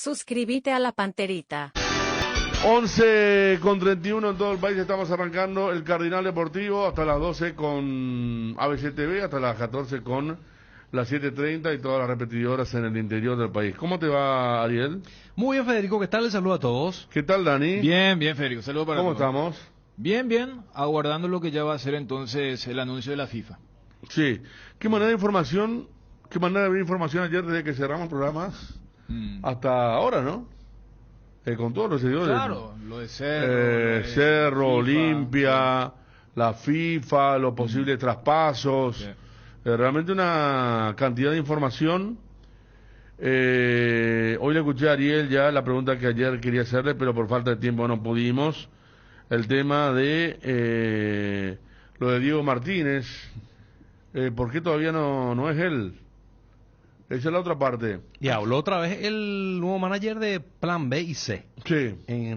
Suscríbete a la Panterita. 11:31 en todo el país, estamos arrancando el Cardinal Deportivo hasta las 12 con ABC TV, hasta las 14 con las 7:30 y todas las repetidoras en el interior del país. ¿Cómo te va, Ariel? Muy bien, Federico, ¿qué tal? Les saludo a todos. ¿Qué tal, Dani? Bien, Federico, saludos para ¿Cómo todos. estamos? Bien, aguardando lo que ya va a ser entonces el anuncio de la FIFA. Sí. ¿Qué manera de información, qué manera de ver información ayer desde que cerramos programas hasta ahora, ¿no? Con todos los seguidores. Claro, lo de Cerro, Cerro, FIFA, Olimpia, la FIFA, los posibles traspasos. Sí. Realmente una cantidad de información. Hoy le escuché a Ariel ya la pregunta que ayer quería hacerle, pero por falta de tiempo no pudimos. El tema de lo de Diego Martínez. ¿Por qué todavía no es él? Esa es la otra parte. Y habló otra vez el nuevo manager de Plan B y C. Sí,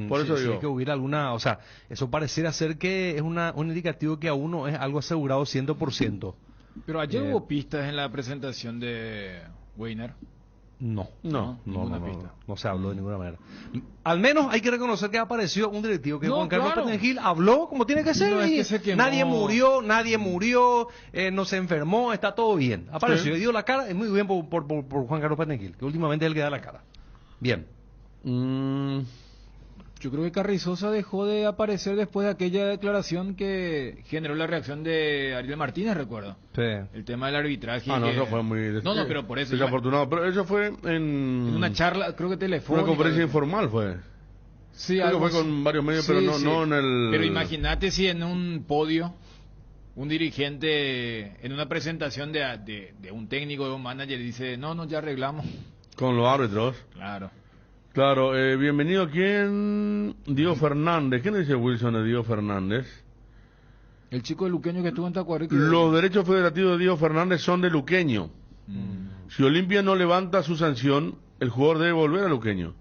por eso si digo. es que hubiera alguna, o sea, eso pareciera ser que es un indicativo que aún no es algo asegurado 100%. Pero ayer hubo pistas en la presentación de Weiner. No Ninguna pista. no se habló de ninguna manera. Al menos hay que reconocer que apareció un directivo que No, Juan Carlos claro. Petengil habló como tiene que ser. No, es y que se quemó. nadie murió, no se enfermó, está todo bien. Apareció y dio la cara, es muy bien por Juan Carlos Petengil, que últimamente es el que da la cara. Bien. Yo creo que Carrizosa dejó de aparecer después de aquella declaración que generó la reacción de Ariel Martínez, recuerdo. Sí. El tema del arbitraje. No, que- eso fue muy No, pero por eso. desafortunado. Pero eso fue En una charla, creo que telefónica. una conferencia informal fue. Sí, Creo que algo fue así. con varios medios, Sí, pero sí. no en el... Pero imagínate si en un podio, un dirigente, en una presentación de un técnico, de un manager, dice, no, ya arreglamos. Con los árbitros. Claro. Claro, bienvenido. ¿Quién? Diego Fernández. ¿Quién dice Wilson de Diego Fernández? El chico de Luqueño que estuvo en Tacuarrique. Los derechos federativos de Diego Fernández son de Luqueño. Si Olimpia no levanta su sanción, el jugador debe volver a Luqueño.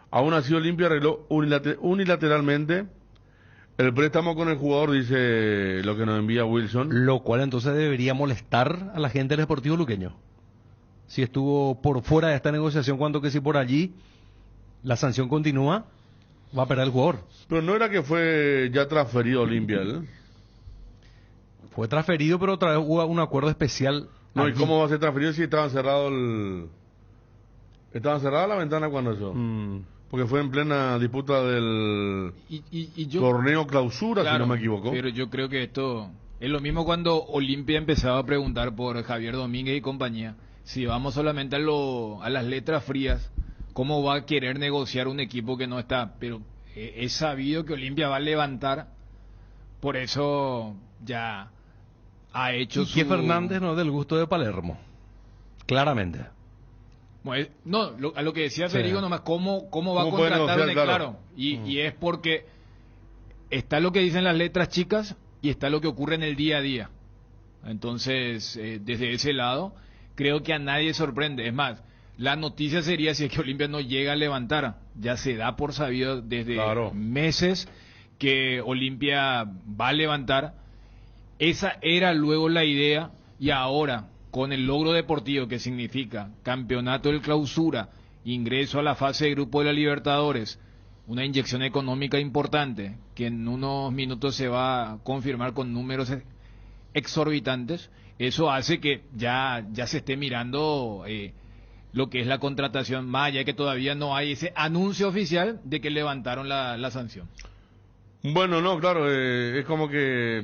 Aún así, Olimpia arregló unilateralmente el préstamo con el jugador, dice lo que nos envía Wilson. Lo cual entonces debería molestar a la gente del Deportivo Luqueño. Si estuvo por fuera de esta negociación, cuando que si por allí la sanción continúa, va a perder el jugador. Pero no era que fue ya transferido a Olimpia, ¿eh? Fue transferido, pero otra vez hubo un acuerdo especial. No, ¿y allí. cómo va a ser transferido si estaba cerrado Estaba cerrada la ventana cuando eso? Porque fue en plena disputa del Y yo, torneo clausura, claro, si no me equivoco. pero yo creo que esto es lo mismo cuando Olimpia empezaba a preguntar por Javier Domínguez y compañía. Si vamos solamente a las letras frías, ¿cómo va a querer negociar un equipo que no está? Pero es sabido que Olimpia va a levantar, por eso ya ha hecho Y que Fernández no es del gusto de Palermo. Claramente. Bueno, no, a lo que decía Sí. Federico nomás, ¿cómo va a ¿Cómo puede contratar negociar? un Claro. Y es porque está lo que dicen las letras chicas y está lo que ocurre en el día a día. Entonces, desde ese lado, creo que a nadie sorprende. Es más, la noticia sería si es que Olimpia no llega a levantar. Ya se da por sabido desde meses que Olimpia va a levantar. Esa era luego la idea y ahora, con el logro deportivo que significa campeonato del clausura, ingreso a la fase de grupo de la Libertadores, una inyección económica importante que en unos minutos se va a confirmar con números exorbitantes, eso hace que ya se esté mirando lo que es la contratación, más allá de que todavía no hay ese anuncio oficial de que levantaron la sanción. Bueno, no, claro, es como que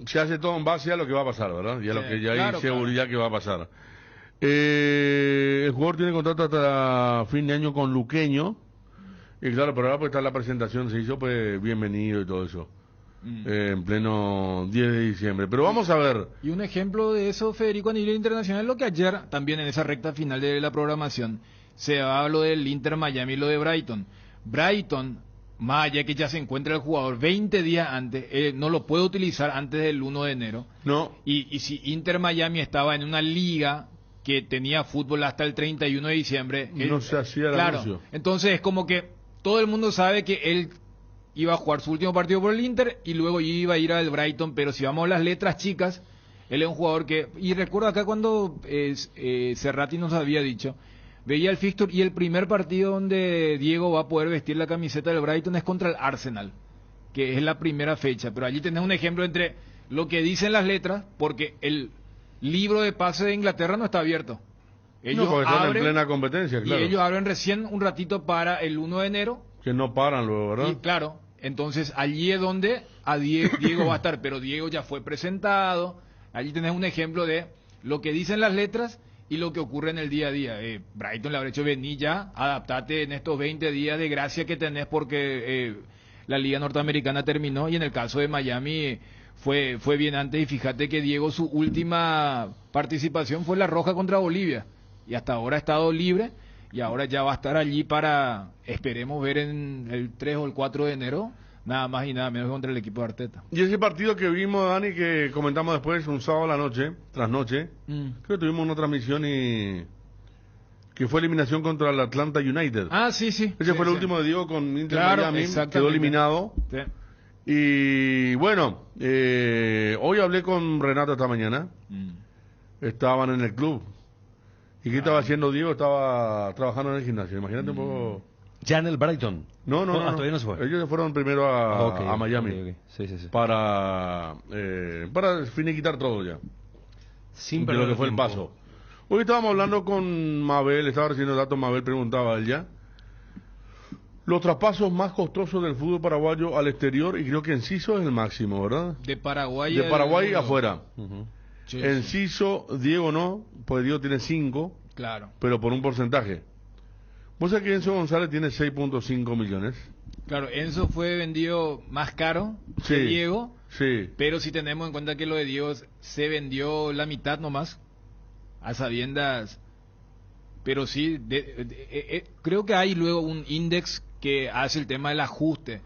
se hace todo en base a lo que va a pasar, ¿verdad? Y a lo que ya claro, hay seguridad que va a pasar. El jugador tiene contrato hasta fin de año con Luqueño. Y claro, pero ahora pues está la presentación, se hizo pues bienvenido y todo eso. En pleno 10 de diciembre. Pero vamos a ver. Y un ejemplo de eso, Federico, a nivel internacional, lo que ayer, también en esa recta final de la programación, se habló del Inter Miami y lo de Brighton. Brighton, más allá que ya se encuentra el jugador 20 días antes, no lo puede utilizar antes del 1 de enero. No. Y si Inter Miami estaba en una liga que tenía fútbol hasta el 31 de diciembre... No se hacía el anuncio. Entonces es como que todo el mundo sabe que él iba a jugar su último partido por el Inter y luego iba a ir al Brighton, pero si vamos a las letras chicas, él es un jugador que... Y recuerdo acá cuando Cerrati nos había dicho, veía el fixture y el primer partido donde Diego va a poder vestir la camiseta del Brighton es contra el Arsenal, que es la primera fecha. Pero allí tenés un ejemplo entre lo que dicen las letras, porque el libro de pase de Inglaterra no está abierto. Ellos no, porque están en abren, plena competencia, claro. y ellos abren recién un ratito para el 1 de enero. Que no paran luego, ¿verdad? Y claro, entonces allí es donde Diego va a estar, pero Diego ya fue presentado. Allí tenés un ejemplo de lo que dicen las letras y lo que ocurre en el día a día. Brighton le habrá hecho vení ya, adaptate en estos 20 días de gracia que tenés porque la liga norteamericana terminó, y en el caso de Miami fue bien antes, y fíjate que Diego su última participación fue la roja contra Bolivia, y hasta ahora ha estado libre, y ahora ya va a estar allí para, esperemos ver en el 3 o el 4 de enero, nada más y nada menos contra el equipo de Arteta. Y ese partido que vimos, Dani, que comentamos después, un sábado a la noche, tras noche, creo que tuvimos una transmisión y que fue eliminación contra el Atlanta United. Ah, sí. Ese sí, fue el sí. último de Diego con Inter Claro, Miami, exactamente. quedó eliminado. Sí. Y bueno, hoy hablé con Renato esta mañana, estaban en el club. ¿Y qué estaba haciendo Diego? Estaba trabajando en el gimnasio, imagínate un poco... Ya en el Brighton. No, todavía no se fue. Ellos se fueron primero a Miami Ok. Sí. para finiquitar todo ya. Sin De lo que fue el paso. Hoy estábamos hablando con Mabel, estaba recibiendo datos, Mabel preguntaba a ella los traspasos más costosos del fútbol paraguayo al exterior, y creo que Enciso es el máximo, ¿verdad? De Paraguay. De Paraguay afuera. Sí, Enciso, Diego no, pues Diego tiene 5, claro. pero por un porcentaje. Vos sabés que Enzo González tiene 6.5 millones. Claro, Enzo fue vendido más caro Sí. que Diego, Sí. pero si tenemos en cuenta que lo de Diego se vendió la mitad nomás, a sabiendas. Pero sí, creo que hay luego un índice que hace el tema del ajuste.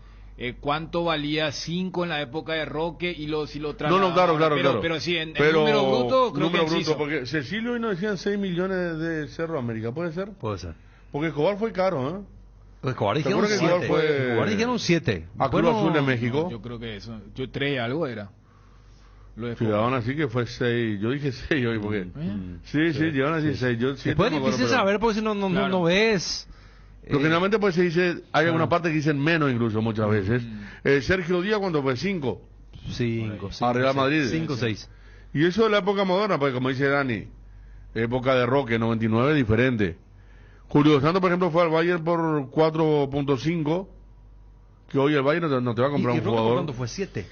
¿Cuánto valía 5 en la época de Roque y si lo No, claro. Pero sí, en número bruto, creo número que bruto, Enciso. porque Cecilio hoy nos decían 6 millones de Cerro América, ¿puede ser? Puede ser. Porque Escobar fue caro, ¿eh? Pues Escobar ¿Te dijeron acuerdas que Escobar 7. fue- Escobar dijeron 7. A Cruz Azul de México. No, yo creo que eso. Yo 3 algo era. Lo de Llegaban así que fue 6. Yo dije 6 hoy porque... Sí, llegaban así 6. Yo 7 Después es difícil saber porque si no Claro. ves. Pero generalmente pues se dice, hay alguna parte que dicen menos incluso muchas veces. Sergio Díaz cuando fue 5. 5, A Real Madrid. 5, 6. Y eso de la época moderna, pues como dice Dani, época de Roque, 99, diferente. Julio Santos, por ejemplo, fue al Bayern por 4.5, que hoy el Bayern no te va a comprar ¿Y un Roque por jugador. cuánto fue? 7.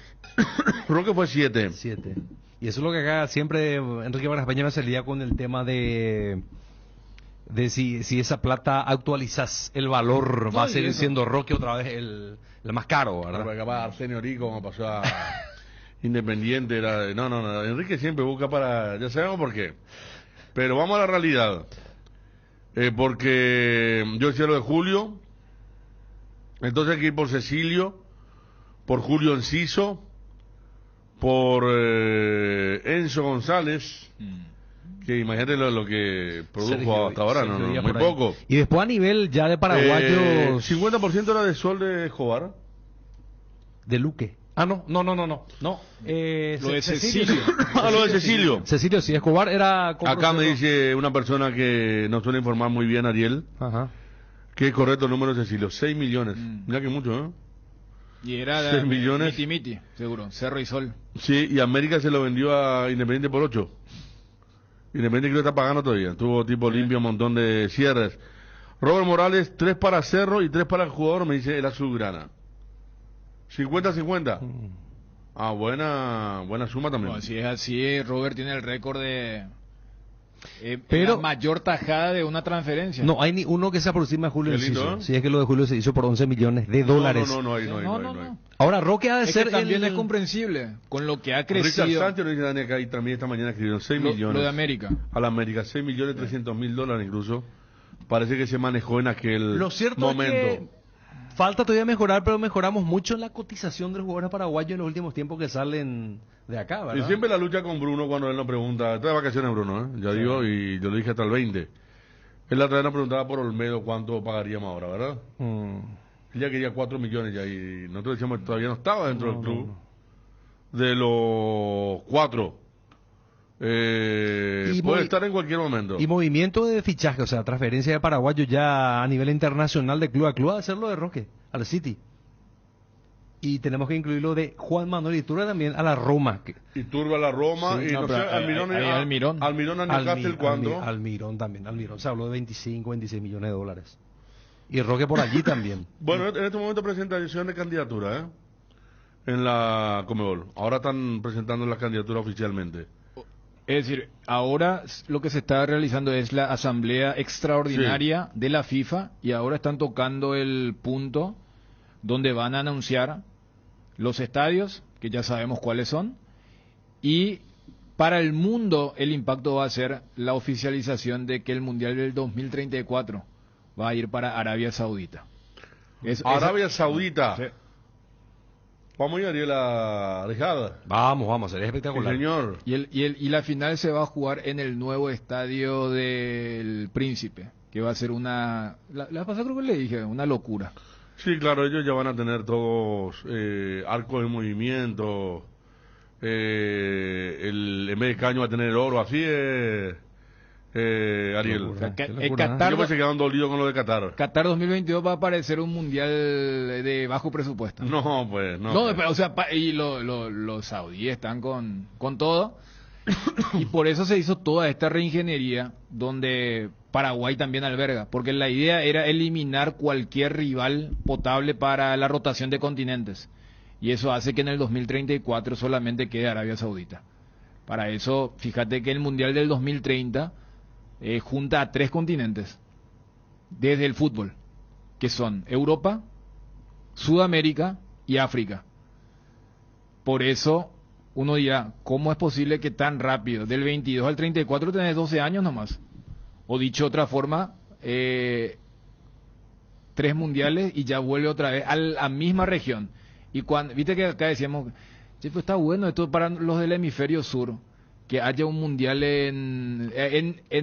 Roque fue 7. 7. Y eso es lo que acá siempre Enrique Vargas Peña se lía con el tema de si esa plata actualizas el valor, va a y seguir eso. siendo Roque otra vez el más caro, Para ¿verdad? que capaz Arsenio Rico, como pasó a Independiente, era... No, Enrique siempre busca para... Ya sabemos por qué. Pero vamos a la realidad. Porque yo decía lo de Julio, entonces hay que ir por Cecilio, por Julio Enciso, por Enzo González, que imagínate lo que produjo Sergio- hasta ahora, Sergio Díaz muy por ahí. poco. Y después a nivel ya de paraguayos 50% era de Sol de Escobar. de Luque. Ah, no. Lo de Cecilio. Lo de Cecilio. Cecilio, sí, Escobar era... Acá me dice una persona que nos suele informar muy bien, Ariel, Ajá. que es correcto el número de Cecilio, 6 millones. Mira que mucho, ¿eh? Y era 6 millones. Miti, seguro. Cerro y Sol. Sí, y América se lo vendió a Independiente por 8. Independiente creo que está pagando todavía. Tuvo tipo limpio un montón de cierres. Robert Morales, 3 para Cerro y 3 para el jugador, me dice el azulgrana. 50-50. Ah, buena suma también. Bueno, si es así, Robert tiene el récord de Pero- la mayor tajada de una transferencia. No hay ni uno que se aproxime a Julio Qué lindo, Enciso. ¿eh? Si es que lo de Julio se hizo por 11 millones de dólares. No hay. No. Ahora, Roque ha de Es ser que también el... es comprensible con lo que ha Richard crecido Sánchez nos dice Dani acá y también esta mañana escribieron 6 millones. lo de América. A la América, 6 millones 300 mil dólares incluso. Parece que se manejó en aquel Lo cierto momento. es que falta todavía mejorar, pero mejoramos mucho en la cotización de los jugadores paraguayos en los últimos tiempos que salen de acá, Y ¿verdad? siempre la lucha con Bruno cuando él nos pregunta, está de vacaciones Bruno, ¿eh? Ya digo, y yo le dije hasta el 20. Él la otra vez nos preguntaba por Olmedo cuánto pagaríamos ahora, ¿verdad? Él ya quería 4 millones ya y nosotros decíamos que todavía no estaba dentro del club. De los 4. Puede estar en cualquier momento. Y movimiento de fichaje, o sea, transferencia de paraguayos ya a nivel internacional de club a club, a hacerlo de Roque, al City. Y tenemos que incluir lo de Juan Manuel Iturbe también a la Roma. Iturbe a la Roma, Sí, y no, no sé, pero Almirón a Newcastle, ¿cuándo? Almirón también, Almirón se habló de 25, 26 millones de dólares. Y Roque por allí también. Bueno, en este momento presentación de candidatura, en la Conmebol. Ahora están presentando la candidatura oficialmente. Es decir, ahora lo que se está realizando es la asamblea extraordinaria de la FIFA y ahora están tocando el punto donde van a anunciar los estadios, que ya sabemos cuáles son, y para el mundo el impacto va a ser la oficialización de que el Mundial del 2034 va a ir para Arabia Saudita. Arabia Saudita. Sí. Vamos a ir, Ariela Rejada. Vamos, sería Sí, espectacular. señor. Y la final se va a jugar en el nuevo estadio del Príncipe, que va a ser una... La pasada creo que le dije, una locura. Sí, claro, ellos ya van a tener todos arcos de movimiento. En vez de caño va a tener oro, así es, Ariel. Locura. Qué Qué locura, Qatar, Yo pensé que quedaban dolidos con lo de Qatar. Qatar 2022 va a parecer un mundial de bajo presupuesto. No, pues, no. No, pues. pero, o sea, y los saudíes están con todo. Y por eso se hizo toda esta reingeniería donde Paraguay también alberga, porque la idea era eliminar cualquier rival potable para la rotación de continentes. Y eso hace que en el 2034 solamente quede Arabia Saudita. Para eso, fíjate que el Mundial del 2030 junta a 3 continentes desde el fútbol, que son Europa, Sudamérica y África. Por eso uno dirá, ¿cómo es posible que tan rápido, del 22 al 34 tenés 12 años nomás? O dicho de otra forma, 3 mundiales y ya vuelve otra vez a la misma región. Y cuando, viste que acá decíamos, che, pues está bueno esto para los del hemisferio sur, que haya un mundial en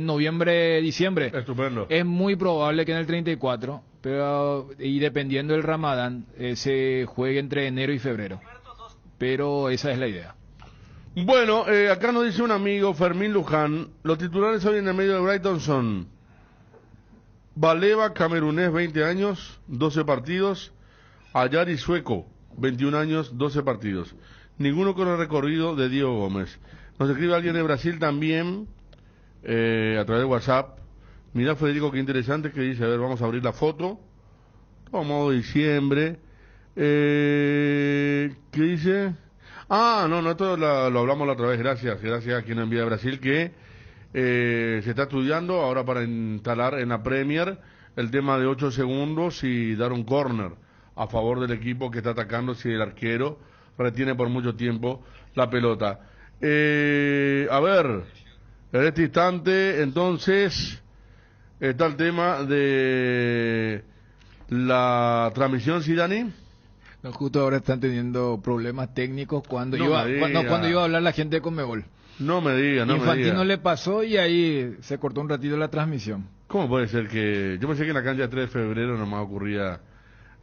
noviembre, diciembre. Estupendo. Es muy probable que en el 34, pero y dependiendo del Ramadán, se juegue entre enero y febrero. Pero esa es la idea. Bueno, acá nos dice un amigo, Fermín Luján, los titulares hoy en el medio de Brighton son Baleva, camerunés, 20 años, 12 partidos, Ayari, sueco, 21 años, 12 partidos. Ninguno con el recorrido de Diego Gómez. Nos escribe alguien de Brasil también, a través de WhatsApp. Mira, Federico, qué interesante, que dice, a ver, vamos a abrir la foto. Todo modo diciembre. ¿Qué dice? Ah, no, esto lo hablamos la otra vez, gracias a quien envía de Brasil, que se está estudiando ahora para instalar en la Premier el tema de 8 segundos y dar un córner a favor del equipo que está atacando si el arquero retiene por mucho tiempo la pelota. A ver, en este instante, entonces, está el tema de la transmisión, ¿sí, Dani? No, justo ahora están teniendo problemas técnicos cuando No iba me diga. cuando iba a hablar la gente de Conmebol. No me diga, no me Infantino diga. le pasó y ahí se cortó un ratito la transmisión. ¿Cómo puede ser que...? Yo pensé que en la cancha 3 de febrero nomás ocurría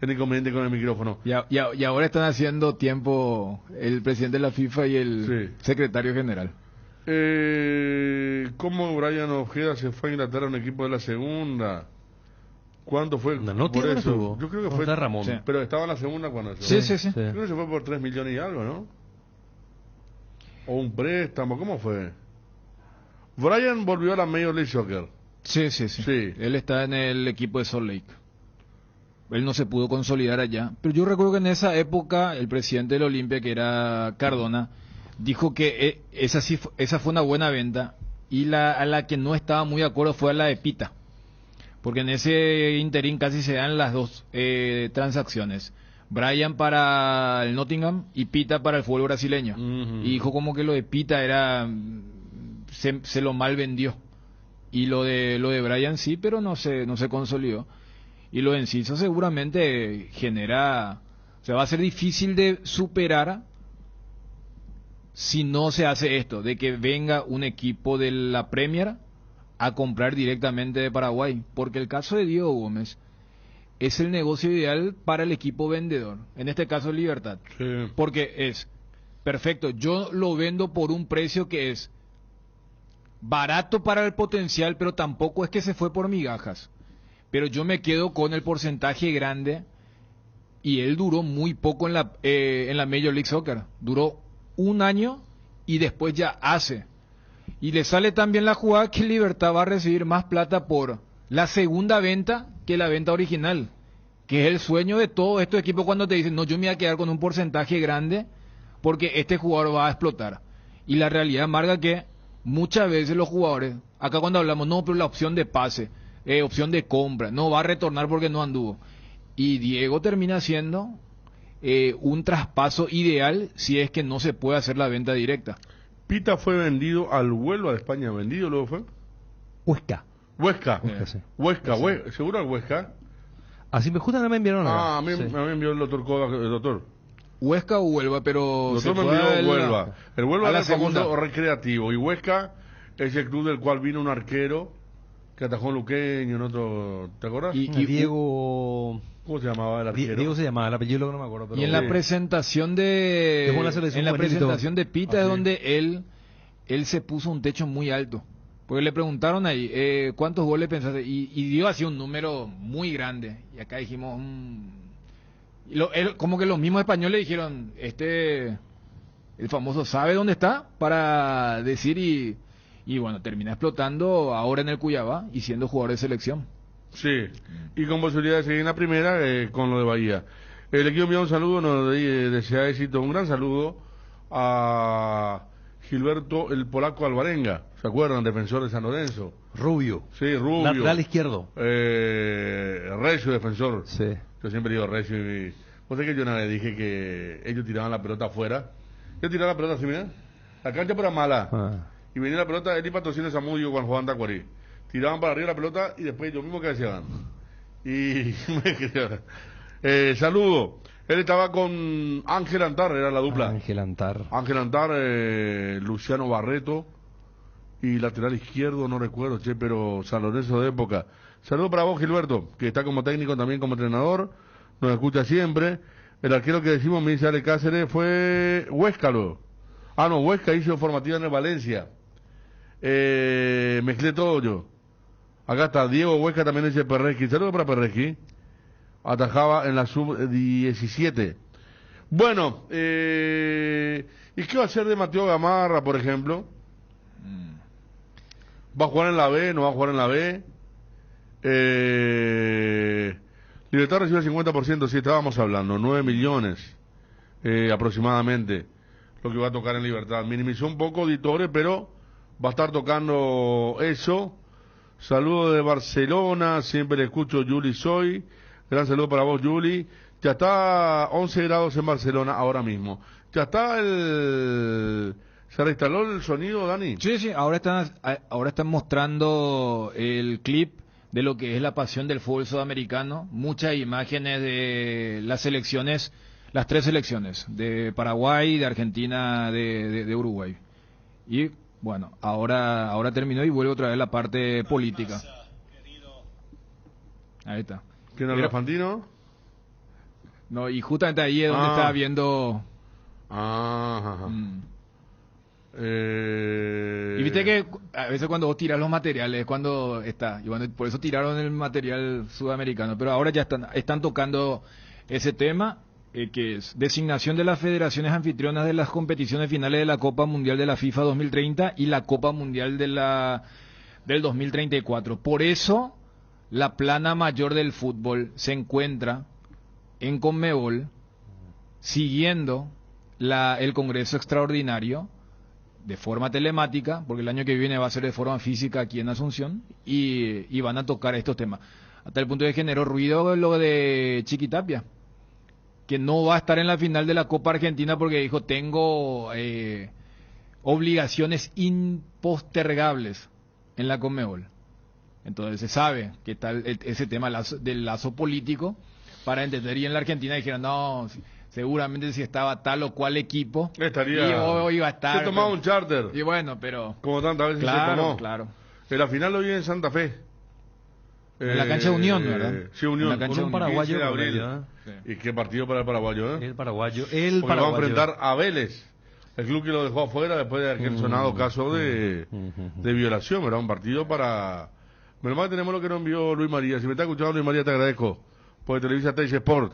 el inconveniente con el micrófono. Y ahora están haciendo tiempo el presidente de la FIFA y el Sí. secretario general. ¿Cómo Brian Ojeda se fue a Inglaterra a un equipo de la segunda? ¿Cuánto fue? No por tiene eso? tuvo. Yo creo que ¿Dónde fue... está Ramón? Sí. Pero estaba en la segunda cuando se Sí, fue. sí. Creo que se fue por 3 millones y algo, ¿no? O un préstamo, ¿cómo fue? Brian volvió a la Major League Soccer. Sí. Sí. Él está en el equipo de Salt Lake. Él no se pudo consolidar allá. Pero yo recuerdo que en esa época el presidente del Olimpia, que era Cardona, dijo que esa fue una buena venta. Y a la que no estaba muy de acuerdo fue a la de Pita. Porque en ese interín casi se dan las dos transacciones. Brian para el Nottingham y Pita para el fútbol brasileño. Ujú. Y dijo como que lo de Pita era... Se lo mal vendió. Y lo de Brian sí, pero no se consolidó. Y lo de Enciso seguramente genera... O sea, va a ser difícil de superar si no se hace esto, de que venga un equipo de la Premier a comprar directamente de Paraguay. Porque el caso de Diego Gómez es el negocio ideal para el equipo vendedor. En este caso, Libertad. Sí. Porque es, perfecto, yo lo vendo por un precio que es barato para el potencial, pero tampoco es que se fue por migajas. Pero yo me quedo con el porcentaje grande, y él duró muy poco en la Major League Soccer. Duró un año y después ya hace. Y le sale también la jugada que Libertad va a recibir más plata por la segunda venta que la venta original, que es el sueño de todos estos equipos cuando te dicen, no, yo me voy a quedar con un porcentaje grande porque este jugador va a explotar. Y la realidad marca que muchas veces los jugadores, acá cuando hablamos, no, pero la opción de pase, opción de compra, no va a retornar porque no anduvo. Y Diego termina siendo un traspaso ideal si es que no se puede hacer la venta directa. Pita fue vendido al Huelva de España, vendido luego fue. Huesca. Huesca. Sí. Huesca, ¿seguro al Huesca? Así me justamente me enviaron acá. A mí Sí. me envió el doctor Coda, el doctor. Huesca o Huelva, pero El se doctor me fue envió a Huelva. El Huelva a era la el famoso segunda. recreativo. Y Huesca es el club del cual vino un arquero que atajó un luqueño en otro. ¿Te acuerdas? Y Diego... ¿Cómo se llamaba el arquero? Diego se llamaba, el apellido no me acuerdo. Pero Y en la presentación de Dejó la selección en la juvenil y presentación todo. de Pita es donde él se puso un techo muy alto. Porque le preguntaron ahí, ¿cuántos goles pensaste? Y dio así un número muy grande. Y acá dijimos, como que los mismos españoles dijeron, el famoso sabe dónde está para decir y bueno, termina explotando ahora en el Cuyabá y siendo jugador de selección. Sí, y con posibilidad de seguir en la primera con lo de Bahía. El equipo envía un saludo, nos desea éxito, un gran saludo a Gilberto el Polaco Alvarenga, ¿se acuerdan? Defensor de San Lorenzo. Rubio. Sí, Rubio. Lateral izquierdo. Recio defensor. Sí. Yo siempre digo Recio y... ¿Vos sabés que yo una vez dije que ellos tiraban la pelota afuera? Yo tiraba la pelota así, mira. La cancha era mala. Ah. Y venía la pelota, él y patrocina Zamudio cuando jugaban Tacuarí. Tiraban para arriba la pelota y después ellos mismos cabeceaban. Y saludo. Él estaba con Ángel Antar, era la dupla. Ángel Antar. Ángel Antar, Luciano Barreto y lateral izquierdo, no recuerdo, pero San Lorenzo de época. Saludo para vos, Gilberto, que está como técnico también como entrenador, nos escucha siempre. El arquero que decimos, me dice Ale Cáceres, fue Huescalo. Huesca hizo formativa en el Valencia. Mezclé todo yo. Acá está Diego Huesca, también dice Perresqui. Saludo para Perresqui. Atajaba en la sub-17. Bueno, ¿y qué va a hacer de Mateo Gamarra, por ejemplo? ¿Va a jugar en la B? ¿No va a jugar en la B? Libertad recibe el 50%, sí, estábamos hablando, 9 millones aproximadamente, lo que va a tocar en Libertad. Minimizó un poco auditores, pero va a estar tocando eso. Saludo de Barcelona, siempre le escucho, Juli Soy. Gran saludo para vos, Juli. Ya está 11 grados en Barcelona ahora mismo. Ya está ¿Se reinstaló el sonido, Dani? Sí, ahora están mostrando el clip de lo que es la pasión del fútbol sudamericano. Muchas imágenes de las selecciones, las 3 selecciones, de Paraguay, de Argentina, de Uruguay. Y bueno, ahora terminó y vuelve otra vez la parte política. Ahí está. ¿Quién habla, Fantino? No, y justamente ahí es donde estaba viendo... Y viste que a veces cuando vos tirás los materiales, cuando está, y bueno, por eso tiraron el material sudamericano, pero ahora ya están tocando ese tema, que es designación de las federaciones anfitrionas de las competiciones finales de la Copa Mundial de la FIFA 2030 y la Copa Mundial del 2034. Por eso la plana mayor del fútbol se encuentra en Conmebol siguiendo el Congreso Extraordinario de forma telemática, porque el año que viene va a ser de forma física aquí en Asunción, y van a tocar estos temas. Hasta el punto de que generó ruido lo de Chiquitapia, que no va a estar en la final de la Copa Argentina porque dijo, tengo obligaciones impostergables en la Conmebol. Entonces se sabe que está ese tema del lazo político para entender, y en la Argentina dijeron, no, seguramente si estaba tal o cual equipo estaría, y hoy iba a estar, se tomaba un charter y bueno, pero como tantas veces claro, se tomó. claro. En la final lo vi en Santa Fe, en la cancha de Unión, ¿verdad? Sí, Unión, en la cancha con un paraguayo de abril. ¿verdad? Sí. Y qué partido para el paraguayo, El paraguayo. Porque va a enfrentar a Vélez. el club que lo dejó afuera después de aquel sonado caso de violación, ¿verdad? Un partido para... Menos mal que tenemos lo que nos envió Luis María. Si me está escuchando Luis María, te agradezco. Por Televisa Teis Sport,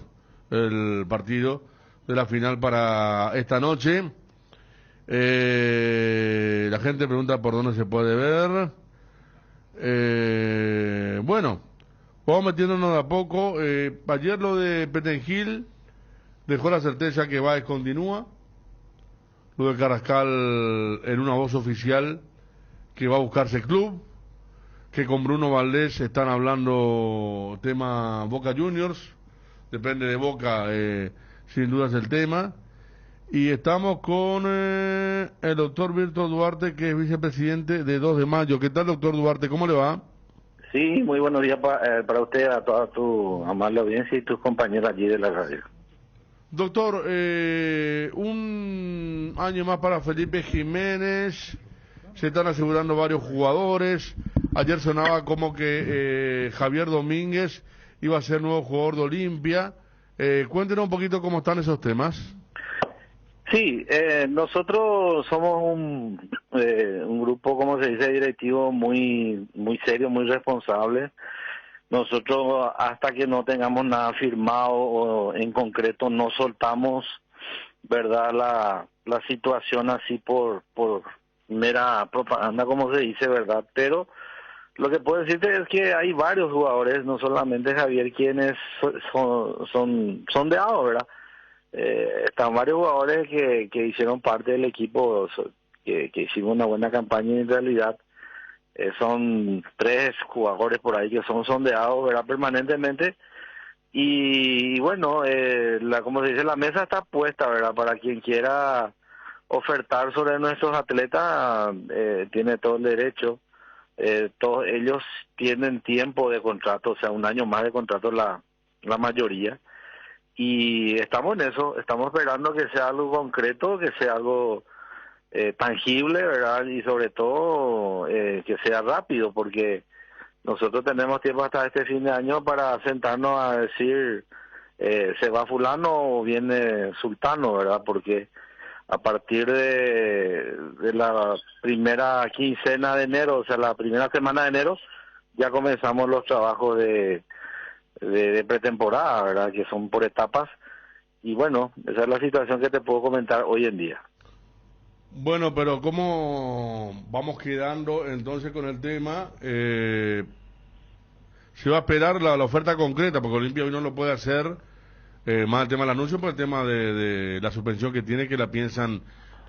el partido de la final para esta noche. La gente pregunta por dónde se puede ver. Bueno, vamos metiéndonos de a poco. Ayer lo de Petengil dejó la certeza que Báez continúa. Lo de Carrascal en una voz oficial que va a buscarse club. Que con Bruno Valdés están hablando tema Boca Juniors. Depende de Boca, sin duda es el tema. Y estamos con el doctor Víctor Duarte, que es vicepresidente de 2 de mayo. ¿Qué tal, doctor Duarte? ¿Cómo le va? Sí, muy buenos días para usted, a toda tu amable audiencia y tus compañeros allí de la radio. Doctor, un año más para Felipe Jiménez. Se están asegurando varios jugadores. Ayer sonaba como que Javier Domínguez iba a ser nuevo jugador de Olimpia. Cuéntenos un poquito cómo están esos temas. Sí, nosotros somos un grupo, como se dice, directivo muy serio, muy responsable. Nosotros, hasta que no tengamos nada firmado o en concreto, no soltamos, ¿verdad?, la situación así por mera propaganda, como se dice, ¿verdad? Pero lo que puedo decirte es que hay varios jugadores, no solamente Javier, quienes son de AO, ¿verdad? Están varios jugadores que hicieron parte del equipo, que hicimos una buena campaña, y en realidad son 3 jugadores por ahí que son sondeados, ¿verdad?, permanentemente. Y bueno, como se dice, la mesa está puesta, ¿verdad?, para quien quiera ofertar sobre nuestros atletas, tiene todo el derecho. Todos ellos tienen tiempo de contrato, o sea, 1 año más de contrato la mayoría. Y estamos en eso, estamos esperando que sea algo concreto, que sea algo tangible, ¿verdad? Y sobre todo que sea rápido, porque nosotros tenemos tiempo hasta este fin de año para sentarnos a decir se va fulano o viene sultano, ¿verdad? Porque a partir de la primera quincena de enero, o sea, la primera semana de enero, ya comenzamos los trabajos de pretemporada, ¿verdad?, que son por etapas. Y bueno, esa es la situación que te puedo comentar hoy en día. Bueno, pero ¿cómo vamos quedando entonces con el tema? Se va a esperar la oferta concreta, porque Olimpia hoy no lo puede hacer, más el tema del anuncio, por el tema de la suspensión que tiene, que la piensan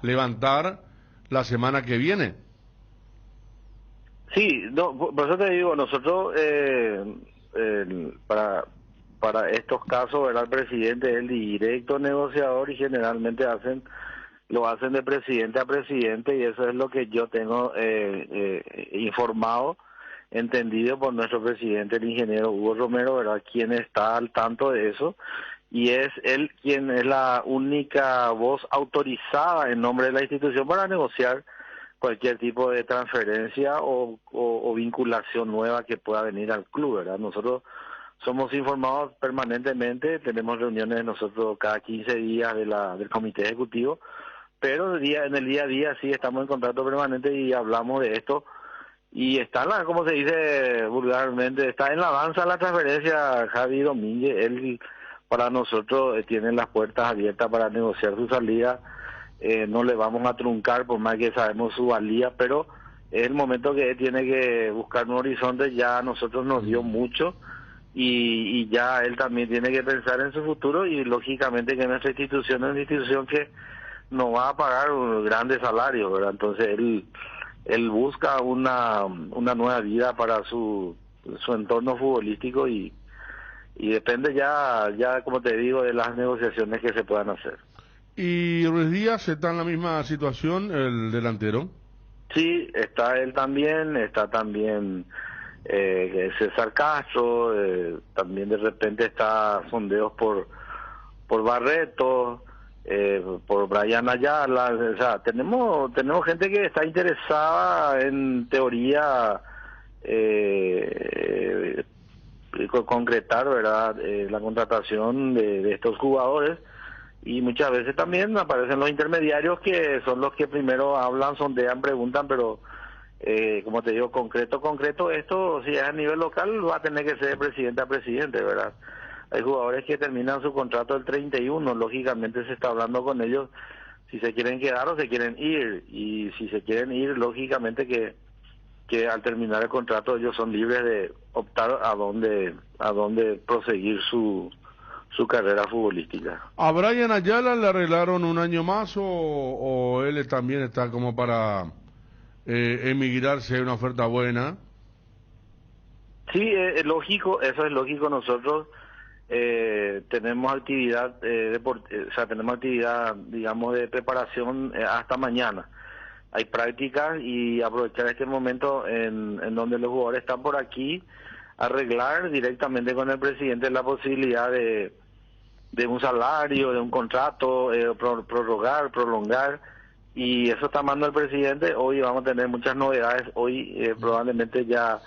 levantar la semana que viene. Sí, no, por eso te digo, nosotros para estos casos, ¿verdad?, el presidente es el directo negociador y generalmente lo hacen de presidente a presidente, y eso es lo que yo tengo informado, entendido por nuestro presidente, el ingeniero Hugo Romero, ¿verdad?, quien está al tanto de eso, y es él quien es la única voz autorizada en nombre de la institución para negociar cualquier tipo de transferencia o vinculación nueva que pueda venir al club, ¿verdad? Nosotros somos informados permanentemente, tenemos reuniones nosotros cada 15 días del comité ejecutivo, pero en el día a día sí estamos en contacto permanente y hablamos de esto, y está, como se dice vulgarmente, está en la avanza la transferencia. Javi Domínguez, él para nosotros tiene las puertas abiertas para negociar su salida. No le vamos a truncar por más que sabemos su valía, pero es el momento que él tiene que buscar un horizonte. Ya a nosotros nos dio mucho y ya él también tiene que pensar en su futuro, y lógicamente que nuestra institución es una institución que no va a pagar un grandes salarios, ¿verdad? Entonces él busca una nueva vida para su entorno futbolístico, y depende ya como te digo, de las negociaciones que se puedan hacer. ¿Y Ruiz Díaz está en la misma situación, el delantero? Sí, está él también, está también César Castro, también de repente está sondeos por Barreto, por Brian Ayala. O sea, tenemos gente que está interesada en teoría concretar, ¿verdad?, la contratación de estos jugadores, y muchas veces también aparecen los intermediarios que son los que primero hablan, sondean, preguntan, pero como te digo, concreto, esto si es a nivel local va a tener que ser de presidente a presidente, ¿verdad? Hay jugadores que terminan su contrato el 31, lógicamente se está hablando con ellos si se quieren quedar o se quieren ir, y si se quieren ir, lógicamente que al terminar el contrato ellos son libres de optar a dónde proseguir su carrera futbolística. ¿A Brian Ayala le arreglaron un año más o él también está como para emigrar si hay una oferta buena? Sí, es lógico, eso es lógico. Nosotros tenemos actividad tenemos actividad, digamos, de preparación hasta mañana. Hay prácticas y aprovechar este momento en donde los jugadores están por aquí, arreglar directamente con el presidente la posibilidad de un salario, de un contrato, prolongar, y eso está mandando el presidente. Hoy vamos a tener muchas novedades. Hoy probablemente ya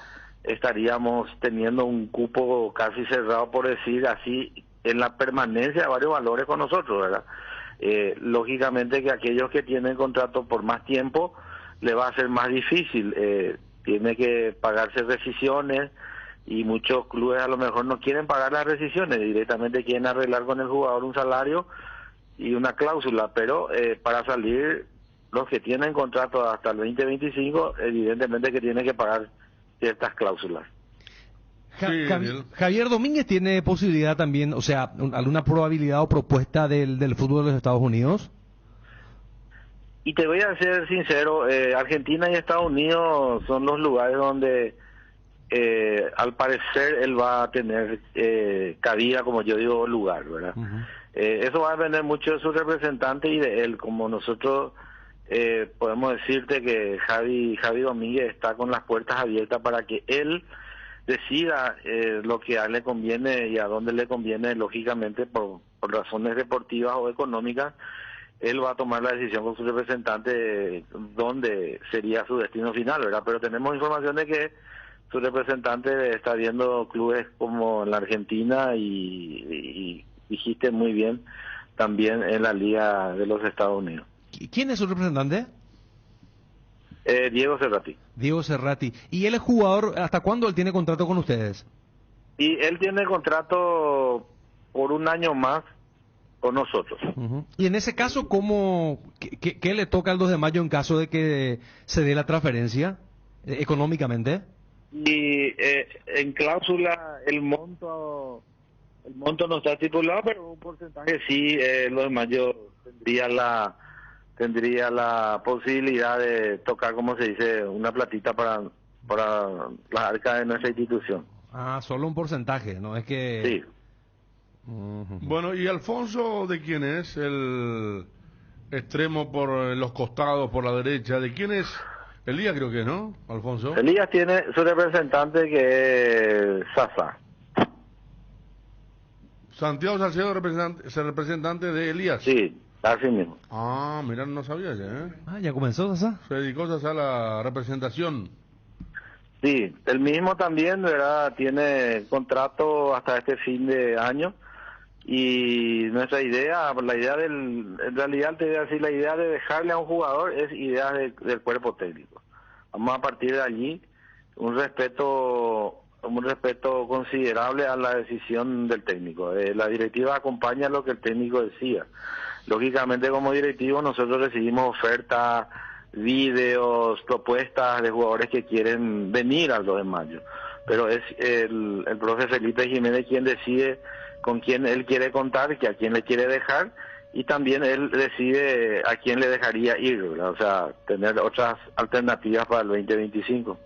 estaríamos teniendo un cupo casi cerrado, por decir así, en la permanencia de varios valores con nosotros, ¿verdad? Lógicamente que aquellos que tienen contrato por más tiempo le va a ser más difícil, tiene que pagarse rescisiones, y muchos clubes a lo mejor no quieren pagar las rescisiones, directamente quieren arreglar con el jugador un salario y una cláusula, pero para salir los que tienen contrato hasta el 2025 evidentemente que tienen que pagar ciertas cláusulas. Javier Domínguez tiene posibilidad también, o sea, alguna probabilidad o propuesta del fútbol de los Estados Unidos. Y te voy a ser sincero, Argentina y Estados Unidos son los lugares donde al parecer él va a tener cabida, como yo digo, lugar, ¿verdad? Eso va a depender mucho de su representante y de él. Como nosotros podemos decirte que Javi Domínguez está con las puertas abiertas para que él decida lo que a él le conviene y a dónde le conviene, lógicamente por razones deportivas o económicas. Él va a tomar la decisión con su representante de dónde sería su destino final, ¿verdad? Pero tenemos información de que su representante está viendo clubes como en la Argentina y dijiste muy bien, también en la Liga de los Estados Unidos. ¿Quién es su representante? Diego Cerrati. Diego Cerrati. ¿Y él es jugador, hasta cuándo él tiene contrato con ustedes? Y él tiene contrato por un año más con nosotros. Y en ese caso, ¿qué le toca al 2 de mayo en caso de que se dé la transferencia económicamente? Y en cláusula el monto no está estipulado, pero un porcentaje sí. Lo de mayo tendría la posibilidad de tocar, como se dice, una platita para las arcas de nuestra institución. Solo un porcentaje, no es que... Sí. Bueno, ¿y Alfonso de quién es? El extremo por los costados, por la derecha, ¿de quién es? Elías creo que, ¿no, Alfonso? Elías tiene su representante que es Sasa. Santiago Salcedo es el representante de Elías. Sí, así mismo. Mira, no sabía ya, ¿eh? ¿Ya comenzó, Sasa? Se dedicó Sasa a la representación. Sí, el mismo también, ¿verdad? Tiene contrato hasta este fin de año. Y nuestra idea, en realidad te voy a decir, la idea de dejarle a un jugador es idea del cuerpo técnico. Vamos a partir de allí, un respeto considerable a la decisión del técnico. La directiva acompaña lo que el técnico decida. Lógicamente, como directivo, nosotros recibimos ofertas, videos, propuestas de jugadores que quieren venir al 2 de mayo. Pero es el profe Felipe Jiménez quien decide con quién él quiere contar, que a quién le quiere dejar, y también él decide a quién le dejaría ir, ¿verdad? O sea, tener otras alternativas para el 2025.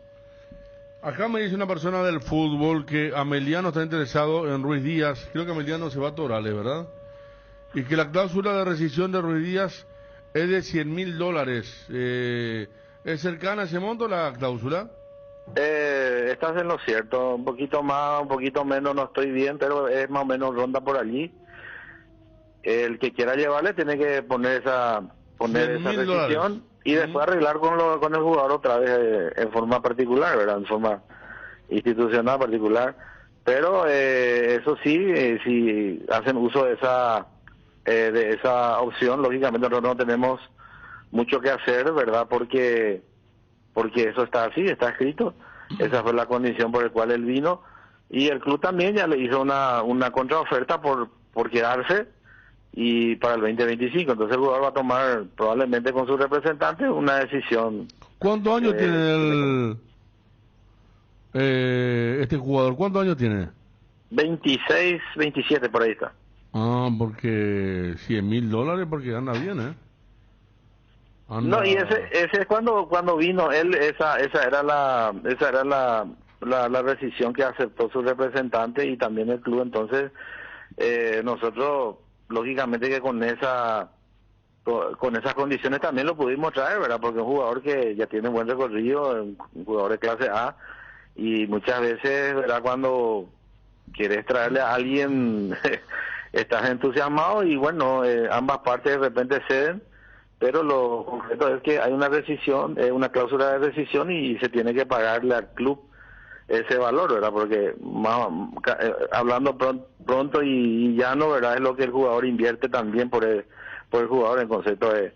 Acá me dice una persona del fútbol que Ameliano está interesado en Ruiz Díaz. Creo que Ameliano se va a Torales, ¿verdad? Y que la cláusula de rescisión de Ruiz Díaz es de $100,000. ¿Es cercana a ese monto la cláusula? Estás en lo cierto, un poquito más, un poquito menos, no estoy bien, pero es más o menos ronda por allí. El que quiera llevarle tiene que poner esa rescisión y después arreglar con el jugador otra vez en forma particular, ¿verdad? En forma institucional particular. Pero eso sí, si hacen uso de de esa opción. Lógicamente nosotros no tenemos mucho que hacer, ¿verdad? Porque eso está así, está escrito. Esa fue la condición por la cual él vino. Y el club también ya le hizo una contraoferta por quedarse y para el 2025. Entonces el jugador va a tomar probablemente con su representante una decisión. ¿Cuántos años tiene este jugador? ¿Cuántos años tiene? 26, 27 por ahí está. Ah, porque $100,000, porque anda bien, ¿eh? Anda... No, y ese es cuando vino él, esa era la rescisión que aceptó su representante y también el club. Entonces nosotros lógicamente que con esas condiciones también lo pudimos traer, ¿verdad? Porque es un jugador que ya tiene buen recorrido, un jugador de clase A, y muchas veces, ¿verdad? Cuando quieres traerle a alguien estás entusiasmado y bueno, ambas partes de repente ceden, pero lo concreto es que hay una rescisión, una cláusula de rescisión y se tiene que pagarle al club ese valor, ¿verdad? Porque hablando pronto y llano, ¿verdad? Es lo que el jugador invierte también por el jugador en concepto de,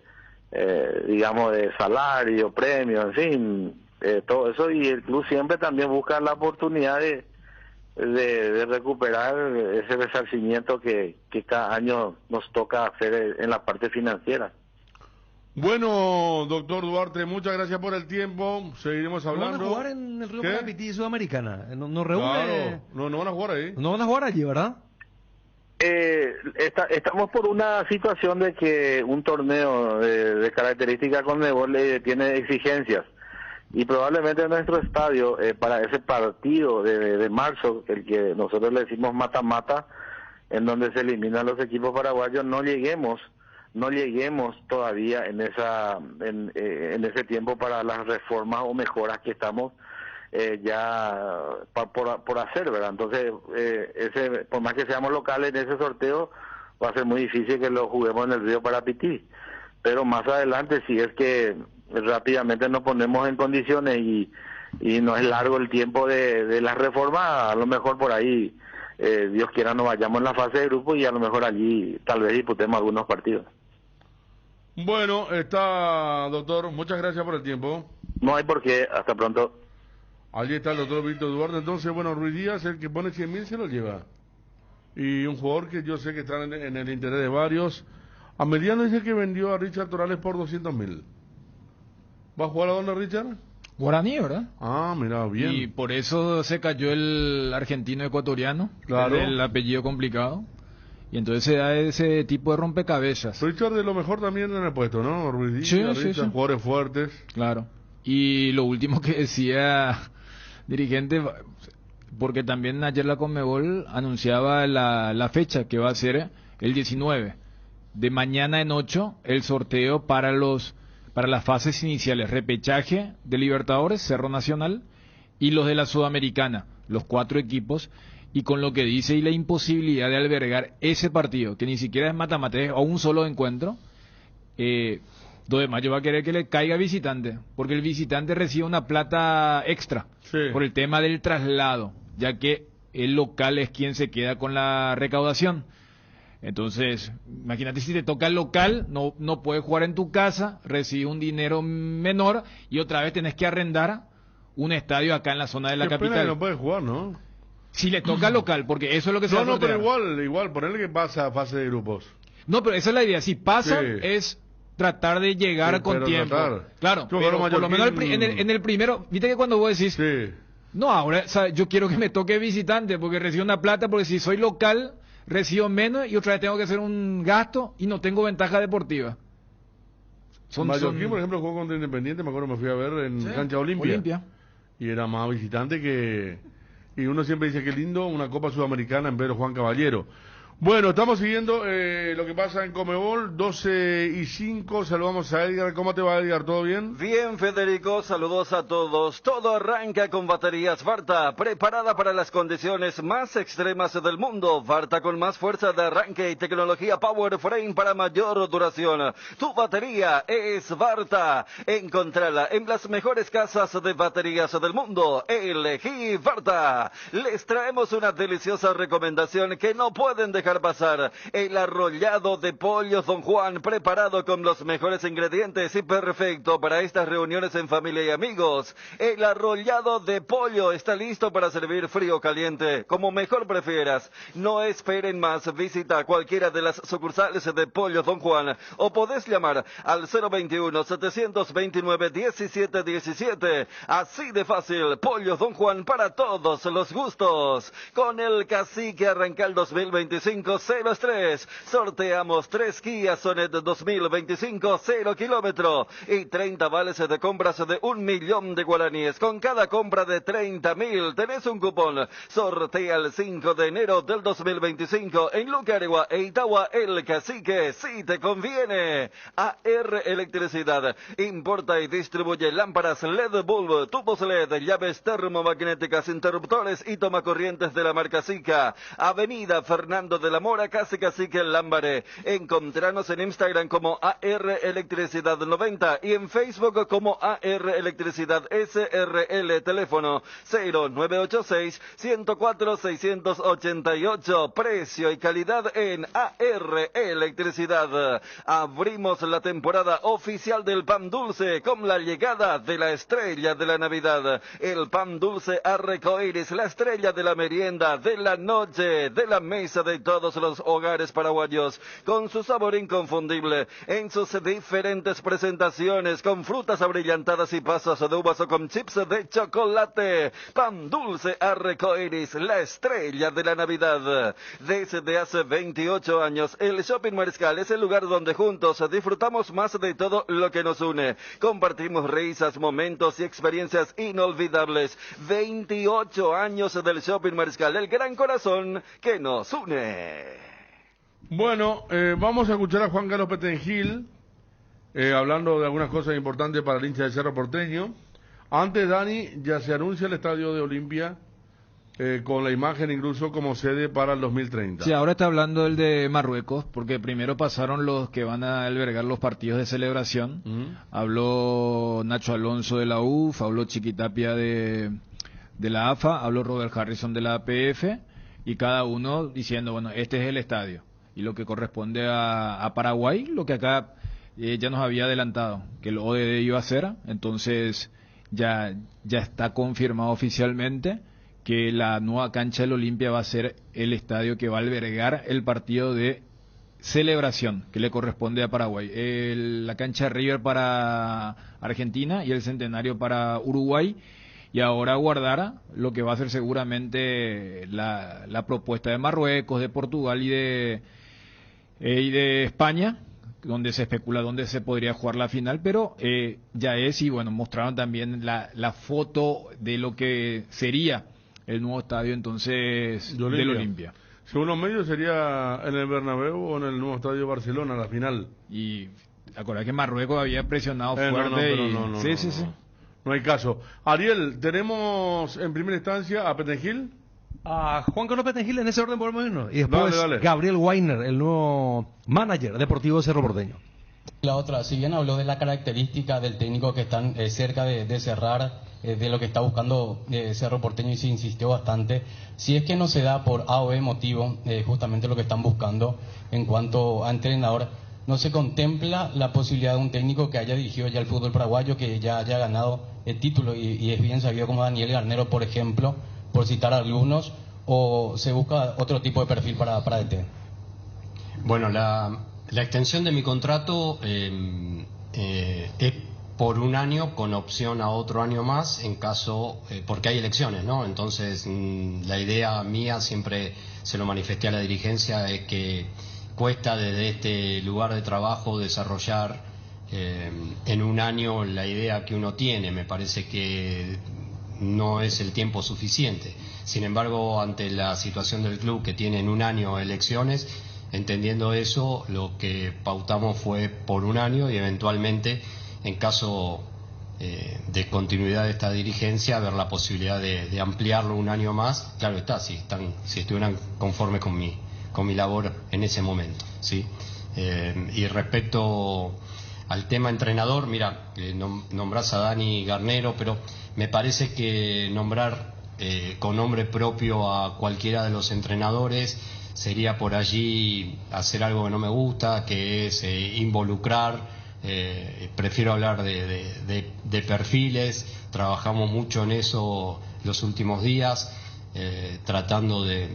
digamos, de salario, premio, en fin, todo eso. Y el club siempre también busca la oportunidad de recuperar ese resarcimiento que cada año nos toca hacer en la parte financiera. Bueno, doctor Duarte, muchas gracias por el tiempo. Seguiremos hablando. ¿No van a jugar en el Río ¿Qué? Parapití Sudamericana? ¿No reúne? Claro, no van a jugar ahí. No van a jugar allí, ¿verdad? Estamos por una situación de que un torneo de características CONMEBOL tiene exigencias y probablemente en nuestro estadio para ese partido de marzo, el que nosotros le decimos mata-mata, en donde se eliminan los equipos paraguayos, no lleguemos todavía en ese tiempo para las reformas o mejoras que estamos ya por hacer, ¿verdad? Entonces por más que seamos locales en ese sorteo va a ser muy difícil que lo juguemos en el Río Parapití, pero más adelante si es que rápidamente nos ponemos en condiciones y no es largo el tiempo de las reformas, a lo mejor por ahí Dios quiera nos vayamos en la fase de grupo y a lo mejor allí tal vez disputemos algunos partidos. Bueno, doctor, muchas gracias por el tiempo. No hay por qué, hasta pronto. Allí está el doctor Víctor Duarte. Entonces, bueno, Ruiz Díaz, el que pone 100,000 se lo lleva. Y un jugador que yo sé que está en el interés de varios. Ameliano dice que vendió a Richard Torales por 200,000. ¿Va a jugar a dónde, Richard? Guaraní, ¿verdad? Ah, mira, bien. Y por eso se cayó el argentino ecuatoriano, claro. El apellido complicado. Y entonces se da ese tipo de rompecabezas. Richard de lo mejor también en el puesto, ¿no? Ruiz Díaz, Sí, Richard, sí. Jugadores fuertes. Claro. Y lo último que decía dirigente, porque también ayer la CONMEBOL anunciaba la fecha que va a ser el 19. De mañana en 8, el sorteo para las fases iniciales, repechaje de Libertadores, Cerro Nacional, y los de la Sudamericana, los 4 equipos, y con lo que dice y la imposibilidad de albergar ese partido, que ni siquiera es mata-mata, o un solo encuentro, 2 de mayo va a querer que le caiga visitante, porque el visitante recibe una plata extra, Sí. por el tema del traslado, ya que el local es quien se queda con la recaudación. Entonces, imagínate si te toca el local, no puedes jugar en tu casa, recibes un dinero menor y otra vez tenés que arrendar un estadio acá en la zona de la Qué pena capital. que no puede jugar, ¿no? Si le toca local, porque eso es lo que se va a No, sortear. pero igual, ponerle que pasa a fase de grupos. No, pero esa es la idea. Si pasa, Sí. es tratar de llegar Sí, con pero tiempo. tratar. Claro, Yo, pero claro, por lo menos Mallorquín- en el primero, viste que cuando vos decís, Sí. no, ahora yo quiero que me toque visitante, porque recibo una plata, porque si soy local, recibo menos y otra vez tengo que hacer un gasto y no tengo ventaja deportiva. Mallorquín, por ejemplo, jugó contra Independiente, me acuerdo, me fui a ver en Cancha Olimpia. Y era más visitante que... Y uno siempre dice que lindo una Copa Sudamericana en Pedro Juan Caballero. Bueno, estamos siguiendo lo que pasa en CONMEBOL, 12:05, saludamos a Edgar. ¿Cómo te va, Edgar? ¿Todo bien? Bien, Federico, saludos a todos. Todo arranca con baterías Varta, preparada para las condiciones más extremas del mundo. Varta con más fuerza de arranque y tecnología Power Frame para mayor duración. Tu batería es Varta. Encontrala en las mejores casas de baterías del mundo. Elegí Varta. Les traemos una deliciosa recomendación que no pueden dejar dejar pasar. El arrollado de pollos Don Juan, preparado con los mejores ingredientes y perfecto para estas reuniones en familia y amigos. El arrollado de pollo está listo para servir frío o caliente, como mejor prefieras. No esperen más, visita cualquiera de las sucursales de Pollos Don Juan o podés llamar al 021-729-1717. Así de fácil, Pollos Don Juan para todos los gustos. Con el Cacique arranca el 2025 0 estrés. Sorteamos 3 Kia Sonet 2025 0 kilómetro y 30 vales de compras de 1.000.000 de guaraníes. Con cada compra de 30.000 tenés un cupón. Sortea el 5 de enero del 2025 en Lucaregua e Itagua. El Cacique, si te conviene. AR Electricidad importa y distribuye lámparas LED bulb, tubos LED, llaves termomagnéticas, interruptores y tomacorrientes de la marca Sica. Avenida Fernando de la Mora, casi Cacique en Lambaré. Encontranos en Instagram como AR Electricidad 90 y en Facebook como AR Electricidad SRL. Teléfono 0986 104 688. Precio y calidad en AR Electricidad. Abrimos la temporada oficial del pan dulce con la llegada de la estrella de la Navidad. El pan dulce Arcoiris, la estrella de la merienda, de la noche, de la mesa de todos los hogares paraguayos, con su sabor inconfundible en sus diferentes presentaciones, con frutas abrillantadas y pasas de uvas o con chips de chocolate. Pan dulce Arcoiris, la estrella de la Navidad. Desde hace 28 años, el Shopping Mariscal es el lugar donde juntos disfrutamos más de todo lo que nos une. Compartimos risas, momentos y experiencias inolvidables. 28 años del Shopping Mariscal, el gran corazón que nos une. Bueno, vamos a escuchar a Juan Carlos Petengil hablando de algunas cosas importantes para el hincha de Cerro Porteño. Antes, Dani, ya se anuncia el estadio de Olimpia con la imagen incluso como sede para el 2030. Sí, ahora está hablando el de Marruecos, porque primero pasaron los que van a albergar los partidos de celebración. Habló Nacho Alonso de la UF, habló Chiquitapia de la AFA, habló Robert Harrison de la APF, y cada uno diciendo, bueno, este es el estadio. Y lo que corresponde a Paraguay, lo que acá ya nos había adelantado, que el ODD iba a hacer, entonces ya está confirmado oficialmente que la nueva cancha del Olimpia va a ser el estadio que va a albergar el partido de celebración que le corresponde a Paraguay. La cancha de River para Argentina y el Centenario para Uruguay, y ahora aguardar lo que va a ser seguramente la propuesta de Marruecos, de Portugal y de España, donde se especula dónde se podría jugar la final, pero ya es, y bueno, mostraron también la foto de lo que sería el nuevo estadio entonces del Olimpia. Según los medios sería en el Bernabéu o en el nuevo estadio de Barcelona, la final. Y acordad que Marruecos había presionado fuerte. Sí. No hay caso. Ariel, tenemos en primera instancia a Petengil. A Juan Carlos Petengil en ese orden podemos irnos. Y después dale. Gabriel Weiner, el nuevo manager deportivo de Cerro Porteño. La otra, si bien habló de la característica del técnico que están cerca de cerrar, de lo que está buscando Cerro Porteño, y se insistió bastante, si es que no se da por A o B motivo justamente lo que están buscando en cuanto a entrenador, no se contempla la posibilidad de un técnico que haya dirigido ya el fútbol paraguayo, que ya haya ganado el título y es bien sabido, como Daniel Garnero, por ejemplo, por citar algunos, o se busca otro tipo de perfil para DT. Bueno, la extensión de mi contrato es por un año con opción a otro año más en caso, porque hay elecciones, ¿no? Entonces, la idea mía, siempre se lo manifesté a la dirigencia, es que cuesta desde este lugar de trabajo desarrollar en un año la idea que uno tiene. Me parece que no es el tiempo suficiente. Sin embargo, ante la situación del club, que tiene en un año elecciones, entendiendo eso, lo que pautamos fue por un año y eventualmente, en caso de continuidad de esta dirigencia, ver la posibilidad de ampliarlo un año más. Claro está, si estuvieran conformes con mi labor en ese momento, ¿sí? Y respecto al tema entrenador, mira, nombrás a Dani Garnero, pero me parece que nombrar con nombre propio a cualquiera de los entrenadores sería por allí hacer algo que no me gusta, que es involucrar. Prefiero hablar de perfiles. Trabajamos mucho en eso los últimos días, tratando de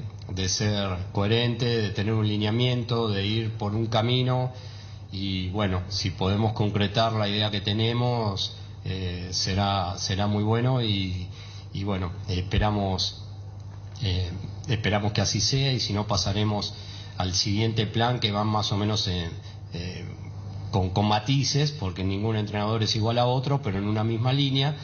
ser coherente, de tener un lineamiento, de ir por un camino. Y bueno, si podemos concretar la idea que tenemos, será muy bueno. Y bueno, esperamos que así sea, y si no, pasaremos al siguiente plan, que van más o menos con matices, porque ningún entrenador es igual a otro, pero en una misma línea.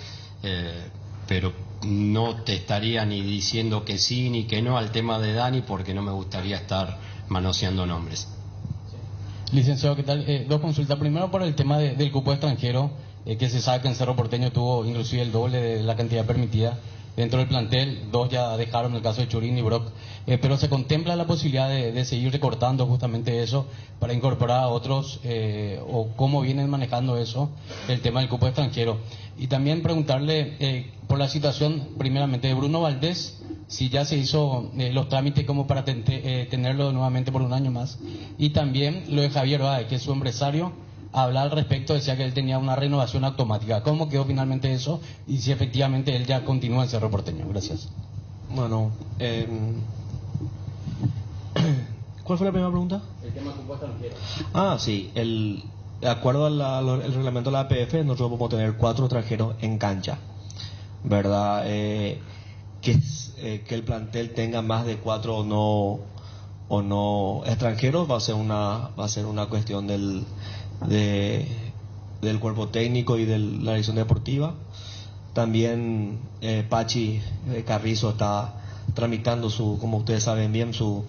Pero no te estaría ni diciendo que sí ni que no al tema de Dani, porque no me gustaría estar manoseando nombres. Licenciado, ¿qué tal? Dos consultas. Primero, por el tema del cupo extranjero, que se sabe que en Cerro Porteño tuvo inclusive el doble de la cantidad permitida dentro del plantel. Dos ya dejaron, el caso de Churín y Brock, pero se contempla la posibilidad de seguir recortando justamente eso para incorporar a otros, o cómo vienen manejando eso, el tema del cupo extranjero. Y también preguntarle por la situación primeramente de Bruno Valdés, si ya se hizo los trámites como para tenerlo nuevamente por un año más, y también lo de Javier Báez, que es su empresario, hablar al respecto, decía que él tenía una renovación automática. ¿Cómo quedó finalmente eso? Y si efectivamente él ya continúa en Cerro Porteño. Gracias. Bueno, ¿cuál fue la primera pregunta? El tema cupo extranjero. Sí, de acuerdo al reglamento de la APF, nosotros podemos tener 4 extranjeros en cancha, ¿verdad? Que el plantel tenga más de 4 o no extranjeros va a ser una cuestión del cuerpo técnico y de la dirección deportiva. También Pachi Carrizo está tramitando como ustedes saben bien, su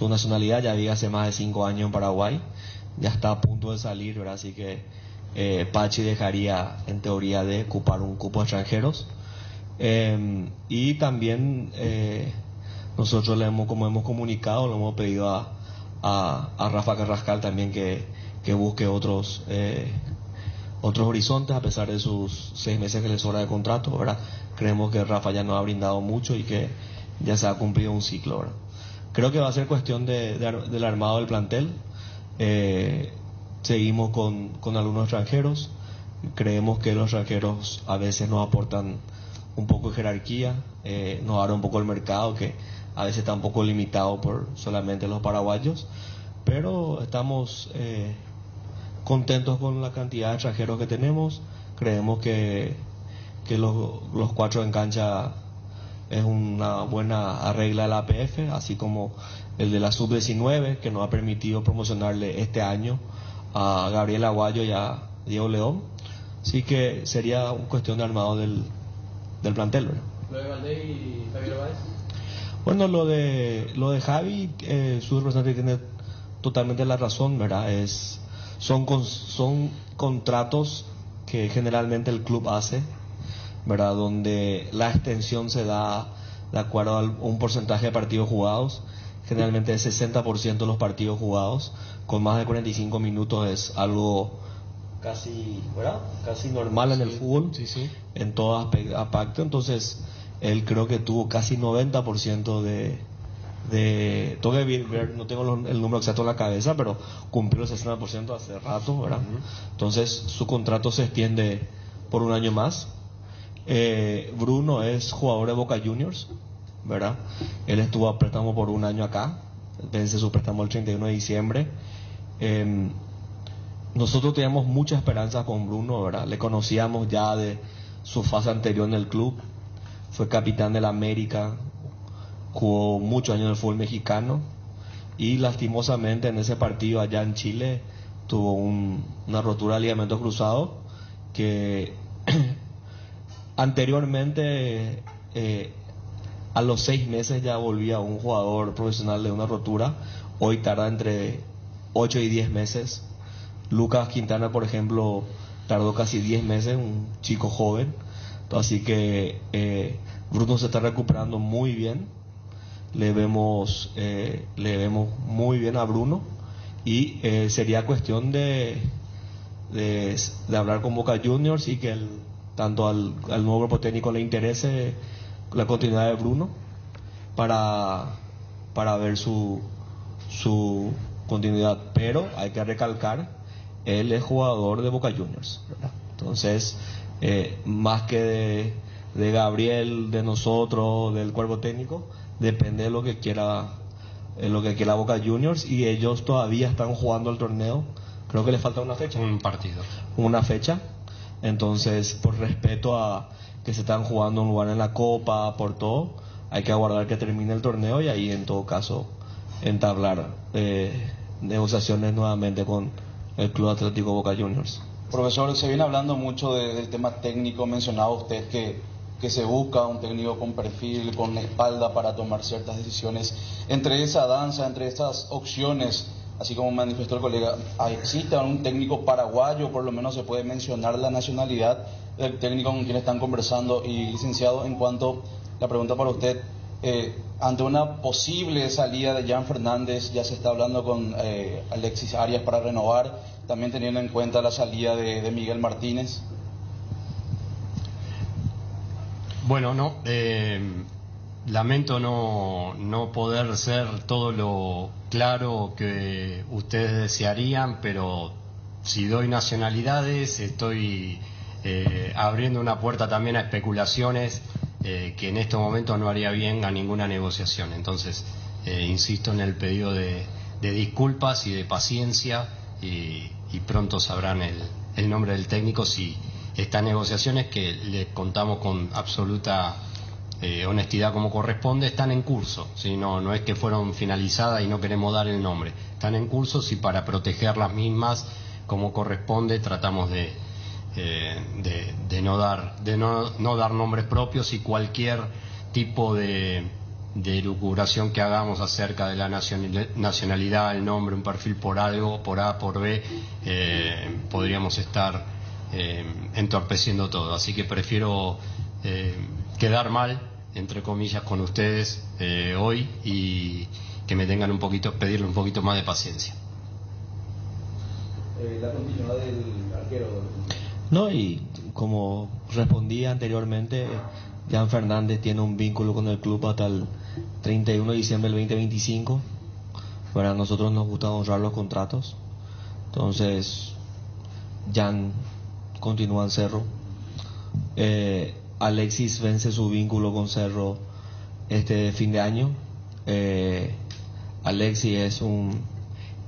nacionalidad. Ya vive hace más de 5 años en Paraguay, ya está a punto de salir, ¿verdad? Así que Pachi dejaría en teoría de ocupar un cupo de extranjeros. Y también nosotros como hemos comunicado, le hemos pedido a Rafa Carrascal también que busque otros horizontes, a pesar de sus 6 meses que le sobra de contrato, ¿verdad? Creemos que Rafa ya nos ha brindado mucho y que ya se ha cumplido un ciclo, ¿verdad? Creo que va a ser cuestión del armado del plantel. Seguimos con algunos extranjeros. Creemos que los extranjeros a veces nos aportan un poco de jerarquía, nos abre un poco el mercado, que a veces está un poco limitado por solamente los paraguayos, pero estamos contentos con la cantidad de extranjeros que tenemos. Creemos que los 4 en cancha es una buena arregla de la APF, así como el de la Sub-19, que nos ha permitido promocionarle este año a Gabriel Aguayo y a Diego León. Así que sería una cuestión de armado del plantel, ¿verdad? ¿Lo de Valdés y Javier Báez? Bueno, lo de Javi, su representante tiene totalmente la razón, ¿verdad? Son contratos que generalmente el club hace, ¿verdad? Donde la extensión se da de acuerdo a un porcentaje de partidos jugados. Generalmente es 60% de los partidos jugados, con más de 45 minutos. Es algo casi, ¿verdad? Casi normal en el fútbol, Sí. en todo aspecto. Entonces, él creo que tuvo casi 90% tengo que ver, no tengo el número exacto en la cabeza, pero cumplió el 60% hace rato, ¿verdad? Entonces, su contrato se extiende por un año más. Bruno es jugador de Boca Juniors, ¿verdad? Él estuvo a préstamo por un año acá, vence su préstamo el 31 de diciembre. Nosotros teníamos mucha esperanza con Bruno, ¿verdad? Le conocíamos ya de su fase anterior en el club, fue capitán del América, jugó muchos años en el fútbol mexicano y lastimosamente en ese partido allá en Chile tuvo una rotura de ligamento cruzado que anteriormente a los 6 meses ya volvía un jugador profesional de una rotura. Hoy tarda entre 8 y 10 meses. Lucas Quintana, por ejemplo, tardó casi 10 meses, un chico joven. Así que Bruno se está recuperando muy bien. Le vemos muy bien a Bruno y sería cuestión de hablar con Boca Juniors y que tanto al nuevo grupo técnico le interese la continuidad de Bruno para ver su su continuidad, pero hay que recalcar, él es jugador de Boca Juniors, ¿verdad? Entonces, más que de Gabriel, de nosotros, del cuerpo técnico, depende de lo que quiera Boca Juniors, y ellos todavía están jugando el torneo. Creo que les falta una fecha. Una fecha. Entonces, por respeto a que se están jugando un lugar en la Copa, por todo, hay que aguardar que termine el torneo y ahí, en todo caso, entablar negociaciones nuevamente con el Club Atlético Boca Juniors. Profesor, se viene hablando mucho del tema técnico. Mencionaba usted que se busca un técnico con perfil, con espalda para tomar ciertas decisiones. Entre esa danza, entre esas opciones, así como manifestó el colega, ¿existe un técnico paraguayo? Por lo menos se puede mencionar la nacionalidad del técnico con quien están conversando. Y licenciado, en cuanto a la pregunta para usted, ante una posible salida de Jan Fernández, ya se está hablando con Alexis Arias para renovar, también teniendo en cuenta la salida de Miguel Martínez. Bueno, no, lamento no poder ser todo lo claro que ustedes desearían, pero si doy nacionalidades estoy abriendo una puerta también a especulaciones que en estos momentos no haría bien a ninguna negociación. Entonces, insisto en el pedido de disculpas y de paciencia, y pronto sabrán el nombre del técnico si estas negociaciones, que les contamos con absoluta honestidad como corresponde, están en curso, ¿sí? No es que fueron finalizadas y no queremos dar el nombre, están en curso, y para proteger las mismas como corresponde tratamos de no dar nombres propios, y cualquier tipo de elucubración que hagamos acerca de la nacionalidad, el nombre, un perfil por algo, por A, por B, podríamos estar entorpeciendo todo. Así que prefiero quedar mal, entre comillas, con ustedes hoy, y que me tengan pedirle un poquito más de paciencia. La continuidad del arquero. No, y como respondí anteriormente, Jan Fernández tiene un vínculo con el club hasta el 31 de diciembre del 2025. Para nosotros nos gusta honrar los contratos. Entonces, Jan continúa en Cerro. Alexis vence su vínculo con Cerro este fin de año. Alexis es un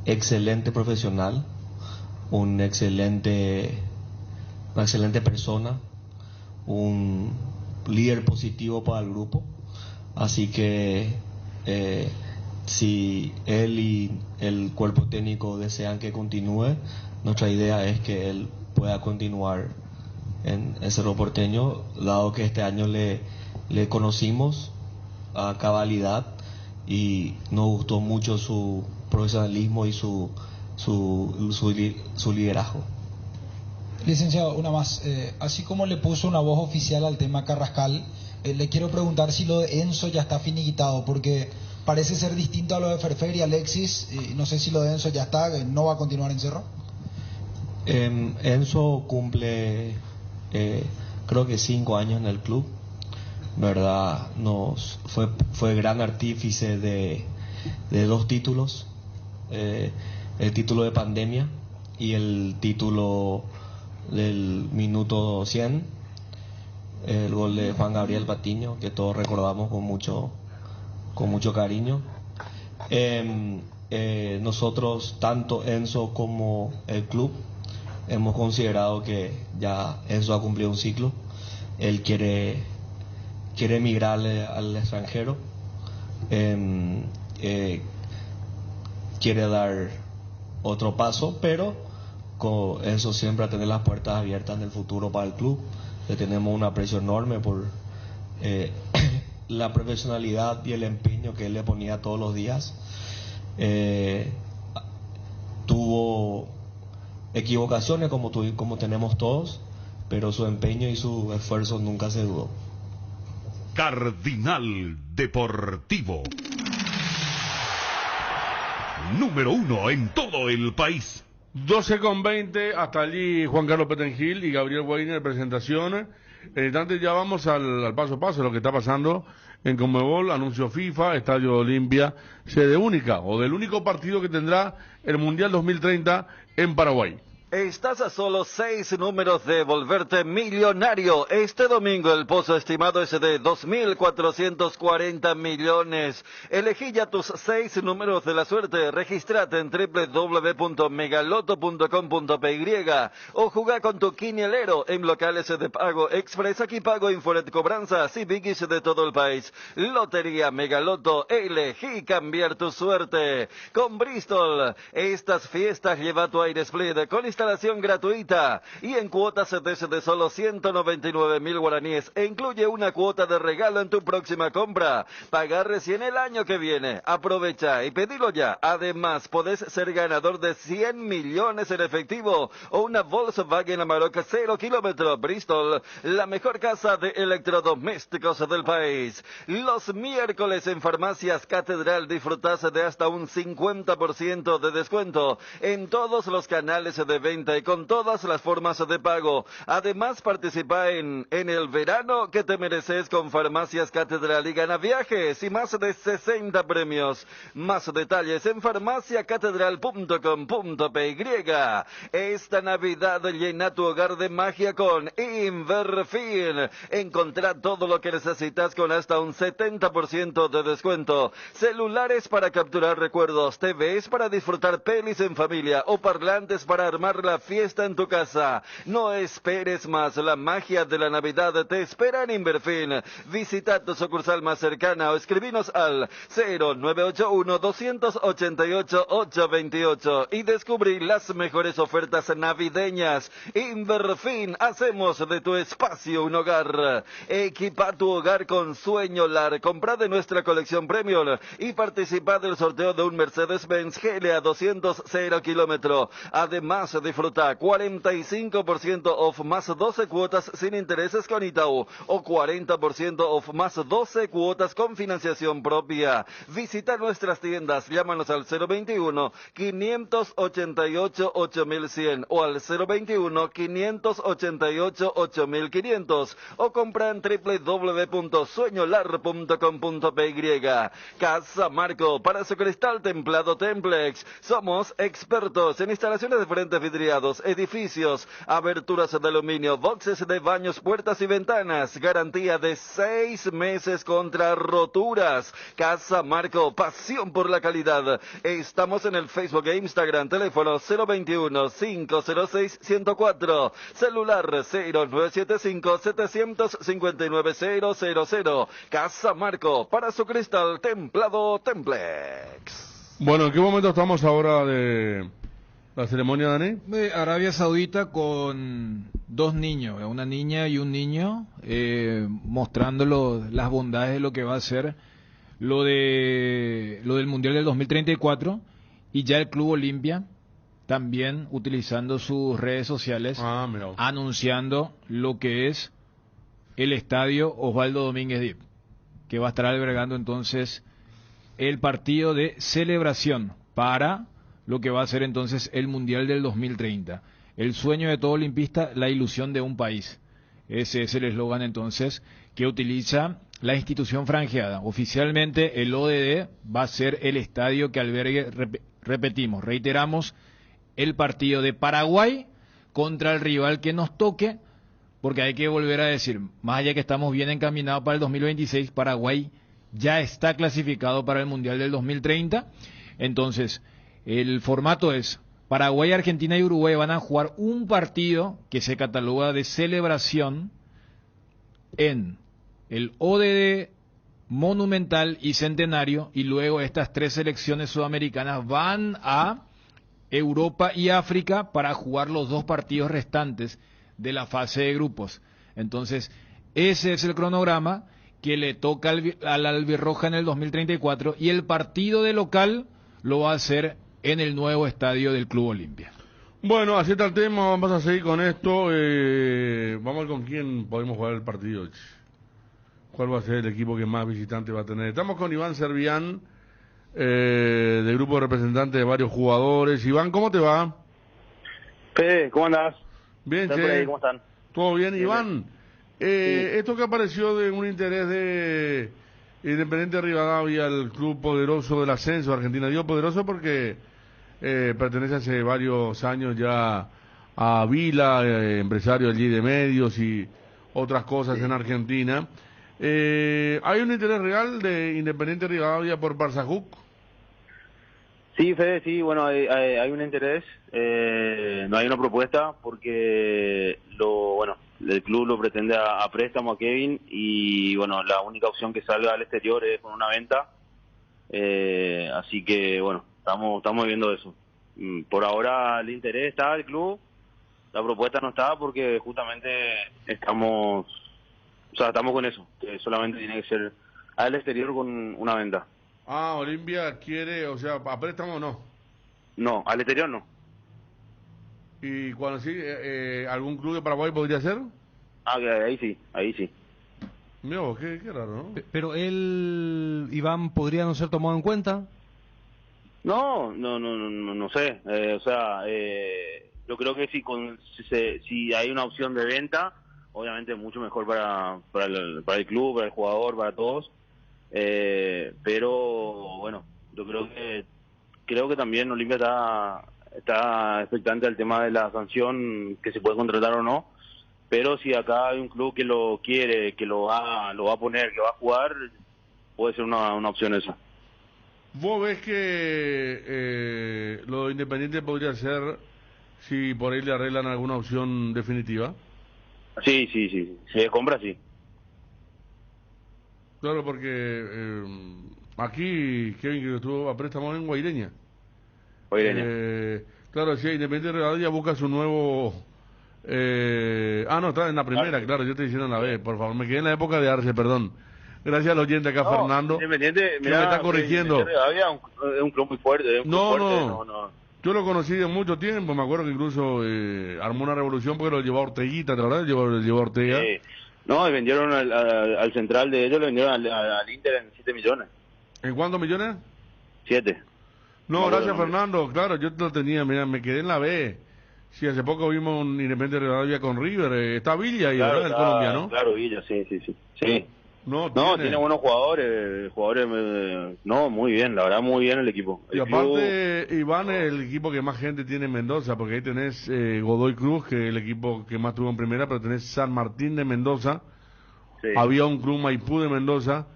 excelente profesional, una excelente persona, un líder positivo para el grupo. Así que si él y el cuerpo técnico desean que continúe, nuestra idea es que él pueda continuar en el Cerro Porteño, dado que este año le conocimos a cabalidad y nos gustó mucho su profesionalismo y su liderazgo. Licenciado, una más. Así como le puso una voz oficial al tema Carrascal, le quiero preguntar si lo de Enzo ya está finiquitado, porque parece ser distinto a lo de Ferfer y Alexis. No sé si lo de Enzo ya está, ¿no va a continuar en Cerro? Enzo cumple creo que 5 años en el club, ¿verdad? Fue gran artífice de 2 títulos, el título de pandemia y el título del minuto 100, el gol de Juan Gabriel Patiño, que todos recordamos con mucho cariño. Nosotros, tanto Enzo como el club, hemos considerado que ya Enzo ha cumplido un ciclo. Él quiere emigrar al extranjero, quiere dar otro paso, pero con Enzo siempre a tener las puertas abiertas en el futuro para el club. Le tenemos un aprecio enorme por la profesionalidad y el empeño que él le ponía todos los días. Tuvo equivocaciones como tenemos todos, pero su empeño y su esfuerzo nunca se dudó. Cardinal Deportivo, número 1 en todo el país. 12:20, hasta allí Juan Carlos Petengil y Gabriel Weiner, presentación. En instante ya vamos al paso a paso, lo que está pasando en Conmebol, anuncio FIFA, Estadio Olimpia, sede única, o del único partido que tendrá el Mundial 2030 en Paraguay. Estás a solo 6 números de volverte millonario. Este domingo el pozo estimado es de 2.440 millones. Elegí ya tus 6 números de la suerte. Regístrate en www.megaloto.com.py o jugá con tu quinielero en locales de pago express, aquí pago, Infonet cobranzas y biggies de todo el país. Lotería Megaloto, elegí cambiar tu suerte. Con Bristol, estas fiestas lleva tu Air Split con instalación gratuita y en cuotas desde solo 199.000 guaraníes e incluye una cuota de regalo en tu próxima compra. Pagar recién el año que viene. Aprovecha y pedilo ya. Además, podés ser ganador de 100 millones en efectivo o una Volkswagen Amarok 0 kilómetros. Bristol, la mejor casa de electrodomésticos del país. Los miércoles en Farmacias Catedral disfrutás de hasta un 50% de descuento en todos los canales de venta y con todas las formas de pago. Además, participa en el verano que te mereces con Farmacias Catedral y gana viajes y más de 60 premios. Más detalles en farmaciacatedral.com.py. Esta Navidad llena tu hogar de magia con Inverfin. Encontrá todo lo que necesitas con hasta un 70% de descuento. Celulares para capturar recuerdos, TVs para disfrutar pelis en familia o parlantes para armar la fiesta en tu casa. No esperes más, la magia de la Navidad te espera en Inverfin. Visita tu sucursal más cercana o escribinos al 0981-288-828 y descubrí las mejores ofertas navideñas. Inverfin, hacemos de tu espacio un hogar. Equipa tu hogar con Sueñolar. Compra de nuestra colección Premium y participa del sorteo de un Mercedes-Benz GLA 200 0 kilómetro. Además, disfruta 45% off más 12 cuotas sin intereses con Itaú o 40% off más 12 cuotas con financiación propia. Visita nuestras tiendas, llámanos al 021-588-8100 o al 021-588-8500 o compra en www.sueñolar.com.py. Casa Marco, para su cristal templado Templex. Somos expertos en instalaciones de frentes vidriados, edificios, aberturas de aluminio, boxes de baños, puertas y ventanas. Garantía de 6 meses contra roturas. Casa Marco, pasión por la calidad. Estamos en el Facebook e Instagram. Teléfono 021-506-104. Celular 0975-759-000. Casa Marco, para su cristal templado Templex. Bueno, ¿en qué momento estamos ahora de la ceremonia, Dani? De Arabia Saudita con 2 niños, una niña y un niño, mostrando las bondades de lo que va a ser lo del Mundial del 2034, y ya el Club Olimpia también utilizando sus redes sociales, anunciando lo que es el estadio Osvaldo Domínguez Dip, que va a estar albergando entonces el partido de celebración para lo que va a ser entonces el Mundial del 2030. El sueño de todo olimpista, la ilusión de un país. Ese es el eslogan entonces que utiliza la institución franjeada. Oficialmente el ODD va a ser el estadio que albergue, reiteramos, el partido de Paraguay contra el rival que nos toque, porque hay que volver a decir, más allá que estamos bien encaminados para el 2026, Paraguay ya está clasificado para el Mundial del 2030. Entonces, el formato es Paraguay, Argentina y Uruguay van a jugar un partido que se cataloga de celebración en el ODD Monumental y Centenario, y luego estas 3 selecciones sudamericanas van a Europa y África para jugar los 2 partidos restantes de la fase de grupos. Entonces, ese es el cronograma que le toca al albirroja en el 2034, y el partido de local lo va a hacer en el nuevo estadio del Club Olimpia. Bueno, así está el tema, vamos a seguir con esto. Vamos a ver con quién podemos jugar el partido. ¿Cuál va a ser el equipo que más visitantes va a tener? Estamos con Iván Servián, del grupo de representantes de varios jugadores. Iván, ¿cómo te va? Fede, ¿cómo andás? Bien, Che. ¿Cómo están? ¿Todo bien, Iván? Esto que apareció de un interés de Independiente Rivadavia, el club poderoso del ascenso de Argentina, digo poderoso porque pertenece hace varios años ya a Vila, empresario allí de medios y otras cosas en Argentina. ¿Hay un interés real de Independiente Rivadavia por Barzajuk? Sí, Fede, sí, bueno, hay un interés, no hay una propuesta porque el club lo pretende a préstamo a Kevin y bueno, la única opción que salga al exterior es con una venta, así que bueno, estamos viendo eso. Por ahora el interés está del club, la propuesta no está porque justamente estamos con eso, que solamente tiene que ser al exterior con una venta. Ah, Olimpia quiere, o sea, ¿a préstamo o no? No, al exterior no. ¿Y cuando sí, algún club de Paraguay podría ser? Ah, ahí sí. Mira vos, qué raro, ¿no? Pero él, Iván, ¿podría no ser tomado en cuenta? No sé. Yo creo que si hay una opción de venta, obviamente mucho mejor para el club, para el jugador, para todos. Pero bueno, yo creo que también Olimpia está expectante al tema de la sanción, que se puede contratar o no, pero si acá hay un club que lo quiere, que lo va a poner, que va a jugar, puede ser una opción esa. ¿Vos ves que lo de Independiente podría ser si por ahí le arreglan alguna opción definitiva? Sí, si es compra, sí. Claro, porque aquí Kevin que estuvo a préstamo en Guaireña. Claro, sí, Independiente Rivadavia busca su nuevo... no, está en la primera, claro, yo estoy diciendo en la B, por favor, me quedé en la época de Arce, perdón. Gracias al oyente acá, Fernando, Independiente, que me está corrigiendo. Es un club muy fuerte. No. Yo lo conocí de mucho tiempo, me acuerdo que incluso armó una revolución porque lo llevó a Orteguita, ¿te acuerdas? Lo llevó a Ortega. No, y vendieron al central de ellos, lo vendieron al Inter en 7 millones. ¿En cuántos millones? 7. No, gracias Fernando, claro, yo lo tenía, mira, me quedé en la B. Sí, hace poco vimos un Independiente Rivadavia con River, está Villa ahí, claro, ¿verdad? El colombiano. Claro, Villa, sí. No, tiene buenos jugadores, muy bien, la verdad muy bien el equipo. Y aparte, Iván es el equipo que más gente tiene en Mendoza, porque ahí tenés Godoy Cruz, que es el equipo que más tuvo en primera, pero tenés San Martín de Mendoza, había un club Maipú de Mendoza,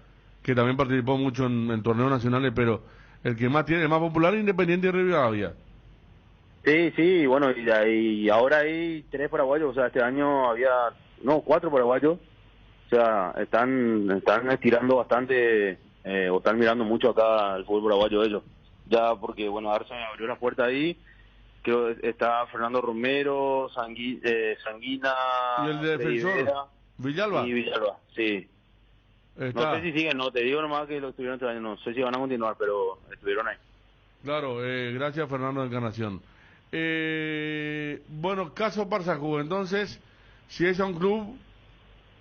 que también participó mucho en torneos nacionales, pero el que más tiene, el más popular es Independiente de Rivadavia. Sí, bueno, y ahora hay 3 paraguayos, o sea, este año había, 4 paraguayos. O sea, están estirando bastante, o están mirando mucho acá al fútbol paraguayo ellos. Ya porque, bueno, Arce abrió la puerta ahí. Creo que está Fernando Romero, Sanguina... ¿Y el defensor? ¿Villalba? Y Villalba, sí. No sé si siguen, no, te digo nomás que lo estuvieron este año. No sé si van a continuar, pero estuvieron ahí. Claro, gracias Fernando de Encarnación. Bueno, caso Barzajuk, entonces, si es a un club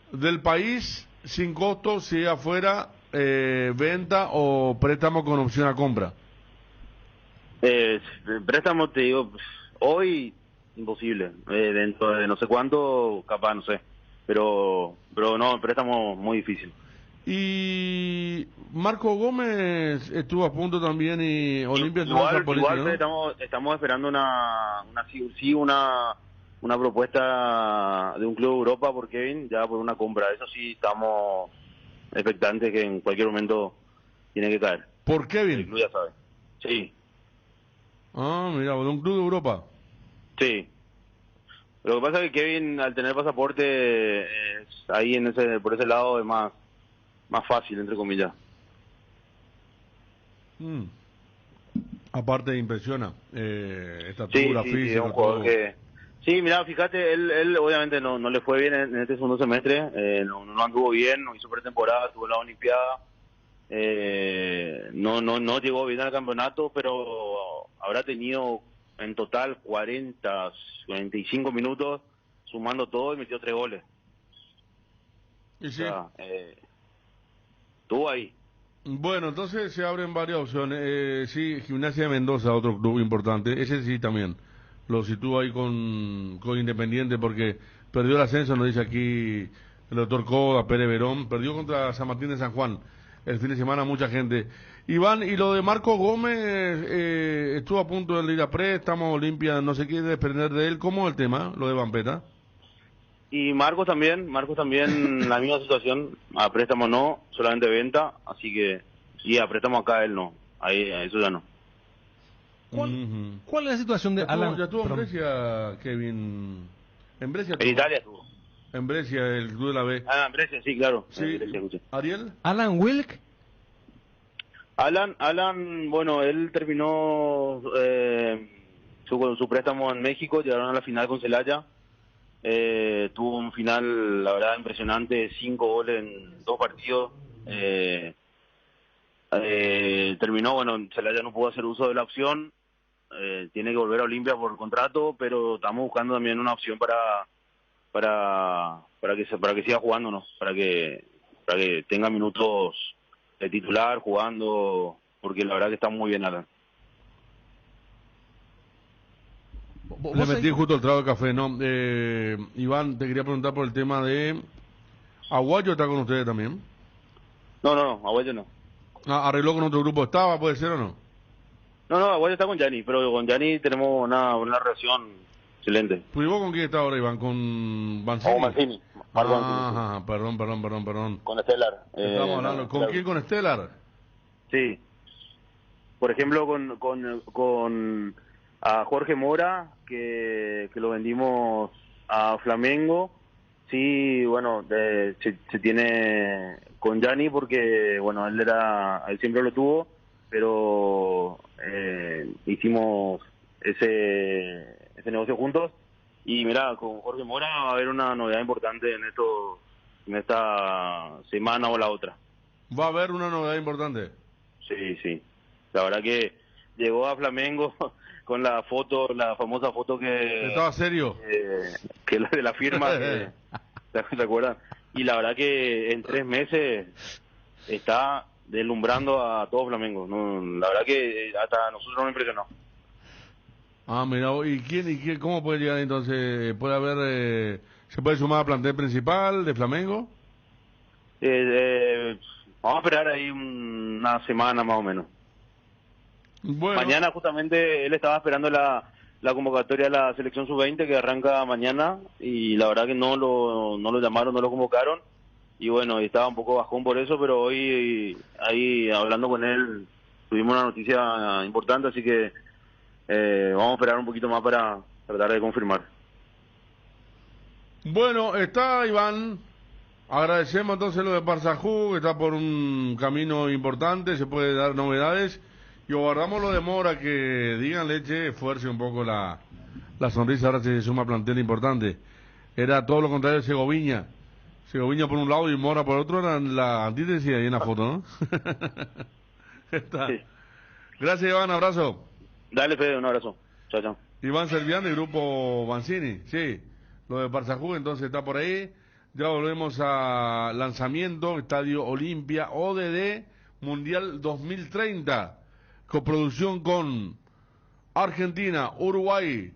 del país sin costo, si afuera, venta o préstamo con opción a compra. Préstamo, te digo, hoy imposible, dentro de no sé cuánto, capaz, no sé, pero no, préstamo muy difícil. Y Marco Gómez estuvo a punto también y Olimpia igual ¿no? estamos esperando una propuesta de un club de Europa por Kevin, ya por una compra. Eso sí, estamos expectantes que en cualquier momento tiene que caer. ¿Por Kevin? El club ya sabe. Sí. Ah, mira, de un club de Europa. Sí. Lo que pasa es que Kevin, al tener pasaporte, ahí por ese lado es más fácil, entre comillas. Aparte impresiona, estatura, física. Sí, es un jugador que... Sí, mira, fíjate, él obviamente no le fue bien en este segundo semestre, no anduvo bien, no hizo pretemporada, tuvo la Olimpiada, no llegó bien al campeonato, pero habrá tenido en total 45 minutos, sumando todo, y metió 3 goles. ¿Y sí? O sea, estuvo ahí. Bueno, entonces se abren varias opciones. Sí, Gimnasia de Mendoza, otro club importante, ese sí también. Lo sitúa ahí con Independiente porque perdió el ascenso, nos dice aquí el doctor Coda, Pérez Verón, perdió contra San Martín de San Juan el fin de semana, mucha gente. Iván, y lo de Marco Gómez, estuvo a punto de ir a préstamo, Olimpia no se quiere desprender de él. ¿Cómo es el tema, lo de Vampeta? Y Marcos también la misma situación, a préstamo no, solamente venta, así que, y a préstamo acá él no, ahí a eso ya no. ¿Cuál es la situación de Alan? Ya estuvo en Brescia, Kevin. En Brescia En Italia estuvo. En Brescia, el club de la B. En Brescia, sí, claro. Sí. Brescia, escuché. ¿Ariel? Alan Wilk. Alan, bueno, él terminó su préstamo en México, llegaron a la final con Celaya. Tuvo un final, la verdad, impresionante, 5 goles en 2 partidos. Terminó, bueno, Celaya no pudo hacer uso de la opción, tiene que volver a Olimpia por contrato, pero estamos buscando también una opción para que siga jugando, ¿no? Para que tenga minutos de titular jugando, porque la verdad que está muy bien Alan. Le metí justo el trago de café, ¿no? Iván, te quería preguntar por el tema de... ¿Aguayo está con ustedes también? No, Aguayo no. ¿Arregló con otro grupo? ¿Estaba, puede ser o no? No, Aguayo está con Gianni, pero con Gianni tenemos una relación excelente. ¿Y vos con quién está ahora, Iván? ¿Con Mancini? Mancini. Ajá, perdón. Con Estelar. Estamos hablando. ¿Con quién? ¿Con Estelar? Sí. Por ejemplo, con a Jorge Mora, que lo vendimos a Flamengo. Sí, bueno, se tiene con Gianni porque, bueno, él siempre lo tuvo, pero hicimos ese negocio juntos. Y mira, con Jorge Mora va a haber una novedad importante en esta semana o la otra. ¿Va a haber una novedad importante? Sí. La verdad que llegó a Flamengo con la famosa foto que... ¿Estaba serio? Que la de la firma, ¿te acuerdas? Y la verdad que en 3 meses está deslumbrando a todo Flamengo. No, la verdad que hasta nosotros nos impresionó. Mira, ¿y quién, cómo puede llegar entonces? ¿Puede haber, se puede sumar al plantel principal de Flamengo? Vamos a esperar ahí una semana más o menos. Bueno. Mañana justamente él estaba esperando la convocatoria de la selección sub-20 que arranca mañana y la verdad que no lo llamaron, no lo convocaron y bueno, estaba un poco bajón por eso, pero hoy ahí hablando con él tuvimos una noticia importante, así que vamos a esperar un poquito más para tratar de confirmar. Bueno, está Iván. Agradecemos entonces lo de Parsajú, que está por un camino importante, se puede dar novedades. Y guardamos lo de Mora, que digan leche, esfuerce un poco la sonrisa, ahora se suma plantel importante. Era todo lo contrario de Segoviña. Segoviña por un lado y Mora por otro, eran la antítesis ahí en la foto, ¿no? Está. Sí. Gracias, Iván, abrazo. Dale, Fede, un abrazo. Chao. Iván Servián del grupo Mancini, sí. Lo de Parsajú entonces está por ahí. Ya volvemos a lanzamiento, Estadio Olimpia, ODD, Mundial 2030. Coproducción con Argentina, Uruguay,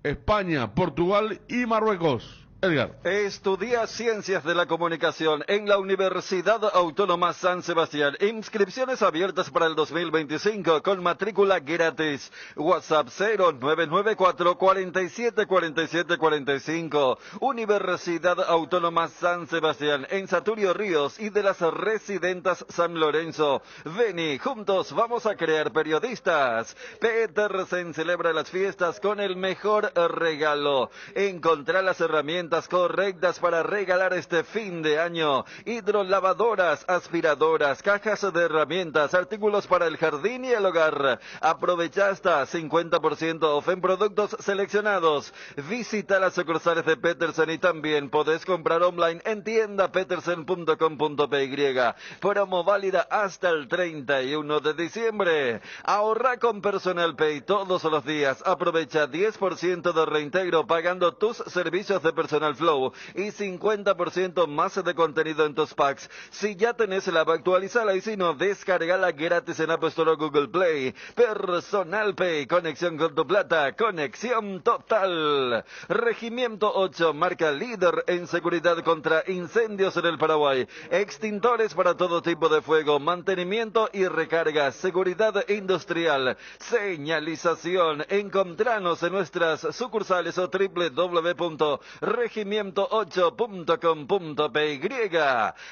España, Portugal y Marruecos. Edgar. Estudia Ciencias de la Comunicación en la Universidad Autónoma San Sebastián. Inscripciones abiertas para el 2025 con matrícula gratis. WhatsApp 0994 47 47 45. Universidad Autónoma San Sebastián en Saturio Ríos y de las Residentas San Lorenzo. Vení, juntos vamos a crear periodistas. Petersen celebra las fiestas con el mejor regalo. Encontrá las herramientas correctas para regalar este fin de año. Hidrolavadoras, aspiradoras, cajas de herramientas, artículos para el jardín y el hogar. Aprovecha hasta 50% off en productos seleccionados. Visita las sucursales de Petersen y también podés comprar online en tiendapetersen.com.py. Promo válida hasta el 31 de diciembre. Ahorra con Personal Pay todos los días. Aprovecha 10% de reintegro pagando tus servicios de personal Personal Flow y 50% más de contenido en tus packs. Si ya tenés la app, actualizala y si no, descargala gratis en App Store o Google Play. Personal Pay, conexión con tu plata, conexión total. Regimiento 8, marca líder en seguridad contra incendios en el Paraguay. Extintores para todo tipo de fuego, mantenimiento y recarga, seguridad industrial, señalización. Encontranos en nuestras sucursales o www.regimiento8.com.py.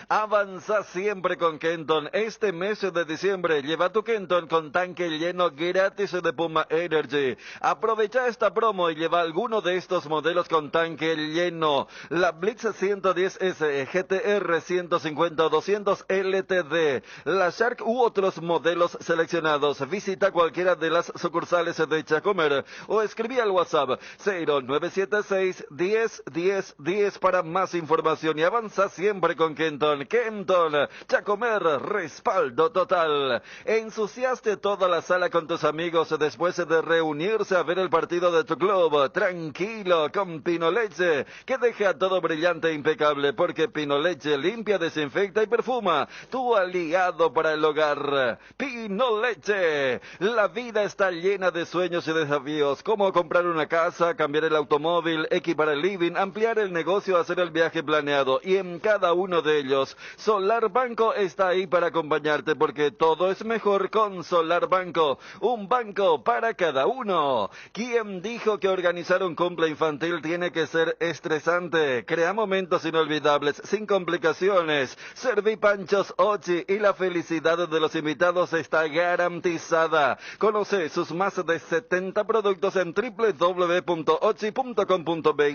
Avanza siempre con Kenton. Este mes de diciembre lleva tu Kenton con tanque lleno gratis de Puma Energy. Aprovecha esta promo y lleva alguno de estos modelos con tanque lleno. La Blitz 110S, GTR 150 200 LTD, la Shark u otros modelos seleccionados. Visita cualquiera de las sucursales de Chacomer o escribí al WhatsApp 0976 10 10 10 para más información y avanza siempre con Kenton. Kenton, Chacomer, respaldo total. Ensuciaste toda la sala con tus amigos después de reunirse a ver el partido de tu club. Tranquilo con Pinoleche, que deja todo brillante e impecable, porque Pinoleche limpia, desinfecta y perfuma. Tu aliado para el hogar. Pinoleche. La vida está llena de sueños y desafíos, como comprar una casa, cambiar el automóvil, equipar el living, ampliar el negocio, hacer el viaje planeado. Y en cada uno de ellos, Solar Banco está ahí para acompañarte, porque todo es mejor con Solar Banco. Un banco para cada uno. ¿Quién dijo que organizar un cumple infantil tiene que ser estresante? Crea momentos inolvidables, sin complicaciones. Serví panchos Ochi y la felicidad de los invitados está garantizada. Conoce sus más de 70 productos en www.ochi.com.py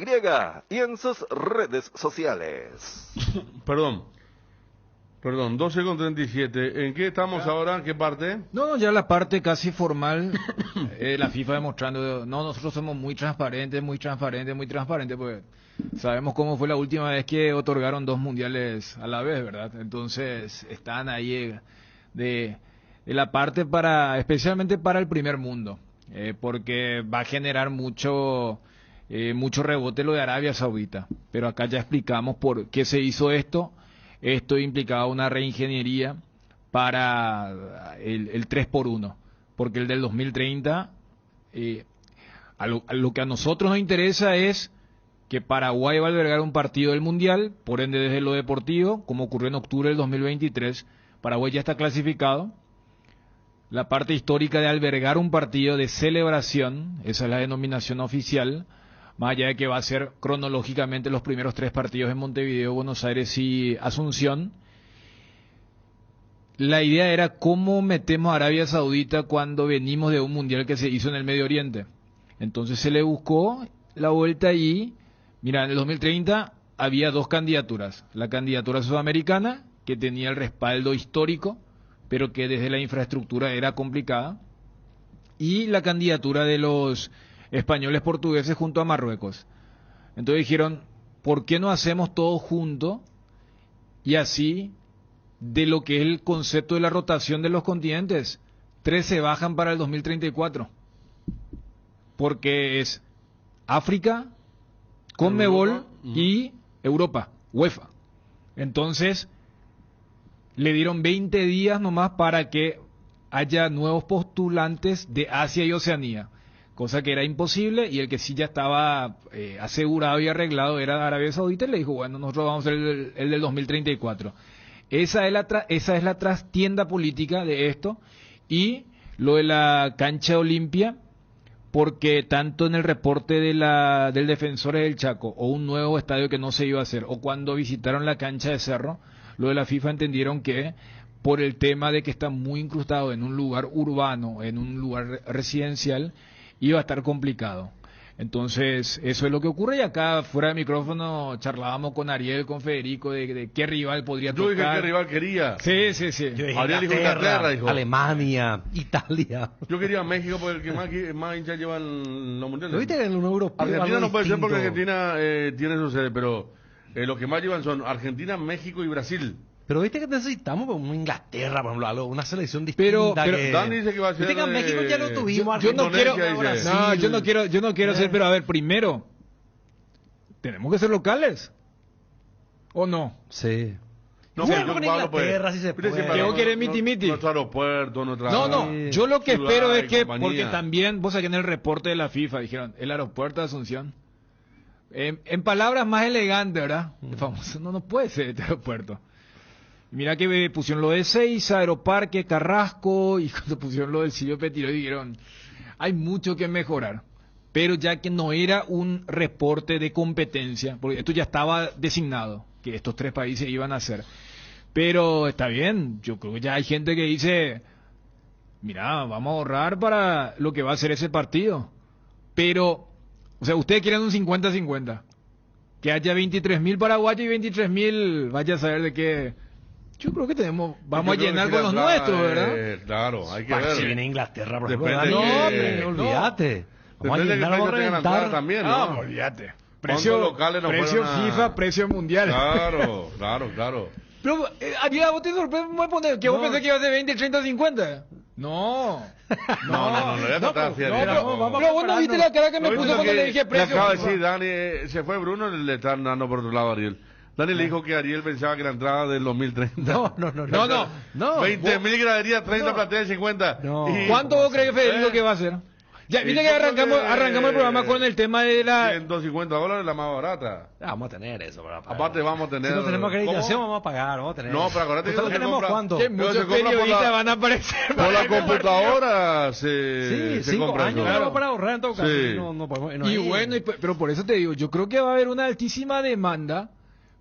y en sus redes sociales. Perdón, 12:37. ¿En qué estamos ahora? ¿En qué parte? No, ya la parte casi formal. La FIFA demostrando, nosotros somos muy transparentes, porque sabemos cómo fue la última vez que otorgaron 2 mundiales a la vez, ¿verdad? Entonces, están ahí de la parte especialmente para el primer mundo, porque va a generar mucho rebote lo de Arabia Saudita. Pero acá ya explicamos por qué se hizo esto. Esto implicaba una reingeniería para el 3x1, porque el del 2030, a lo que a nosotros nos interesa es que Paraguay va a albergar un partido del Mundial, por ende desde lo deportivo, como ocurrió en octubre del 2023, Paraguay ya está clasificado. La parte histórica de albergar un partido de celebración, esa es la denominación oficial, más allá de que va a ser cronológicamente los primeros 3 partidos en Montevideo, Buenos Aires y Asunción. La idea era cómo metemos a Arabia Saudita cuando venimos de un mundial que se hizo en el Medio Oriente. Entonces se le buscó la vuelta y, mira, en el 2030 había 2 candidaturas. La candidatura sudamericana, que tenía el respaldo histórico, pero que desde la infraestructura era complicada, y la candidatura de los españoles portugueses junto a Marruecos. Entonces dijeron, ¿por qué no hacemos todo junto? Y así, de lo que es el concepto de la rotación de los continentes, 3 se bajan para el 2034. Porque es África, Conmebol y Europa, UEFA. Entonces, le dieron 20 días nomás para que haya nuevos postulantes de Asia y Oceanía. Cosa que era imposible, y el que sí ya estaba asegurado y arreglado era Arabia Saudita, y le dijo, bueno, nosotros vamos a hacer el del 2034. Esa es la trastienda política de esto, y lo de la cancha Olimpia, porque tanto en el reporte del Defensores del Chaco, o un nuevo estadio que no se iba a hacer, o cuando visitaron la cancha de Cerro, lo de la FIFA entendieron que por el tema de que está muy incrustado en un lugar urbano, en un lugar residencial, iba a estar complicado. Entonces, eso es lo que ocurre, y acá fuera de micrófono charlábamos con Ariel, con Federico, de qué rival podría tocar. Yo dije qué rival quería. Sí. Ariel dijo Inglaterra, dijo. Alemania, Italia. Yo quería México, porque el que más hinchas llevan los mundiales. ¿Lo viste en la Unión Europea? Argentina no puede ser porque Argentina tiene su sede, pero los que más llevan son Argentina, México y Brasil. Pero viste que necesitamos como Inglaterra, por ejemplo, una selección distinta. Pero Dani dice que va a ser. Viste que en México ya lo tuvimos. Yo no quiero ser, pero a ver, primero, tenemos que ser locales. ¿O no? Sí. No, Bueno, pero con yo, Pablo, Inglaterra, pues, si se mire, puede. siempre ¿Qué vos querés, no- miti-miti? Nuestro aeropuerto, nuestra No, yo lo que ciudad espero es y que, compañía. porque también, vos sabés que en el reporte de la FIFA dijeron, el aeropuerto de Asunción, en palabras más elegantes, ¿verdad? El famoso, no puede ser este aeropuerto. Mira que pusieron lo de Seiza, Aeroparque, Carrasco, y cuando pusieron lo del Silvio Petiro dijeron, hay mucho que mejorar. Pero ya que no era un reporte de competencia, porque esto ya estaba designado, que estos 3 países iban a hacer. Pero está bien, yo creo que ya hay gente que dice, mira, vamos a ahorrar para lo que va a ser ese partido. Pero, o sea, ustedes quieren un 50-50. Que haya 23.000 paraguayos y 23.000, vaya a saber de qué. Yo creo que vamos a llenar con los nuestros, ¿verdad? Claro, hay que Para ver. si viene Inglaterra, por ejemplo. Depende Dani, que- hombre, olvídate. Vamos a Depende de llenar, que vamos a tengan la entrada reventar. también, No, ¿no? olvídate. Precio locales no precio fueron a- FIFA, precio mundial. Claro. Pero, Ariel, ¿vos te sorprende poner que vos pensás que iba a ser 20, 30, 50? No. No, ya te estaba haciendo. Pero vos no viste la cara que me ¿No puso viste lo cuando que le dije le precio. acaba de FIFA? decir Dani, se fue Bruno, le están dando por otro lado a Ariel. Dani le dijo que Ariel pensaba que la entrada del 2030. No. 20.000 graderías, 30 plateas, 50. Y- ¿Cuánto vos crees, Federico, que va a ser? Ya, viste que arrancamos el programa con el tema de la... $150 la más barata. Vamos a tener eso para pagar. Aparte vamos a tener... Si no tenemos acreditación, ¿Cómo? vamos a pagar, vamos a tener. No, pero acuérdate que ¿Nosotros no se tenemos compra- cuánto? Que Pero muchos se compra por periodistas la- van a aparecer. Por la computadora se 5 compra años eso. tenemos para ahorrar en todo caso. Sí. No podemos, no Y hay- bueno, pero por eso te digo, yo creo que va a haber una altísima demanda,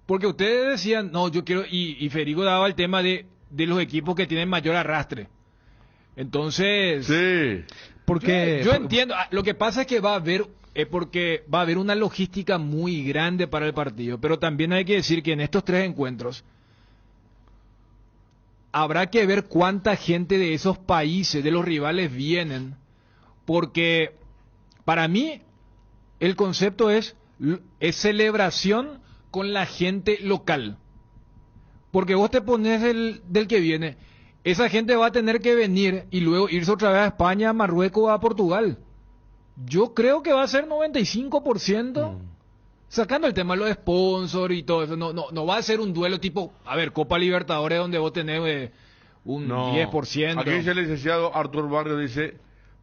porque ustedes decían, no, yo quiero, y Federico daba el tema de los equipos que tienen mayor arrastre. Entonces, Sí. porque yo entiendo, lo que pasa es que porque va a haber una logística muy grande para el partido, pero también hay que decir que en estos 3 encuentros habrá que ver cuánta gente de esos países, de los rivales, vienen, porque para mí el concepto es celebración con la gente local. Porque vos te pones del que viene, esa gente va a tener que venir y luego irse otra vez a España, a Marruecos, a Portugal. Yo creo que va a ser 95%, sacando el tema de los sponsors y todo eso. No va a ser un duelo tipo, a ver, Copa Libertadores donde vos tenés un 10%. Aquí dice el licenciado Artur Barrio, dice,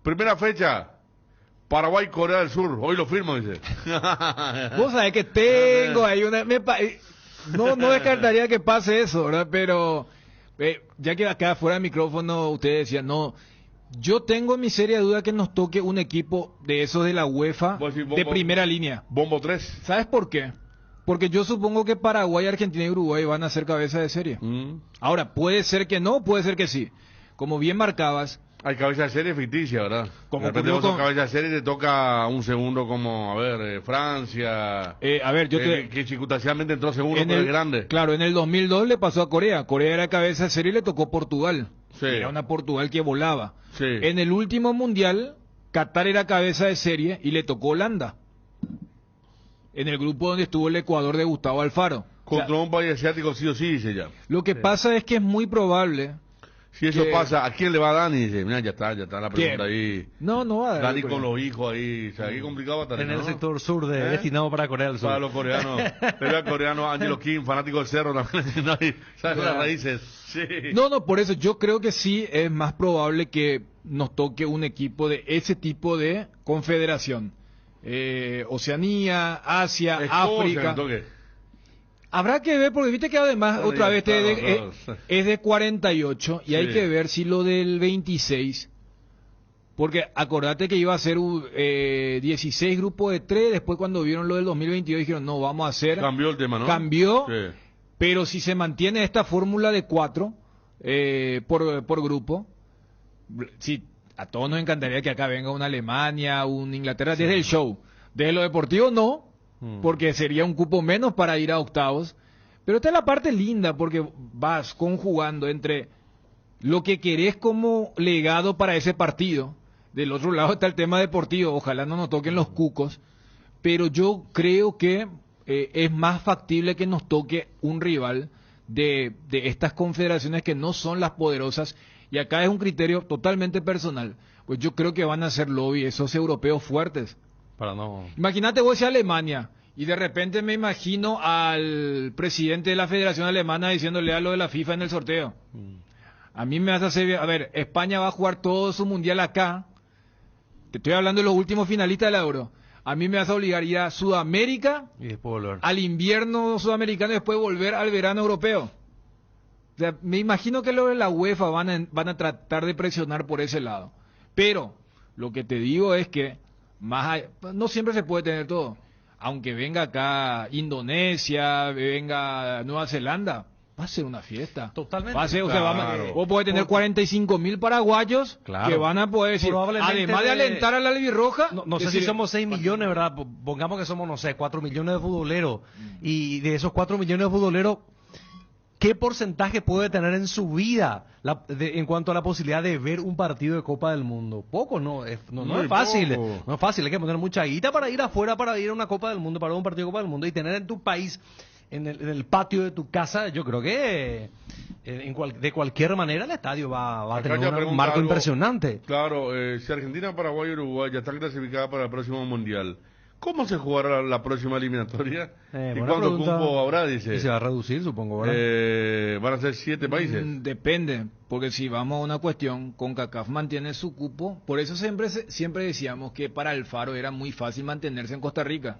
primera fecha, Paraguay, Corea del Sur. Hoy lo firmo, dice. Vos sabés que tengo ahí una... No descartaría que pase eso, ¿verdad? Pero ya que acá fuera del micrófono ustedes decían, no, yo tengo mi seria duda que nos toque un equipo de esos de la UEFA Vos decís, de primera línea. Bombo 3. ¿Sabes por qué? Porque yo supongo que Paraguay, Argentina y Uruguay van a ser cabeza de serie. Ahora, puede ser que no, puede ser que sí. Como bien marcabas, Hay cabeza de serie ficticia, ¿verdad? Como de repente ocurrió vos sos con- cabeza de serie y te toca un segundo como, a ver, Francia. a ver, yo te... Que circunstancialmente entró segundo, en pero el- es grande. Claro, en el 2002 le pasó a Corea. Corea era cabeza de serie y le tocó Portugal. Sí. Era una Portugal que volaba. Sí. En el último mundial, Qatar era cabeza de serie y le tocó Holanda. En el grupo donde estuvo el Ecuador de Gustavo Alfaro. Contra un país asiático sí o sí, dice ya. Lo que pasa es que es muy probable... Si eso que- pasa, ¿a quién le va Dani? Dice, mira, ya está la pregunta ahí. No va a dar. Dani con los hijos ahí, o sea, qué complicado va a estar. en el ¿no? sector sur destinado para Corea del Sur. Para los coreanos. Le veo al coreano Angelo Kim, fanático del cerro también. ¿No? Y ¿sabes las raíces? Sí. No, por eso yo creo que sí es más probable que nos toque un equipo de ese tipo de confederación. Oceanía, Asia, Escocia, África. que toque. Habrá que ver, porque viste que además, No, otra ya vez, está, es de 48 y hay Sí. que ver si lo del 26, porque acordate que iba a ser 16 grupos de 3, después cuando vieron lo del 2022 dijeron, no, vamos a hacer... Cambió el tema, ¿no? Cambió, Sí. pero si se mantiene esta fórmula de 4 por grupo, sí, a todos nos encantaría que acá venga una Alemania, un Inglaterra, desde el show. Desde lo deportivo no, porque sería un cupo menos para ir a octavos. Pero esta es la parte linda, porque vas conjugando entre lo que querés como legado para ese partido. Del otro lado está el tema deportivo, ojalá no nos toquen los cucos, pero yo creo que es más factible que nos toque un rival de estas confederaciones que no son las poderosas, y acá es un criterio totalmente personal, pues yo creo que van a hacer lobby esos europeos fuertes. Para no... Imagínate vos si Alemania Y de repente me imagino al presidente de la Federación Alemana diciéndole a lo de la FIFA en el sorteo. A mí me hace hacer... A ver, España va a jugar todo su mundial acá. Te estoy hablando de los últimos finalistas del Euro. A mí me vas a obligar a ir a Sudamérica, Y después volver. al invierno sudamericano y después volver al verano europeo. O sea, me imagino que lo de la UEFA van a tratar de presionar por ese lado. Pero lo que te digo es que no siempre se puede tener todo. Aunque venga acá Indonesia, venga Nueva Zelanda, va a ser una fiesta. Totalmente. Va a ser, Claro. vos podés tener 45.000 paraguayos Claro. que van a poder decir, Probablemente además de alentar a la albirroja, No sé decir, si somos 6 millones, ¿verdad? Pongamos que somos, no sé, 4 millones de futboleros. Y de esos 4 millones de futboleros, ¿qué porcentaje puede tener en su vida en cuanto a la posibilidad de ver un partido de Copa del Mundo? Poco, no es fácil. poco. No es fácil, hay que poner mucha guita para ir afuera, para ir a una Copa del Mundo, para un partido de Copa del Mundo y tener en tu país, en el patio de tu casa. Yo creo que de cualquier manera el estadio va a Acá tener ya un pregunta marco algo. impresionante. Claro, si Argentina, Paraguay y Uruguay ya están clasificadas para el próximo Mundial, ¿cómo se jugará la próxima eliminatoria? ¿Y Buena cuánto pregunta. cupo habrá, dice? Y se va a reducir, supongo, ¿verdad? ¿Van a ser 7 países? Depende, porque si vamos a una cuestión, CONCACAF mantiene su cupo, por eso siempre decíamos que para Alfaro era muy fácil mantenerse en Costa Rica,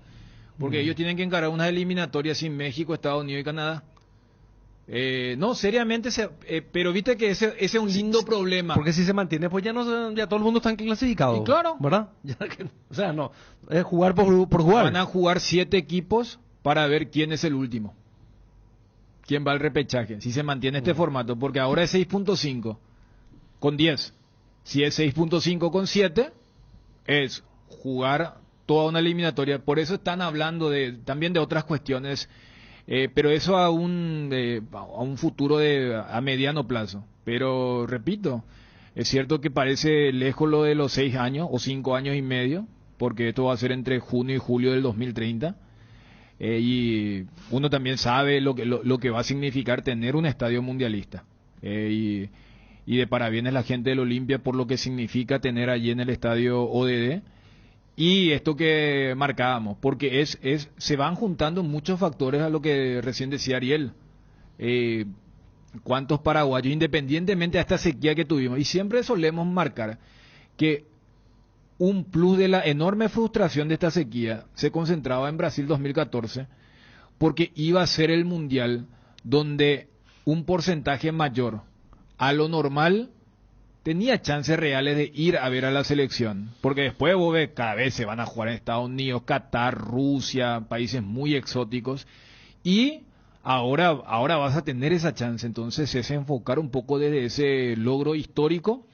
porque ellos tienen que encarar unas eliminatorias sin México, Estados Unidos y Canadá. No, seriamente, pero viste que ese es un lindo problema. Porque si se mantiene, pues ya todo el mundo está clasificado. Y claro. ¿Verdad? O sea, no, es jugar por jugar. Van a jugar 7 equipos para ver quién es el último. ¿Quién va al repechaje? Si se mantiene este formato, porque ahora es 6.5 con 10. Si es 6.5 con 7, es jugar toda una eliminatoria. Por eso están hablando también de otras cuestiones, pero eso a un futuro a mediano plazo. Pero repito, es cierto que parece lejos lo de los 6 años o 5 años y medio, porque esto va a ser entre junio y julio del 2030. Y uno también sabe lo que va a significar tener un estadio mundialista. Y de parabienes la gente del Olimpia por lo que significa tener allí en el estadio ODD. Y esto que marcábamos, porque se van juntando muchos factores a lo que recién decía Ariel. ¿Cuántos paraguayos, independientemente de esta sequía que tuvimos? Y siempre solemos marcar que un plus de la enorme frustración de esta sequía se concentraba en Brasil 2014, porque iba a ser el mundial donde un porcentaje mayor a lo normal tenía chances reales de ir a ver a la selección, porque después vos ves, cada vez se van a jugar en Estados Unidos, Qatar, Rusia, países muy exóticos, y ahora vas a tener esa chance. Entonces es enfocar un poco desde ese logro histórico.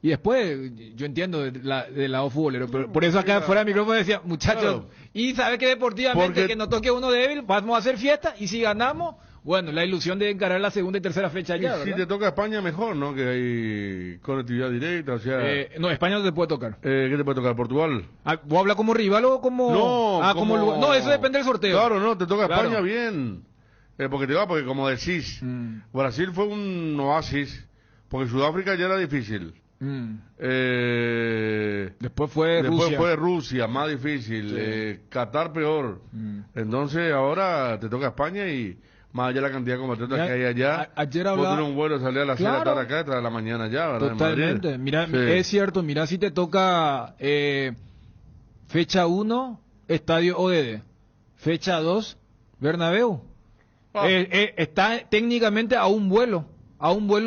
Y después, yo entiendo del lado futbolero, pero por eso acá fuera del micrófono decía, muchachos, Claro. y sabe que deportivamente Porque- que nos toque uno débil, vamos a hacer fiesta, y si ganamos, bueno, la ilusión de encarar la segunda y tercera fecha Y ya, si ¿verdad? te toca España, mejor, ¿no? Que hay conectividad directa, o sea... No, España no te puede tocar. ¿Qué te puede tocar? ¿Portugal? ¿Vos hablas como rival o como...? No, como lugar. No, eso depende del sorteo. Claro, no, te toca Claro. España bien. Porque como decís, Brasil fue un oasis, porque Sudáfrica ya era difícil. Después fue Rusia. fue Rusia, más difícil. Qatar peor. Entonces ahora te toca España y más allá de la cantidad de compatriotas que hay allá. Ayer vos hablaba... tenés un vuelo, salí a las 6 de la Claro. tarde acá, tras la mañana ya, ¿verdad? En Totalmente. Madrid. Mira, Sí. es cierto, mira si te toca fecha 1, Estadio ODD. Fecha 2, Bernabéu. Está técnicamente a un vuelo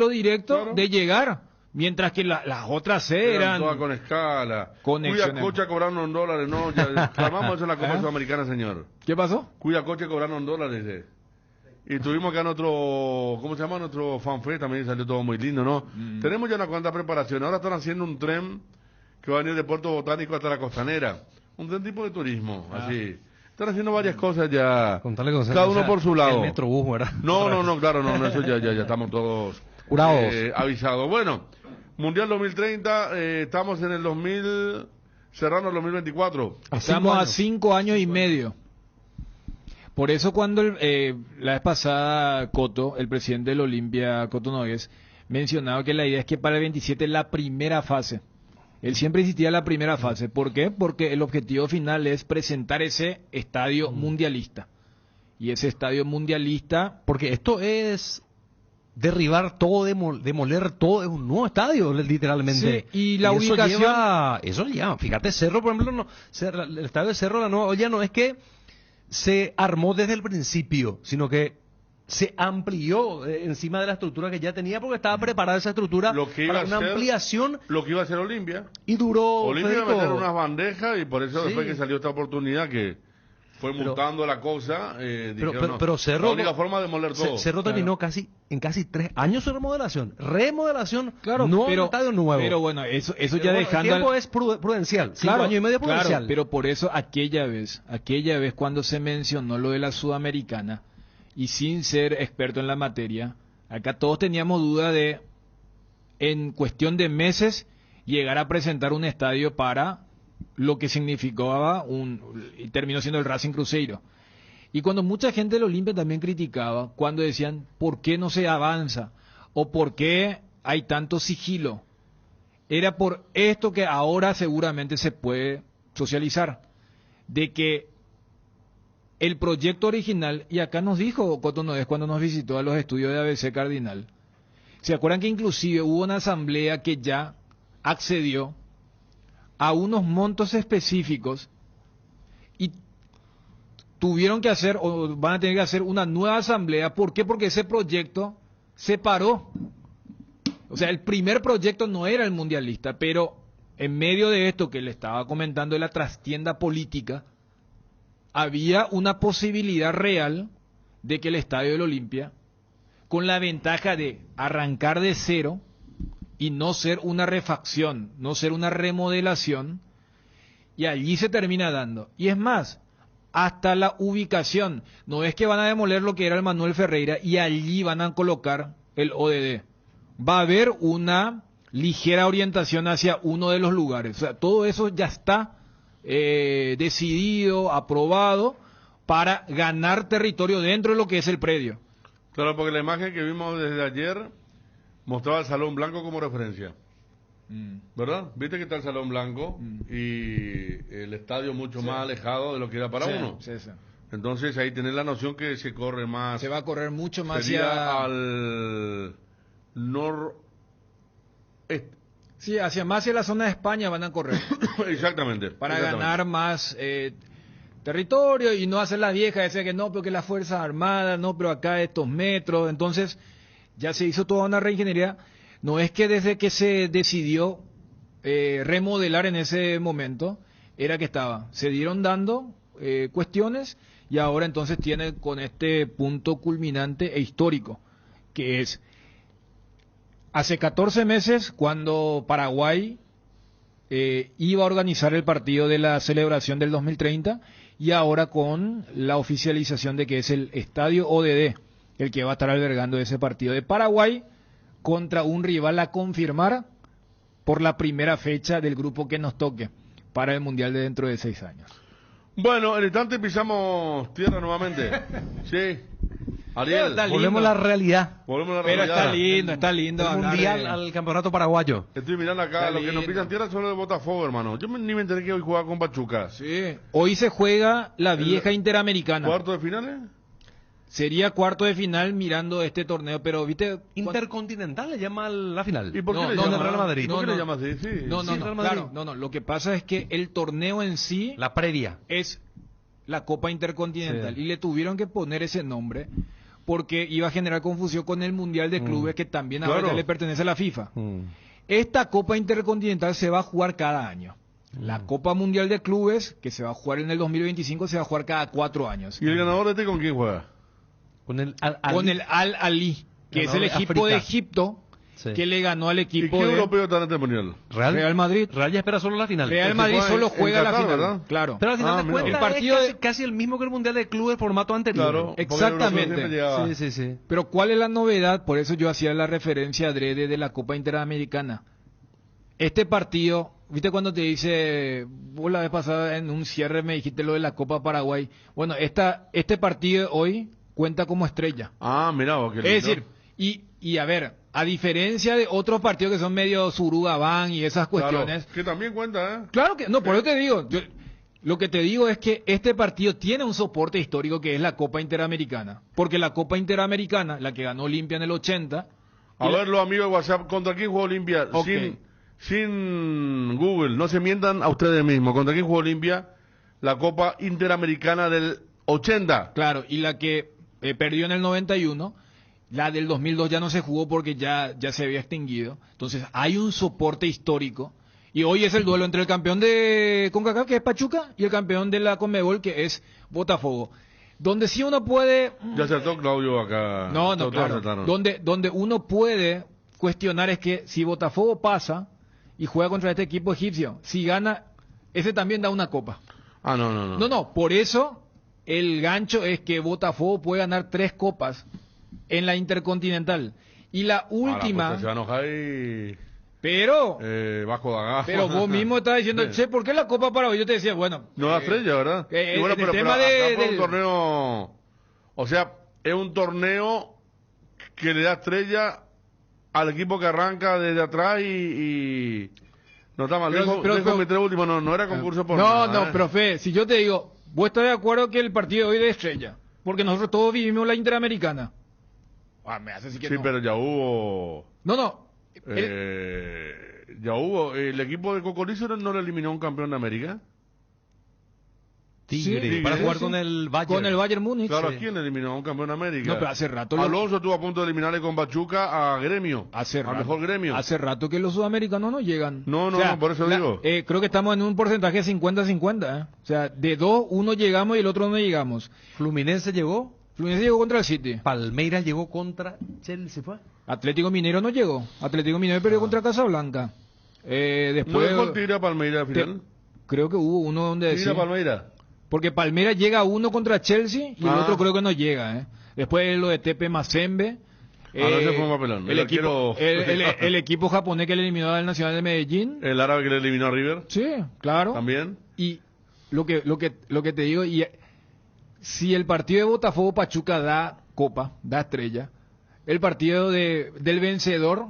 directo Claro. de llegar. Mientras que las otras Eran eran... todas con escala. Conexiones. Cuya coche cobrando en dólares, no, ya clamamos eso en la Copa Sudamericana, señor. ¿Qué pasó? Cuya coche cobrando en dólares. Y tuvimos acá nuestro, ¿cómo se llama? Nuestro fanfare, también salió todo muy lindo, ¿no? Tenemos ya una cuanta preparación. Ahora están haciendo un tren que va a venir de Puerto Botánico hasta la Costanera. Un tren tipo de turismo, así. Están haciendo varias cosas ya. Contarle con Cada uno por su lado. El Metrobús, ¿verdad? No, claro, no, eso ya estamos todos Jurados. avisados. Bueno, Mundial 2030, estamos en el 2000, cerrando el 2024. Estamos a 5 años y medio. Por eso cuando la vez pasada Coto, el presidente del Olimpia, Coto Nogues, mencionaba que la idea es que para el 27 la primera fase Él siempre insistía en la primera fase. ¿Por qué? Porque el objetivo final es presentar ese estadio mundialista. Y ese estadio mundialista... Porque esto es derribar todo, demoler todo, es un nuevo estadio, literalmente. Sí, y la ubicación... Eso lleva, fíjate, Cerro, por ejemplo, no, el estadio de Cerro, la Nueva Olla, no es que se armó desde el principio, sino que se amplió encima de la estructura que ya tenía, porque estaba preparada esa estructura para una ampliación. Lo que iba a hacer Olimpia. Y duró... Olimpia iba a Federico, meter unas bandejas y por eso Sí. después que salió esta oportunidad que fue mutando la cosa, dijeron, no, pero Cerro... la única forma de demoler todo. Cerro terminó en casi 3 años su remodelación, Claro, no pero, un estadio nuevo. Pero bueno, eso Pero ya bueno, dejando... el tiempo es prudencial, 5 años y medio prudencial. Claro, pero por eso aquella vez cuando se mencionó lo de la Sudamericana, y sin ser experto en la materia, acá todos teníamos duda de, en cuestión de meses, llegar a presentar un estadio para lo que significaba y terminó siendo el Racing Cruzeiro. Y cuando mucha gente del Olimpia también criticaba, cuando decían, ¿por qué no se avanza? ¿O por qué hay tanto sigilo? Era por esto que ahora seguramente se puede socializar, de que el proyecto original, y acá nos dijo Coto Noes cuando nos visitó a los estudios de ABC Cardinal, ¿se acuerdan que inclusive hubo una asamblea que ya accedió a unos montos específicos y tuvieron que hacer, o van a tener que hacer una nueva asamblea? ¿Por qué? Porque ese proyecto se paró. O sea, el primer proyecto no era el mundialista, pero en medio de esto que le estaba comentando de la trastienda política, había una posibilidad real de que el estadio del Olimpia, con la ventaja de arrancar de cero y no ser una refacción, no ser una remodelación, y allí se termina dando. Y es más, hasta la ubicación, no es que van a demoler lo que era el Manuel Ferreira y allí van a colocar el ODD. Va a haber una ligera orientación hacia uno de los lugares. O sea, todo eso ya está decidido, aprobado, para ganar territorio dentro de lo que es el predio. Claro, porque la imagen que vimos desde ayer mostraba el Salón Blanco como referencia. ¿Verdad? Viste que está el Salón Blanco y el estadio mucho más alejado de lo que era para uno. Sí. Entonces ahí tenés la noción que se corre más. Se va a correr mucho más sería al noreste. Sí, hacia la zona de España van a correr. Exactamente. Para ganar más territorio y no hacer la vieja, decir que no, porque las Fuerzas Armadas, no, pero acá estos metros. Entonces, ya se hizo toda una reingeniería. No es que desde que se decidió remodelar en ese momento, era que estaba. Se dieron dando cuestiones y ahora entonces tiene con este punto culminante e histórico, que es hace 14 meses cuando Paraguay iba a organizar el partido de la celebración del 2030 y ahora con la oficialización de que es el Estadio ODD el que va a estar albergando ese partido de Paraguay contra un rival a confirmar por la primera fecha del grupo que nos toque para el Mundial de dentro de 6 años. Bueno, en instante pisamos tierra nuevamente. Sí. Ariel, volvemos a la realidad. Volvemos a la Pero realidad. está lindo. El mundial al campeonato paraguayo. Estoy mirando acá, lo que nos pisan tierra son los de Botafogo, hermano. Yo ni me enteré que hoy jugaba con Pachuca. Sí. Hoy se juega la vieja Interamericana. ¿Cuarto de finales? Sería cuarto de final mirando este torneo, pero viste... Intercontinental le llama la final. ¿Y por qué no, le no, llama? Real Madrid. ¿Por qué le llama así? Sí. No, Sí, Real Madrid. claro, no. Lo que pasa es que el torneo en sí... La previa. Es la Copa Intercontinental. Sí. Y le tuvieron que poner ese nombre porque iba a generar confusión con el Mundial de Clubes que también ahora Claro. ya le pertenece a la FIFA. Esta Copa Intercontinental se va a jugar cada año. La Copa Mundial de Clubes, que se va a jugar en el 2025, se va a jugar cada 4 años. ¿Y el ganador de este con quién juega? Con el Con el Al-Ali, que es el Ganador de equipo de África. Egipto, Sí. que le ganó al ¿Y equipo qué de europeo está en este mundial? Real Madrid. Real ya espera solo la final. Real se Madrid juega solo en juega la Qatar, final. ¿verdad? Claro. Pero al final de mira. cuentas El partido es casi el mismo que el Mundial de Clubes, formato anterior. Claro. porque Exactamente. el europeo siempre llegaba. Sí. Pero ¿cuál es la novedad? Por eso yo hacía la referencia adrede de la Copa Interamericana. Este partido, ¿viste cuando te dice, vos la vez pasada en un cierre me dijiste lo de la Copa Paraguay? Bueno, este partido de hoy cuenta como estrella. Ah, mira, vos, qué lindo. Es decir, y a ver, a diferencia de otros partidos que son medio surugabán y esas cuestiones. Claro, que también cuenta, ¿eh? Claro que, no, por eso te digo, lo que te digo es que este partido tiene un soporte histórico que es la Copa Interamericana. Porque la Copa Interamericana, la que ganó Olimpia en el 80... A ver, los amigos de WhatsApp, ¿contra quién jugó Olimpia? Okay. Sin Google, no se mientan a ustedes mismos. ¿Contra quién jugó Olimpia? La Copa Interamericana del 80. Claro, y la que perdió en el 91, la del 2002 ya no se jugó porque ya se había extinguido. Entonces hay un soporte histórico. Y hoy es el duelo entre el campeón de CONCACAF, que es Pachuca, y el campeón de la CONMEBOL, que es Botafogo. Donde sí uno puede... Ya acertó Claudio acá. No, claro. Donde uno puede cuestionar es que si Botafogo pasa y juega contra este equipo egipcio, si gana, ese también da una copa. No. No, por eso el gancho es que Botafogo puede ganar 3 copas en la Intercontinental. Y la última... Pues se va a enojar y... Pero... Vasco da Gama. Pero vos mismo estabas diciendo, che, ¿por qué la Copa para hoy? Yo te decía, bueno... No da estrella, ¿verdad? Y bueno, pero acá del... fue un torneo... O sea, es un torneo que le da estrella al equipo que arranca desde atrás y... No está mal. Dejo mi 3 últimos, no era concurso por nada. Pero Fe, si yo te digo, vos estás de acuerdo que el partido de hoy de estrella, porque nosotros todos vivimos la Interamericana. Me hace así que sí, no. Pero ya hubo... Ya hubo. El equipo de Cocorizo no le eliminó a un campeón de América. Tigre, para jugar con el Bayern. Con el Bayern Múnich. Claro, ¿a quién le eliminó a un campeón de América? No, pero hace rato... Alonso estuvo a punto de eliminarle con Pachuca a Gremio. Mejor Gremio. Hace rato que los sudamericanos no llegan. No, por eso digo. Creo que estamos en un porcentaje 50-50. O sea, de 2, uno llegamos y el otro no llegamos. Fluminense llegó contra el City. Palmeiras llegó contra Chelsea, ¿fue? Atlético Minero no llegó. Atlético Minero perdió contra Casablanca. Después... ¿No dejó el Tigre a Palmeiras al final? Creo que hubo uno donde... ¿Tigre a Palmeiras? Porque Palmeiras llega uno contra Chelsea y el otro creo que no llega. Después lo de Tepe Mazembe. Ese fue un papelón. El equipo japonés que le eliminó al Nacional de Medellín. El árabe que le eliminó a River. Sí, claro. También. Y lo que te digo, y si el partido de Botafogo Pachuca da copa, da estrella, el partido del vencedor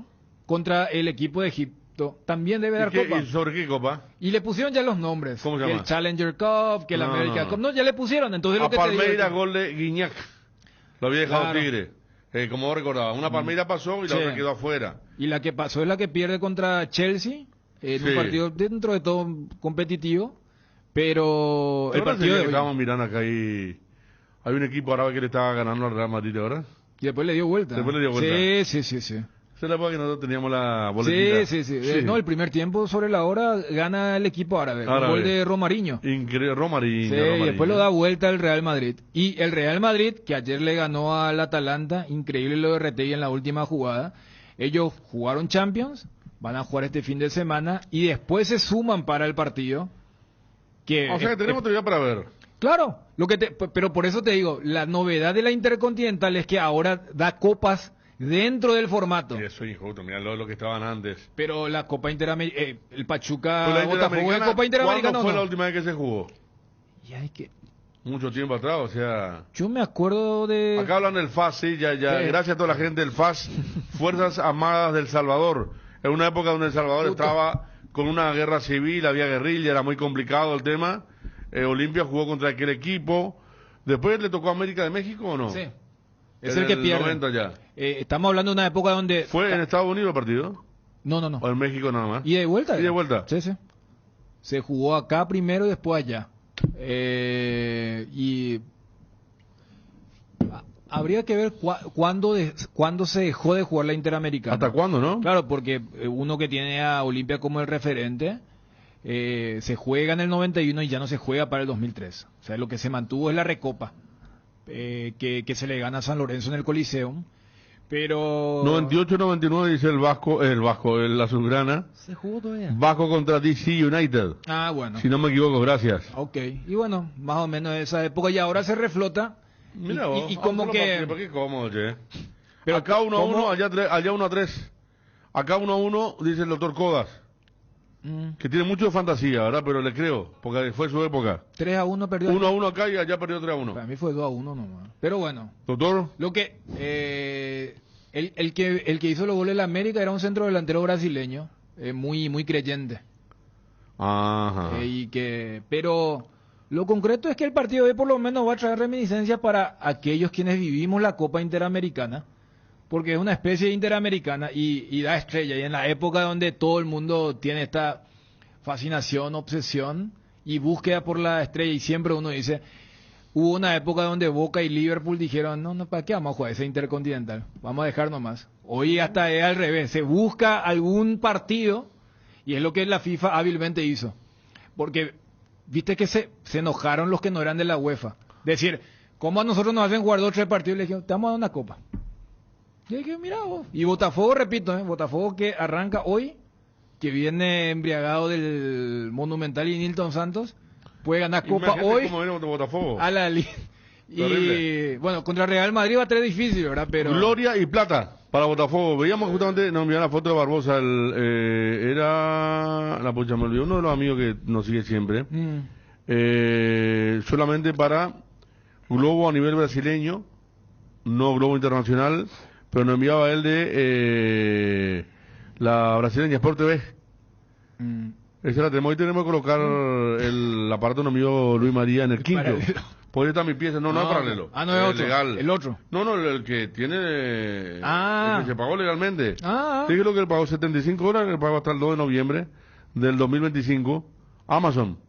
contra el equipo de Egipto también debe dar copa. ¿Y sobre qué copa? Y le pusieron ya los nombres. ¿Cómo se llama? El Challenger Cup, que el America Cup. No, ya le pusieron. Entonces a Palmeiras, gol de Guiñac. Lo había dejado Tigre. Como vos recordabas. Una Palmeiras pasó y la otra quedó afuera. Y la que pasó es la que pierde contra Chelsea. En un partido dentro de todo competitivo. Pero el partido de hoy... Estábamos mirando acá y... Hay un equipo árabe que le estaba ganando al Real Madrid ahora. Y después le dio vuelta. Sí. Esa es la época que nosotros teníamos la boletita. Sí. No, el primer tiempo sobre la hora gana el equipo árabe. Un gol de Romariño. Increíble, Romariño. Y después lo da vuelta el Real Madrid. Y el Real Madrid, que ayer le ganó al Atalanta, increíble lo de Retegui en la última jugada. Ellos jugaron Champions, van a jugar este fin de semana y después se suman para el partido. O sea que tenemos todavía para ver. Claro, pero por eso te digo, la novedad de la Intercontinental es que ahora da copas dentro del formato. Sí, eso es injusto, mira lo que estaban antes. Pero la Copa Interamericana, el Pachuca Botafogo en Copa Interamericana. ¿Cuándo fue la última vez que se jugó? Mucho tiempo atrás, o sea... Yo me acuerdo de... Acá hablan del FAS, sí, ya. Gracias a toda la gente del FAS, Fuerzas Armadas del Salvador. En una época donde El Salvador estaba con una guerra civil, había guerrilla, era muy complicado el tema. Olimpia jugó contra aquel equipo. ¿Después le tocó a América de México o no? Sí. Es el que pierde. 90 ya. Estamos hablando de una época donde... ¿Fue en Estados Unidos el partido? No. ¿O en México nada más? ¿Y de vuelta? ¿Y de vuelta? Sí. Se jugó acá primero y después allá. Y... Habría que ver cuándo se dejó de jugar la Interamericana. ¿Hasta cuándo, no? Claro, porque uno que tiene a Olimpia como el referente... se juega en el 91 y ya no se juega para el 2003. O sea, lo que se mantuvo es la recopa que se le gana a San Lorenzo en el Coliseum. Pero 98-99 dice el azulgrana. Se jugó todavía. Vasco contra DC United. Bueno. Si no me equivoco, gracias. Ok. Y bueno, más o menos esa época y ahora se reflota. Mira y como que... ¿Por qué cómodo, che? Pero acá 1-1, allá 1-3. Acá 1-1, dice el doctor Codas. Que tiene mucho de fantasía, ¿verdad? Pero le creo, porque fue su época. 3-1 perdió. 1-1 acá y allá perdió 3-1. Para mí fue 2-1 nomás. Pero bueno. Doctor. Lo que El que hizo los goles de la América era un centro delantero brasileño, muy creyente. Ajá. Pero lo concreto es que el partido de hoy por lo menos va a traer reminiscencias para aquellos quienes vivimos la Copa Interamericana, porque es una especie de Interamericana y da estrella. Y en la época donde todo el mundo tiene esta fascinación, obsesión y búsqueda por la estrella, y siempre uno dice, hubo una época donde Boca y Liverpool dijeron, no, ¿para qué vamos a jugar ese Intercontinental? Vamos a dejar nomás. Hoy hasta es al revés, se busca algún partido, y es lo que la FIFA hábilmente hizo. Porque, viste que se enojaron los que no eran de la UEFA. Decir, ¿cómo a nosotros nos hacen jugar 2 o 3 partidos? Y le dijeron, te vamos a dar una copa. Y yo dije, mira vos. Y Botafogo, repito, Botafogo que arranca hoy, que viene embriagado del Monumental y Nilton Santos, puede ganar copa hoy Botafogo. a la liga. Y bueno, contra Real Madrid va a ser difícil, ¿verdad? Pero Gloria y plata para Botafogo. Veíamos justamente, nos enviaron la foto de Barbosa, era la pucha, me olvidó, uno de los amigos que nos sigue siempre. Solamente para Globo a nivel brasileño, no Globo internacional, pero nos enviaba él de la brasileña Sport TV. Esa la tenemos. Hoy tenemos que colocar el aparato de mi amigo Luis María en el quinto. Porque está mi pieza, no es paralelo. No es otro. Legal. El otro. No, el que tiene. El que se pagó legalmente. Dije lo que él pagó 75 horas, que él pagó hasta el 2 de noviembre del 2025. Amazon.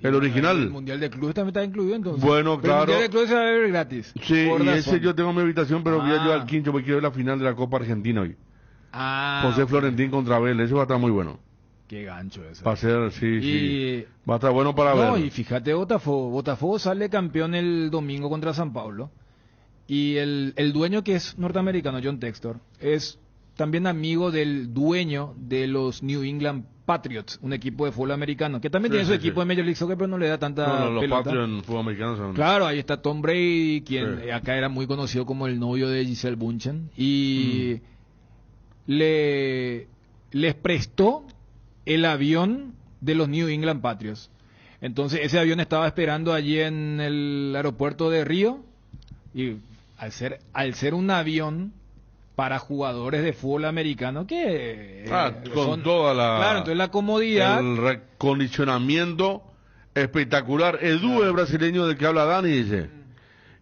El original. El Mundial de Clubes también está incluido entonces. Bueno, pero claro. El Mundial de Clubes se va a ver gratis. Sí, y ese yo tengo en mi habitación, pero voy a llevar al quinto porque quiero ver la final de la Copa Argentina hoy. José Florentín contra Vélez, eso va a estar muy bueno. Qué gancho eso. Va a ser, sí. Va a estar bueno para ver. No, y fíjate Botafogo sale campeón el domingo contra San Paulo. Y el dueño, que es norteamericano, John Textor, es también amigo del dueño de los New England Patriots, un equipo de fútbol americano, que también tiene su equipo de Major League Soccer, pero no le da tanta los pelota. Patriots en fútbol americano son... Claro, ahí está Tom Brady, quien acá era muy conocido como el novio de Giselle Bündchen, y les prestó el avión de los New England Patriots. Entonces ese avión estaba esperando allí en el aeropuerto de Río, y al ser un avión para jugadores de fútbol americano que con toda la... Claro, entonces la comodidad... El recondicionamiento espectacular. Edu es brasileño del que habla Dani, dice.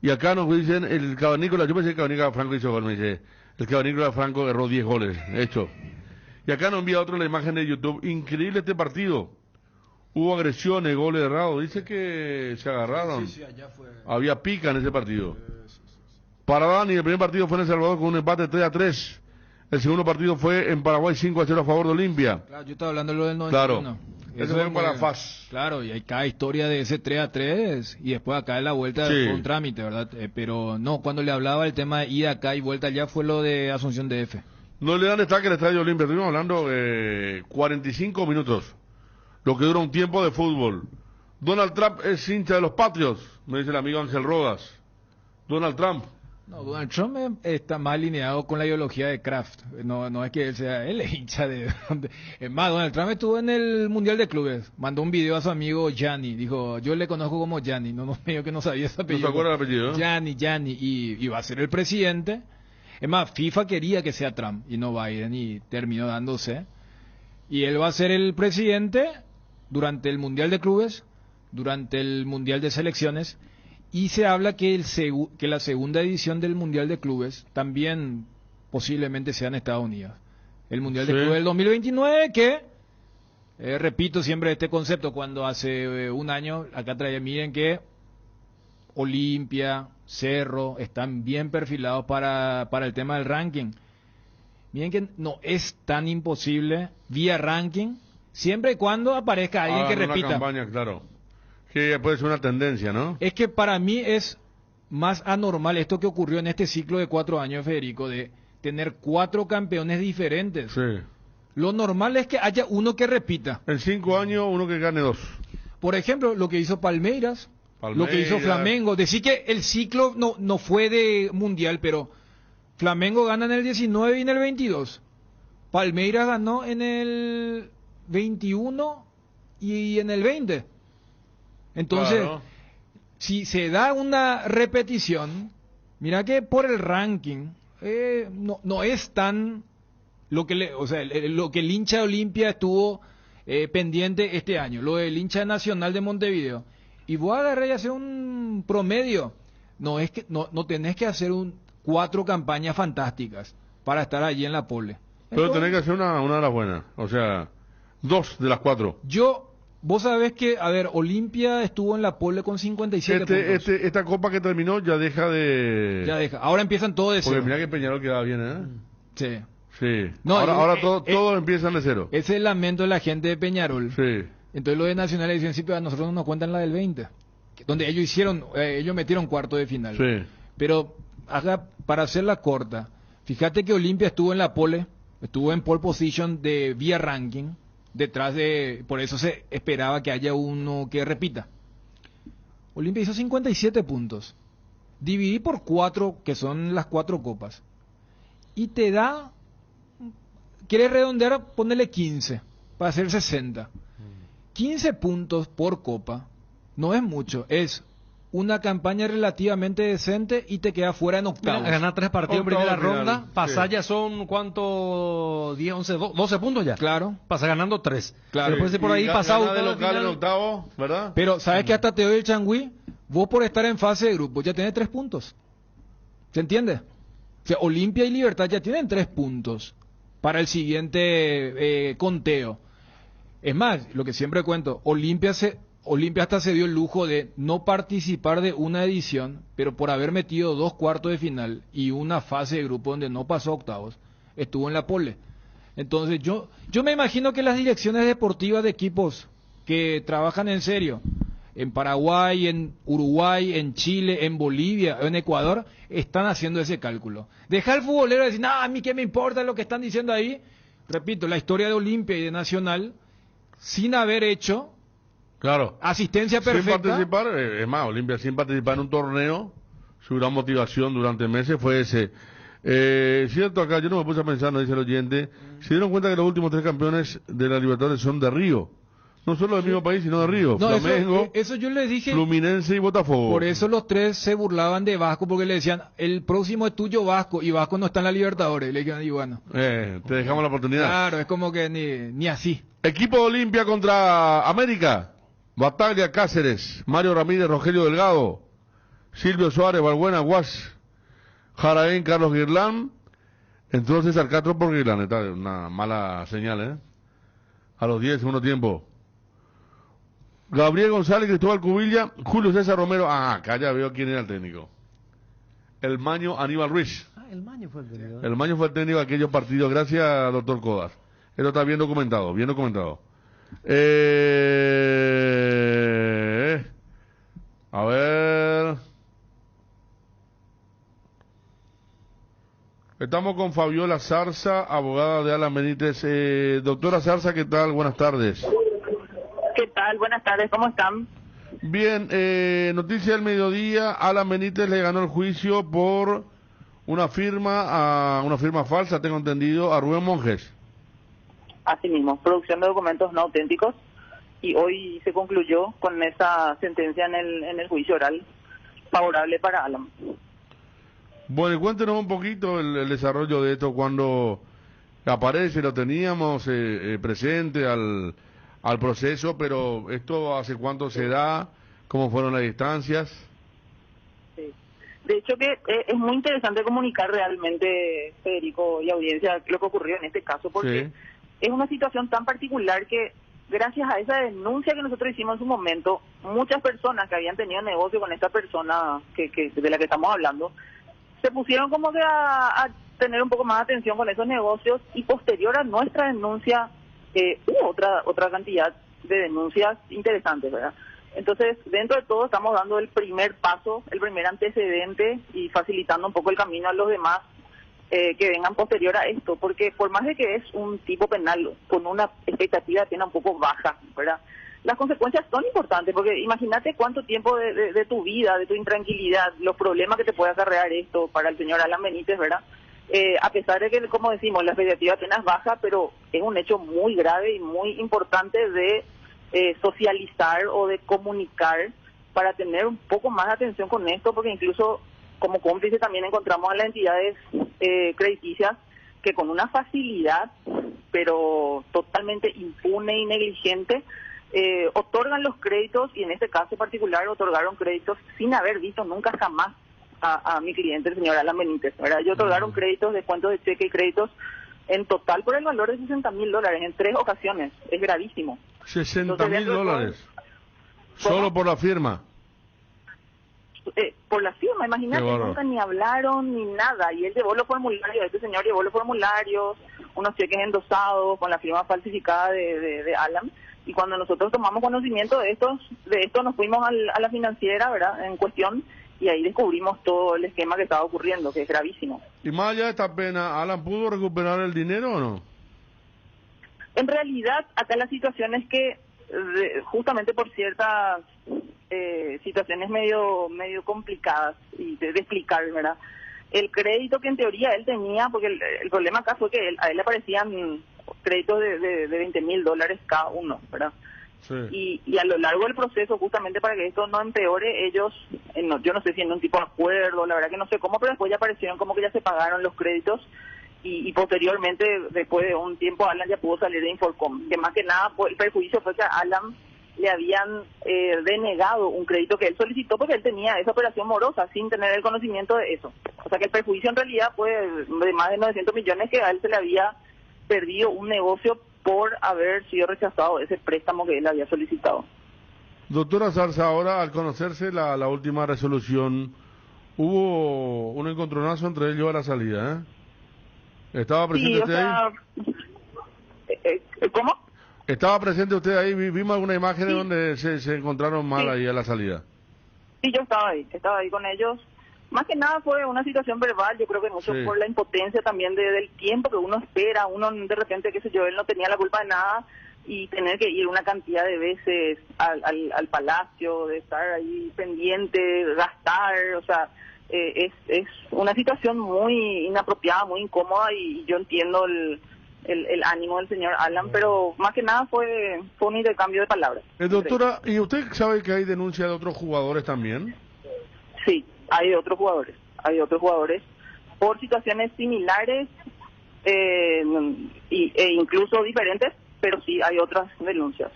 Y acá nos dicen, el Cavernícola, yo pensé que el Cavernícola Franco hizo gol, me dice. El Cavernícola Franco erró 10 goles, hecho. Y acá nos envía otro la imagen de YouTube. Increíble este partido. Hubo agresiones, goles errados. Dice que se agarraron. Sí, allá fue... Había pica en ese partido. Para Dani, el primer partido fue en El Salvador con un empate 3-3. El segundo partido fue en Paraguay 5-0 a favor de Olimpia. Claro, yo estaba hablando de lo del 91. Claro. Eso fue para FAS. Claro, y hay cada historia de ese 3-3 y después acá en la vuelta fue un trámite, ¿verdad? Pero no, cuando le hablaba el tema de ida acá y vuelta allá fue lo de Asunción DF. No le dan destaque al Estadio Olimpia. Estuvimos hablando 45 minutos. Lo que dura un tiempo de fútbol. Donald Trump es hincha de los Patriots, me dice el amigo Ángel Rodas. Donald Trump. No, Donald Trump está más alineado con la ideología de Kraft. No es que él es hincha de... Es más, Donald Trump estuvo en el Mundial de Clubes. Mandó un video a su amigo Gianni. Dijo, yo le conozco como Gianni. No medio que no sabía ese apellido. ¿No se acuerda el apellido? Gianni. Y va a ser el presidente. Es más, FIFA quería que sea Trump y no Biden y terminó dándose. Y él va a ser el presidente durante el Mundial de Clubes, durante el Mundial de Selecciones. Y se habla que la segunda edición del Mundial de Clubes también posiblemente sea en Estados Unidos. El Mundial de Clubes del 2029 que, repito siempre este concepto, cuando hace un año acá traía, miren que Olimpia, Cerro están bien perfilados para el tema del ranking. Miren que no es tan imposible vía ranking, siempre y cuando aparezca alguien que repita. Una campaña, claro. Que puede ser una tendencia, ¿no? Es que para mí es más anormal esto que ocurrió en este ciclo de 4 años, Federico, de tener 4 campeones diferentes. Sí. Lo normal es que haya uno que repita. En 5 años, uno que gane 2. Por ejemplo, lo que hizo Palmeiras, lo que hizo Flamengo. Decir que el ciclo no fue de mundial, pero Flamengo gana en el 19 y en el 22. Palmeiras ganó en el 21 y en el 20. Entonces, si se da una repetición, mira que por el ranking, no es tan lo que lo que el hincha de Olimpia estuvo pendiente este año, lo del hincha nacional de Montevideo. Y vos agarré y hacer un promedio. No es que no tenés que hacer 4 campañas fantásticas para estar allí en la pole. Pero tenés que hacer una de las buenas, o sea, 2 de las 4. Vos sabés que, a ver, Olimpia estuvo en la pole con 57 puntos. Esta copa que terminó ya deja de... Ya deja. Ahora empiezan todo de cero. Porque mira que Peñarol quedaba bien, ¿eh? Sí. Sí. No, ahora todos empiezan de cero. Ese es el lamento de la gente de Peñarol. Sí. Entonces los de Nacional dicen, sí, pero a nosotros no nos cuentan la del 20. Donde ellos metieron cuarto de final. Sí. Pero, para hacerla corta, fíjate que Olimpia estuvo en la pole, estuvo en pole position de vía ranking, por eso se esperaba que haya uno que repita. Olimpia hizo 57 puntos. Dividí por 4, que son las 4 copas. Y te da, quieres redondear, ponele 15, para hacer 60. 15 puntos por copa, no es mucho, es una campaña relativamente decente y te queda fuera en octavos. Ganar 3 partidos en primera ronda, pasar sí. ya son, ¿cuánto? 10, 11, 12 puntos ya. Claro. Pasa ganando 3. Claro. Después de por ahí pasado de local en octavo, ¿verdad? Pero, ¿sabes que hasta te doy el changüí? Vos por estar en fase de grupo ya tenés 3 puntos. ¿Se entiende? O sea, Olimpia y Libertad ya tienen 3 puntos para el siguiente conteo. Es más, lo que siempre cuento, Olimpia hasta se dio el lujo de no participar de una edición, pero por haber metido 2 cuartos de final y una fase de grupo donde no pasó a octavos, estuvo en la pole. Entonces yo me imagino que las direcciones deportivas de equipos que trabajan en serio, en Paraguay, en Uruguay, en Chile, en Bolivia, en Ecuador, están haciendo ese cálculo. Dejar al futbolero decir, no, a mí qué me importa lo que están diciendo ahí. Repito, la historia de Olimpia y de Nacional, sin haber hecho asistencia perfecta. Sin participar, es más, Olimpia sin participar en un torneo, su gran motivación durante meses fue ese. Cierto, acá yo no me puse a pensar, no dice el oyente, se dieron cuenta que los últimos 3 campeones de la Libertadores son de Río. No solo del mismo país, sino de Río. No, Flamengo, eso yo les dije. Fluminense y Botafogo. Por eso los 3 se burlaban de Vasco, porque le decían, el próximo es tuyo Vasco, y Vasco no está en la Libertadores. Le dijeron, y bueno. Te dejamos la oportunidad. Claro, es como que ni así. Equipo de Olimpia contra América. Bataglia, Cáceres, Mario Ramírez, Rogelio Delgado, Silvio Suárez, Balbuena, Guas, Jaraín, Carlos Guirlán. Entonces César Castro por Guirlán. Está una mala señal, ¿eh? A los 10, segundo tiempo. Gabriel González, Cristóbal Cubilla, Julio César Romero. Acá ya veo quién era el técnico. El Maño Aníbal Ruiz. El Maño fue el técnico. El Maño fue el técnico de aquellos partidos. Gracias, doctor Codas. Esto está bien documentado, bien documentado. A ver. Estamos con Fabiola Zarza, abogada de Alan Benítez. Doctora Zarza, ¿qué tal? Buenas tardes. ¿Qué tal? Buenas tardes, ¿cómo están? Bien, noticia del mediodía, Alan Benítez le ganó el juicio por una firma falsa, tengo entendido, a Rubén Monjes. Así mismo, producción de documentos no auténticos, y hoy se concluyó con esa sentencia en el juicio oral favorable para Alan. Bueno, y cuéntenos un poquito el desarrollo de esto, cuando aparece, lo teníamos presente al proceso, pero esto hace cuánto se da, cómo fueron las distancias. Sí. De hecho que es muy interesante comunicar realmente, Federico y audiencia, lo que ocurrió en este caso, porque es una situación tan particular que gracias a esa denuncia que nosotros hicimos en su momento, muchas personas que habían tenido negocio con esta persona de la que estamos hablando, se pusieron como que a tener un poco más de atención con esos negocios, y posterior a nuestra denuncia hubo otra cantidad de denuncias interesantes, ¿verdad? Entonces, dentro de todo estamos dando el primer paso, el primer antecedente, y facilitando un poco el camino a los demás que vengan posterior a esto, porque por más de que es un tipo penal con una expectativa de pena un poco baja, ¿verdad?, las consecuencias son importantes, porque imagínate cuánto tiempo de tu vida, de tu intranquilidad, los problemas que te puede acarrear esto para el señor Alan Benítez, ¿verdad? A pesar de que, como decimos, la expectativa de pena es baja, pero es un hecho muy grave y muy importante de socializar o de comunicar para tener un poco más de atención con esto, porque incluso como cómplice también encontramos a las entidades crediticias que con una facilidad, pero totalmente impune y negligente, otorgan los créditos, y en este caso particular otorgaron créditos sin haber visto nunca jamás a mi cliente, el señor Alan Benítez, ¿verdad? Ellos otorgaron créditos, descuentos de cheque y créditos en total por el valor de $60,000 en 3 ocasiones. Es gravísimo. $60,000 solo por la firma. Por la firma, imagínate, nunca ni hablaron ni nada, y él llevó los formularios, este señor llevó los formularios, unos cheques endosados con la firma falsificada de Alan, y cuando nosotros tomamos conocimiento de esto nos fuimos a la financiera, ¿verdad?, en cuestión, y ahí descubrimos todo el esquema que estaba ocurriendo, que es gravísimo. Y más allá de esta pena, ¿Alan pudo recuperar el dinero o no? En realidad, acá la situación es que justamente por ciertas situaciones medio complicadas y de explicar, ¿verdad? El crédito que en teoría él tenía, porque el problema acá fue que a él le aparecían créditos de $20,000 cada uno, ¿verdad? Sí. Y a lo largo del proceso, justamente para que esto no empeore, ellos, yo no sé si en un tipo de acuerdo, la verdad que no sé cómo, pero después ya aparecieron como que ya se pagaron los créditos. Y posteriormente, después de un tiempo, Alan ya pudo salir de Inforcom. Que más que nada, el perjuicio fue que a Alan le habían denegado un crédito que él solicitó porque él tenía esa operación morosa sin tener el conocimiento de eso. O sea que el perjuicio en realidad fue de más de 900 millones que a él se le había perdido un negocio por haber sido rechazado ese préstamo que él había solicitado. Doctora Zarza, ahora al conocerse la última resolución, hubo un encontronazo entre ellos a la salida, ¿eh? ¿Estaba presente usted ahí? ¿Cómo? ¿Estaba presente usted ahí? Vimos alguna imagen donde se encontraron mal ahí a la salida. Sí, yo estaba ahí con ellos. Más que nada fue una situación verbal, yo creo que mucho por la impotencia también del tiempo que uno espera, uno de repente, qué sé yo, él no tenía la culpa de nada, y tener que ir una cantidad de veces al palacio, de estar ahí pendiente, gastar, o sea... es una situación muy inapropiada, muy incómoda, y yo entiendo el ánimo del señor Alan, pero más que nada fue un intercambio de palabras. Doctora, ¿y usted sabe que hay denuncia de otros jugadores también? Sí, hay otros jugadores por situaciones similares e incluso diferentes, pero sí hay otras denuncias.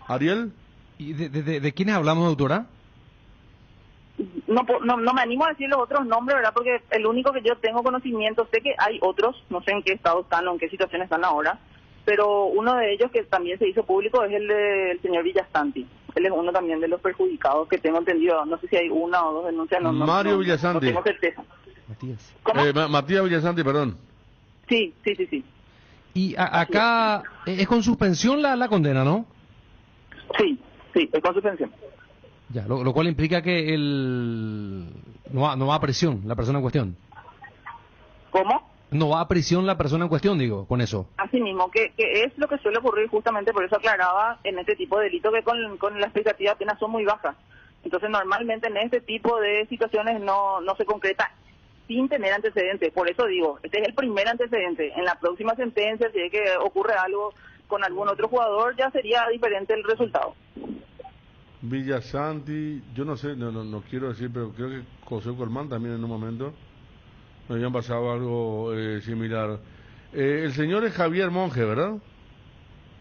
¿Ariel? ¿Y de quiénes hablamos, doctora? No me animo a decir los otros nombres, ¿verdad? Porque el único que yo tengo conocimiento, sé que hay otros, no sé en qué estado están o en qué situación están ahora, pero uno de ellos que también se hizo público es el del señor Villasanti. Él es uno también de los perjudicados que tengo entendido, no sé si hay una o dos denuncias. Mario Villasanti. No tengo certeza. Matías. ¿Cómo? Matías Villasanti, perdón. Sí. Y acá es con suspensión la condena, ¿no? Sí, es con suspensión. Ya, lo cual implica que no va a prisión la persona en cuestión. ¿Cómo? No va a prisión la persona en cuestión, digo, con eso. Así mismo, que es lo que suele ocurrir, justamente por eso aclaraba en este tipo de delito que con la expectativa de pena son muy bajas. Entonces normalmente en este tipo de situaciones no se concreta sin tener antecedentes. Por eso digo, este es el primer antecedente. En la próxima sentencia, si es que ocurre algo con algún otro jugador, ya sería diferente el resultado. Villasanti, yo no sé, no quiero decir, pero creo que José Colmán también en un momento me habían pasado algo similar. El señor es Javier Monge, ¿verdad?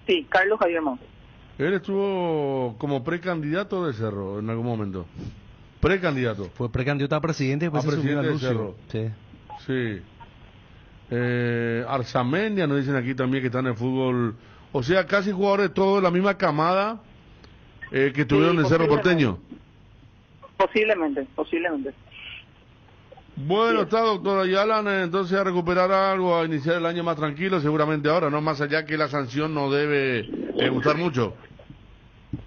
Sí, Carlos Javier Monge. Él estuvo como precandidato de Cerro en algún momento. Precandidato. Fue precandidato a presidente y después se subió a presidente de Lucio. Sí. Arzamendia nos dicen aquí también que están en el fútbol. O sea, casi jugadores de todos, la misma camada que tuvieron en Cerro Porteño. Posiblemente. Bueno, está, doctora. Y Alan, entonces a recuperar algo, a iniciar el año más tranquilo, seguramente ahora, ¿no? Más allá que la sanción no debe gustar mucho.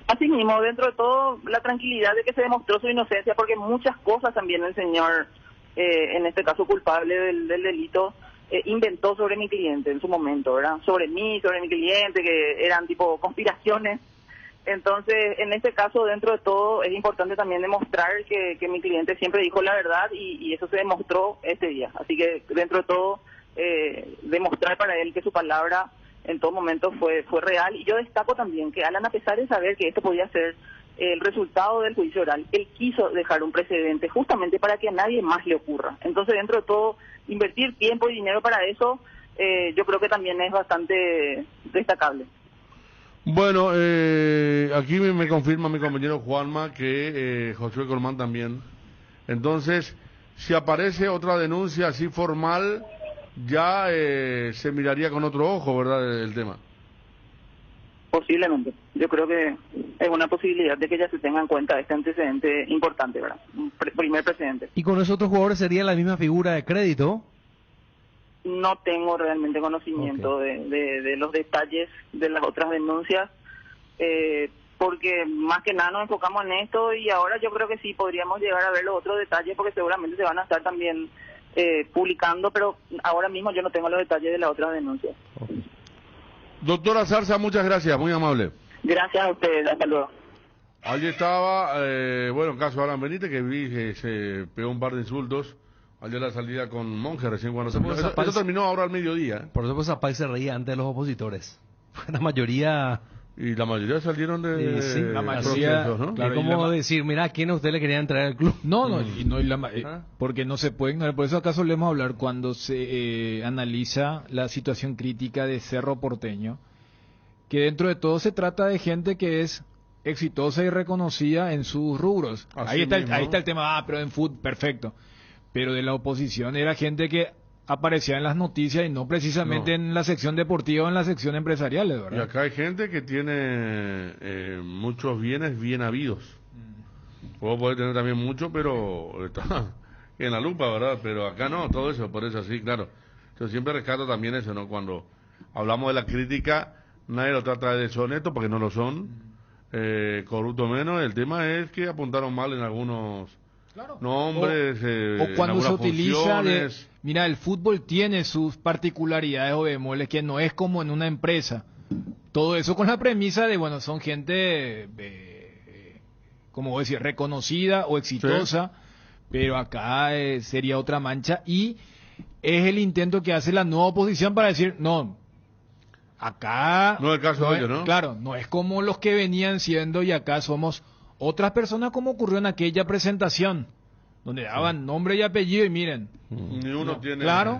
Así mismo, dentro de todo, la tranquilidad de que se demostró su inocencia, porque muchas cosas también el señor, en este caso culpable del delito, inventó sobre mi cliente en su momento, ¿verdad? Sobre mí, sobre mi cliente, que eran tipo conspiraciones. Entonces, en este caso, dentro de todo, es importante también demostrar que mi cliente siempre dijo la verdad y eso se demostró este día. Así que, dentro de todo, demostrar para él que su palabra en todo momento fue real. Y yo destaco también que Alan, a pesar de saber que esto podía ser el resultado del juicio oral, él quiso dejar un precedente justamente para que a nadie más le ocurra. Entonces, dentro de todo, invertir tiempo y dinero para eso, yo creo que también es bastante destacable. Bueno, aquí me confirma mi compañero Juanma que Josué Colmán también. Entonces, si aparece otra denuncia así formal, ya se miraría con otro ojo, ¿verdad?, el tema. Posiblemente. Yo creo que es una posibilidad de que ya se tenga en cuenta este antecedente importante, ¿verdad? Un primer precedente. ¿Y con esos otros jugadores sería la misma figura de crédito? No tengo realmente conocimiento de los detalles de las otras denuncias, porque más que nada nos enfocamos en esto y ahora yo creo que sí podríamos llegar a ver los otros detalles porque seguramente se van a estar también publicando, pero ahora mismo yo no tengo los detalles de las otras denuncias. Doctora Zarza, muchas gracias, muy amable. Gracias a ustedes, hasta luego. Allí estaba, el caso de Alan Benítez, que vi que se pegó un par de insultos ayer la salida con Monge recién cuando terminó. Eso terminó ahora al mediodía. Por eso pues Zapay se reía antes de los opositores. La mayoría... Y la mayoría salieron de... Sí, la mayoría, procesos, ¿no? Claro, es como decir, mira, ¿a quién a usted le querían traer al club? Porque no se puede ignorar. Por eso acá solemos hablar cuando se analiza la situación crítica de Cerro Porteño, que dentro de todo se trata de gente que es exitosa y reconocida en sus rubros. Ahí está el tema, pero en fútbol, perfecto. Pero de la oposición era gente que aparecía en las noticias y no precisamente en la sección deportiva o en la sección empresarial, ¿verdad? Y acá hay gente que tiene muchos bienes bien habidos. Puedo poder tener también mucho, pero está en la lupa, ¿verdad? Pero acá no, todo eso, por eso sí, claro. Yo siempre rescato también eso, ¿no? Cuando hablamos de la crítica, nadie lo trata de deshonesto porque no lo son, corrupto menos. El tema es que apuntaron mal en algunos... Claro. Nombres, o cuando se utiliza mira, el fútbol tiene sus particularidades o bemoles que no es como en una empresa. Todo eso con la premisa de, bueno, son gente, como voy a decir, reconocida o exitosa, pero acá sería otra mancha y es el intento que hace la nueva oposición para decir, no, acá... No es el caso de ellos, ¿no? Claro, no es como los que venían siendo y acá somos... Otras personas como ocurrió en aquella presentación, donde daban nombre y apellido y miren. Ni uno tiene claro.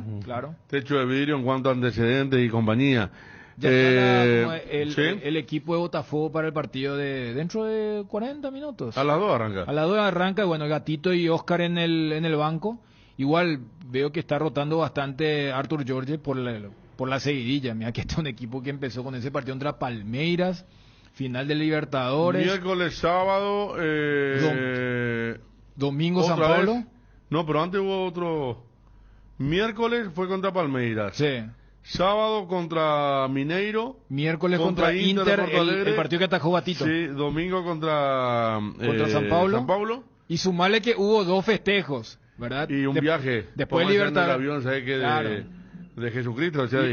techo de vidrio en cuanto a antecedentes y compañía. Ya está el equipo de Botafogo para el partido de dentro de 40 minutos. A las 2 arranca. A las 2 arranca, bueno, Gatito y Oscar en el banco. Igual veo que está rotando bastante Arthur George por la seguidilla. Mira que este es un equipo que empezó con ese partido contra Palmeiras. Final de Libertadores. Miércoles, sábado. Domingo, San Pablo. No, pero antes hubo otro. Miércoles fue contra Palmeiras. Sí. Sábado contra Mineiro. Miércoles contra Inter, el partido que atajó Batito. Sí, domingo contra San Pablo. Y sumarle que hubo 2 festejos, ¿verdad? Y un viaje. Después de Libertadores. El avión, ¿sabes qué? De Jesucristo, o sea,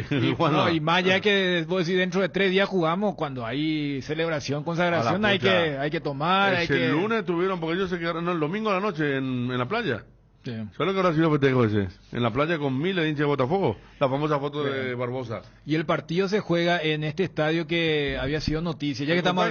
y más allá que vos decís, dentro de 3 días jugamos, cuando hay celebración, consagración, hay que tomar. El lunes tuvieron, porque ellos se quedaron el domingo a la noche en la playa. Sí. ¿Sabes lo que habrá sido festejo ese? En la playa con miles de hinchas de Botafogo, la famosa foto de Barbosa. Y el partido se juega en este estadio que había sido noticia, ya que estamos...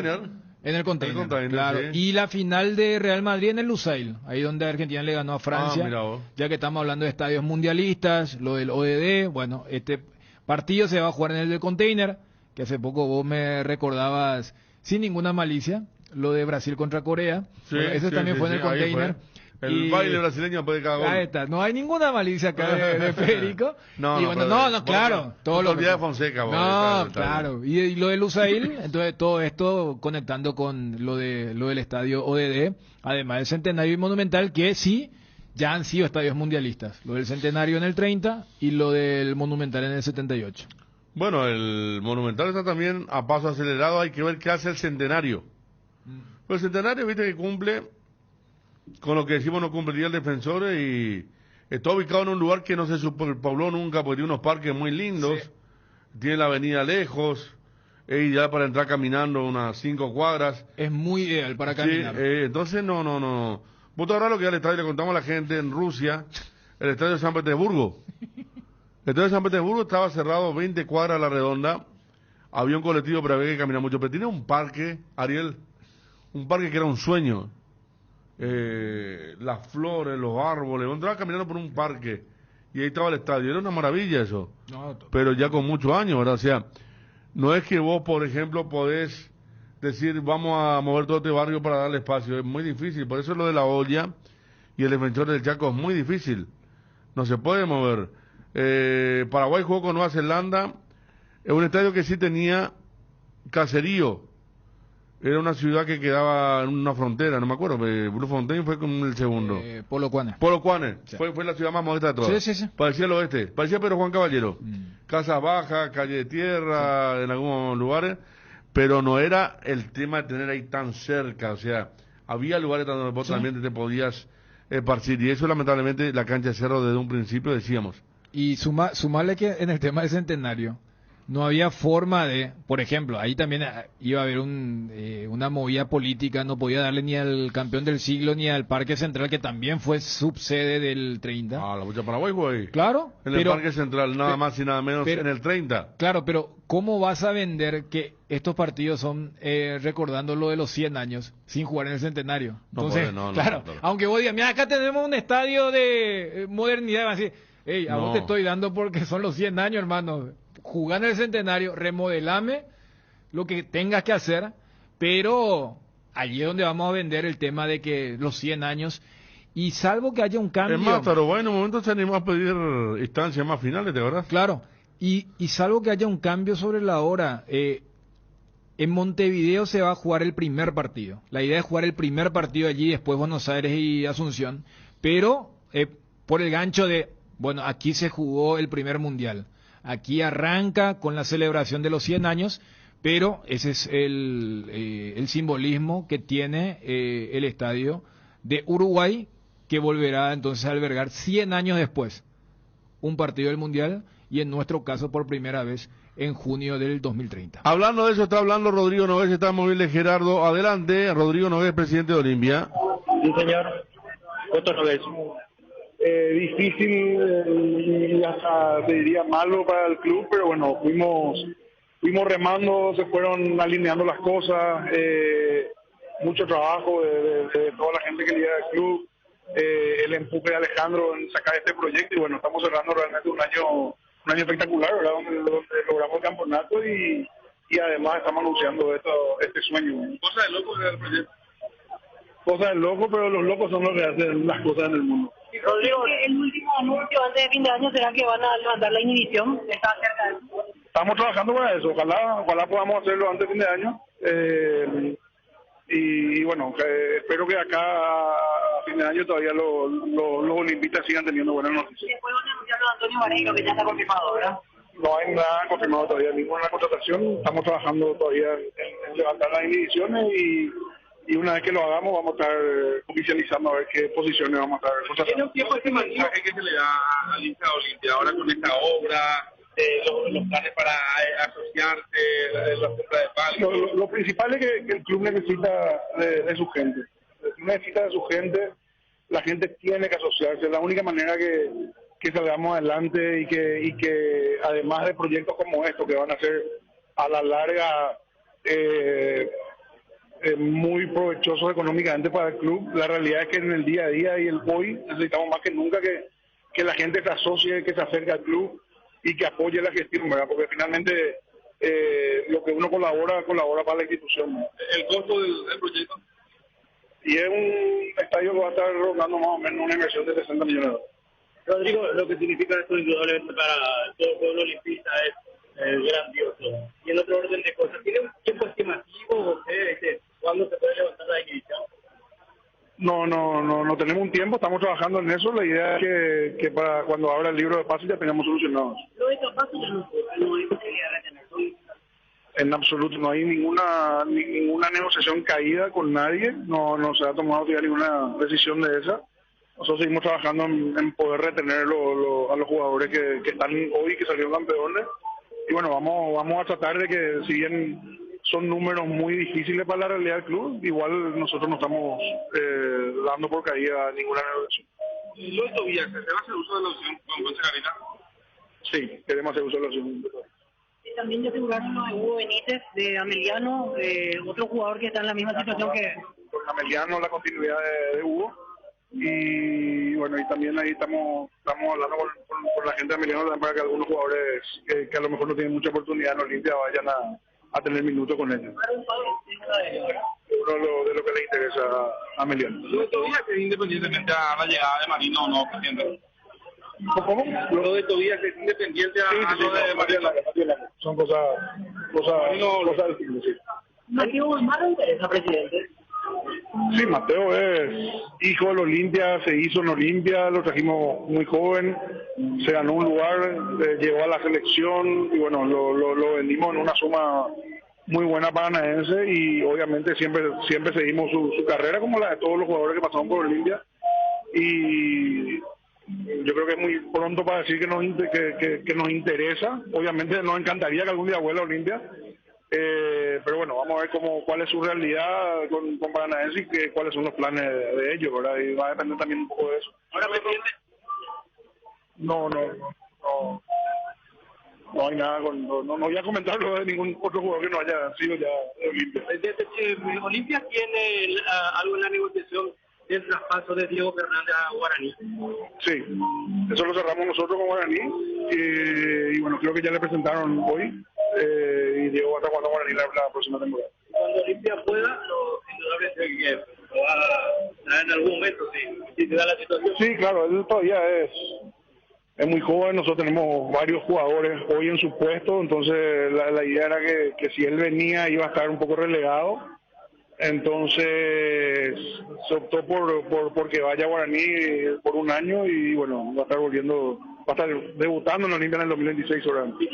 En el container, claro. Sí. Y la final de Real Madrid en el Lusail, ahí donde Argentina le ganó a Francia. Ya que estamos hablando de estadios mundialistas, lo del ODD, bueno, este partido se va a jugar en el del container, que hace poco vos me recordabas, sin ninguna malicia, lo de Brasil contra Corea. Sí, bueno, ese también fue en el container. El baile brasileño después de cada gol. Ahí está. No hay ninguna malicia acá de Federico. Claro. Todo lo de Fonseca. Claro. Y lo de Lusail, entonces todo esto conectando con lo del estadio ODD, además del Centenario y Monumental, que sí, ya han sido estadios mundialistas. Lo del Centenario en el 30 y lo del Monumental en el 78. Bueno, el Monumental está también a paso acelerado. Hay que ver qué hace el Centenario. Pues el Centenario, viste que cumple... Con lo que decimos no cumpliría el Defensor y está ubicado en un lugar que no se superpobló nunca porque tiene unos parques muy lindos, tiene la avenida lejos, y ya para entrar caminando unas 5 cuadras. Es muy ideal para caminar. Entonces no. Vos te lo que ya el estadio le contamos a la gente en Rusia, el estadio de San Petersburgo. El estadio de San Petersburgo estaba cerrado 20 cuadras a la redonda, había un colectivo pero había que caminar mucho, pero tiene un parque, Ariel, un parque que era un sueño. Las flores, los árboles, entraba caminando por un parque y ahí estaba el estadio, era una maravilla eso. No, Pero ya con muchos años, ¿verdad? O sea, no es que vos, por ejemplo, podés decir, vamos a mover todo este barrio para darle espacio, es muy difícil, por eso lo de la olla y el defensor del Chaco es muy difícil, no se puede mover. Paraguay jugó con Nueva Zelanda, en un estadio que sí tenía caserío. Era una ciudad que quedaba en una frontera, no me acuerdo, Bluefontaine fue con el segundo. Polokwane. Polokwane, Sí. fue la ciudad más modesta de todas. Sí. Parecía el oeste, parecía Pedro Juan Caballero. Casas bajas, calle de tierra, en algunos lugares, pero no era el tema de tener ahí tan cerca, o sea, había lugares donde vos también te podías esparcir, y eso lamentablemente la cancha de Cerro desde un principio decíamos. Y sumarle que en el tema del centenario no había forma de, por ejemplo, ahí también iba a haber una movida política, no podía darle ni al campeón del siglo ni al Parque Central, que también fue subsede del 30. Ah, la lucha Paraguay fue ahí. Claro. En el Parque Central, nada más y nada menos, en el 30. Claro, pero ¿cómo vas a vender que estos partidos son recordando lo de los 100 años sin jugar en el centenario? Entonces, claro, aunque vos digas, mira, acá tenemos un estadio de modernidad, vas a decir, hey, a vos te estoy dando porque son los 100 años, hermano. Jugar en el centenario, remodelame lo que tengas que hacer, pero allí es donde vamos a vender el tema de que los 100 años, y salvo que haya un cambio. Es más, pero bueno, en un momento se animó a pedir instancias más finales, ¿de verdad? Claro, y salvo que haya un cambio sobre la hora, en Montevideo se va a jugar el primer partido. La idea es jugar el primer partido allí, después Buenos Aires y Asunción, pero por el gancho de, bueno, aquí se jugó el primer mundial. Aquí arranca con la celebración de los 100 años, pero ese es el simbolismo que tiene el estadio de Uruguay, que volverá entonces a albergar 100 años después un partido del Mundial, y en nuestro caso por primera vez en junio del 2030. Hablando de eso, está hablando Rodrigo Nogués, está móvil Gerardo. Adelante, Rodrigo Nogués, presidente de Olimpia. Sí, señor. Otro Nogués. Difícil y hasta te diría malo para el club, pero bueno, fuimos remando, se fueron alineando las cosas, mucho trabajo de toda la gente que lidera el club, el empuje de Alejandro en sacar este proyecto, y bueno, estamos cerrando realmente un año espectacular, ¿verdad? Donde logramos el campeonato y además estamos anunciando este sueño. Cosa de loco el proyecto. Cosa de loco, pero los locos son los que hacen las cosas en el mundo. Rodrigo, el último anuncio antes de fin de año, ¿será que van a levantar la inhibición? ¿Está cerca de eso? Estamos trabajando para eso, ojalá podamos hacerlo antes de fin de año. Y bueno, espero que acá a fin de año todavía los olimpistas sigan teniendo buenas noticias. Después van a anunciar lo de Antonio Vareiro, que ya está confirmado, ¿verdad? No hay nada confirmado todavía, ninguna contratación. Estamos trabajando todavía en levantar las inhibiciones y una vez que lo hagamos vamos a estar oficializando a ver qué posiciones vamos a estar. ¿Tiene un tiempo este mensaje que se le da a Linca Olimpia ahora con esta obra, los planes para asociarse, las compras de palcos? Lo principal es que el club necesita de su gente. El club necesita de su gente, la gente tiene que asociarse. Es la única manera que salgamos adelante y que además de proyectos como estos que van a ser a la larga muy provechosos económicamente para el club, la realidad es que en el día a día y el hoy necesitamos más que nunca que la gente se asocie, que se acerque al club y que apoye la gestión, ¿verdad? Porque finalmente lo que uno colabora para la institución. ¿El costo del proyecto? Y es un estadio que va a estar rondando más o menos una inversión de 60 millones de dólares. Rodrigo, lo que significa esto indudablemente para todo el pueblo olimpista es grandioso. Y en otro orden de cosas, ¿tiene un tiempo estimativo usted cuándo se puede levantar la inhibición? No tenemos un tiempo, estamos trabajando en eso. La idea es que para cuando abra el libro de pases ya tengamos solucionados. Lo de estos pasos ya no hay posibilidad de retener. En absoluto, no hay ninguna negociación caída con nadie, no se ha tomado todavía ninguna decisión de esa. Nosotros seguimos trabajando en poder retener a los jugadores que están hoy, que salieron campeones. Y bueno, vamos a tratar de que, si bien son números muy difíciles para la realidad del club, igual nosotros no estamos dando por caída ninguna negociación. ¿Lo de Tobías, se va a hacer uso de la opción con Concha Garita? Sí, queremos hacer uso de la opción. También ya aseguraron lo de Hugo Benítez, de Ameliano, otro jugador que está en la misma situación que... Con Ameliano, la continuidad de Hugo. Y bueno, y también ahí estamos hablando con la gente de Ameliano también para que algunos jugadores que a lo mejor no tienen mucha oportunidad en Olimpia vayan a tener minutos con ellos. Uno de lo que le interesa a Ameliano. que independientemente a la llegada de Marino, no, presidente. ¿Cómo? Lo de Tobías que es independiente a lo de Marino. Son cosas distintas, sí. Mateo Guzmán le interesa, presidente. Sí, Mateo es hijo del Olimpia, se hizo en Olimpia, lo trajimos muy joven, se ganó un lugar, llegó a la selección y bueno, lo vendimos en una suma muy buena paranaense y obviamente siempre seguimos su carrera como la de todos los jugadores que pasaron por Olimpia y yo creo que es muy pronto para decir que nos interesa, obviamente nos encantaría que algún día vuelva a Olimpia. Pero bueno, vamos a ver cuál es su realidad con Paranaense y cuáles son los planes de ellos, ¿verdad? Y va a depender también un poco de eso. Ahora, presidente. No hay nada no voy a comentarlo de ningún otro jugador que no haya sido ya de Olimpia. Olimpia tiene algo en la negociación del traspaso de Diego Fernández a Guaraní. Sí, eso lo cerramos nosotros con Guaraní y bueno, creo que ya le presentaron hoy. Y Diego va a estar jugando con Guaraní la próxima temporada. Cuando Olimpia pueda, indudable es que lo va a traer en algún momento, si se da la situación. Sí, claro, él todavía es muy joven, nosotros tenemos varios jugadores hoy en su puesto, entonces la idea era que si él venía iba a estar un poco relegado, entonces se optó por que vaya a Guaraní por un año y bueno, va a estar debutando en la Olimpia en el 2026 ahora. Se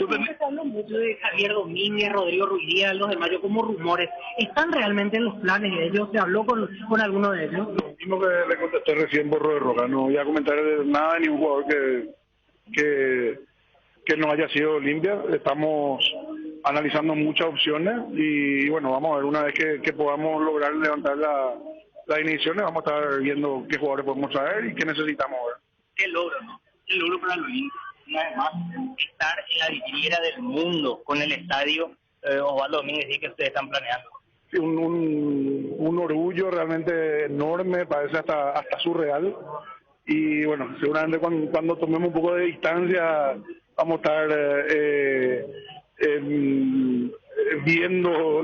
habló mucho de Javier Domínguez, Rodrigo Ruiz Díaz, los de Mayo como rumores. ¿Están realmente en los planes de ellos? ¿Se habló con alguno de ellos? Lo mismo que le contesté recién por de Roca, no voy a comentar nada de ningún jugador que no haya sido Olimpia. Estamos analizando muchas opciones y bueno, vamos a ver, una vez que podamos lograr levantar las iniciaciones, vamos a estar viendo qué jugadores podemos traer y qué necesitamos ver. Qué logro, ¿no? Qué logro para el Olimpia. Una vez más, estar en la vidriera del mundo con el estadio Osvaldo Domínguez, sí, que ustedes están planeando. Sí, un orgullo realmente enorme, parece hasta surreal. Y bueno, seguramente cuando tomemos un poco de distancia vamos a estar viendo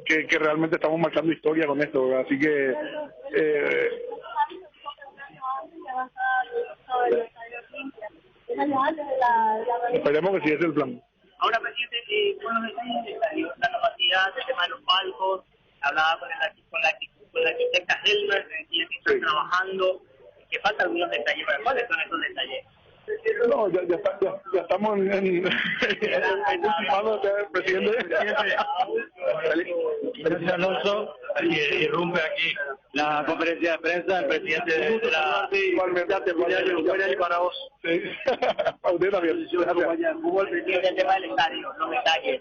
que realmente estamos marcando historia con esto, ¿verdad? Así que esperemos que sí, ese es el plan. Ahora, presidente, con los detalles del estadio, la capacidad, el tema de los palcos, hablaba con la arquitecta Helmer, decía que están trabajando, que faltan algunos detalles. ¿Cuáles son esos detalles? No, ya estamos en ultimando el presidente. Felipe Alonso, que irrumpe aquí la conferencia de prensa, el presidente de la... Igualmente, para vos. Sí, para usted también. Hubo el presidente del tema del estadio, los detalles.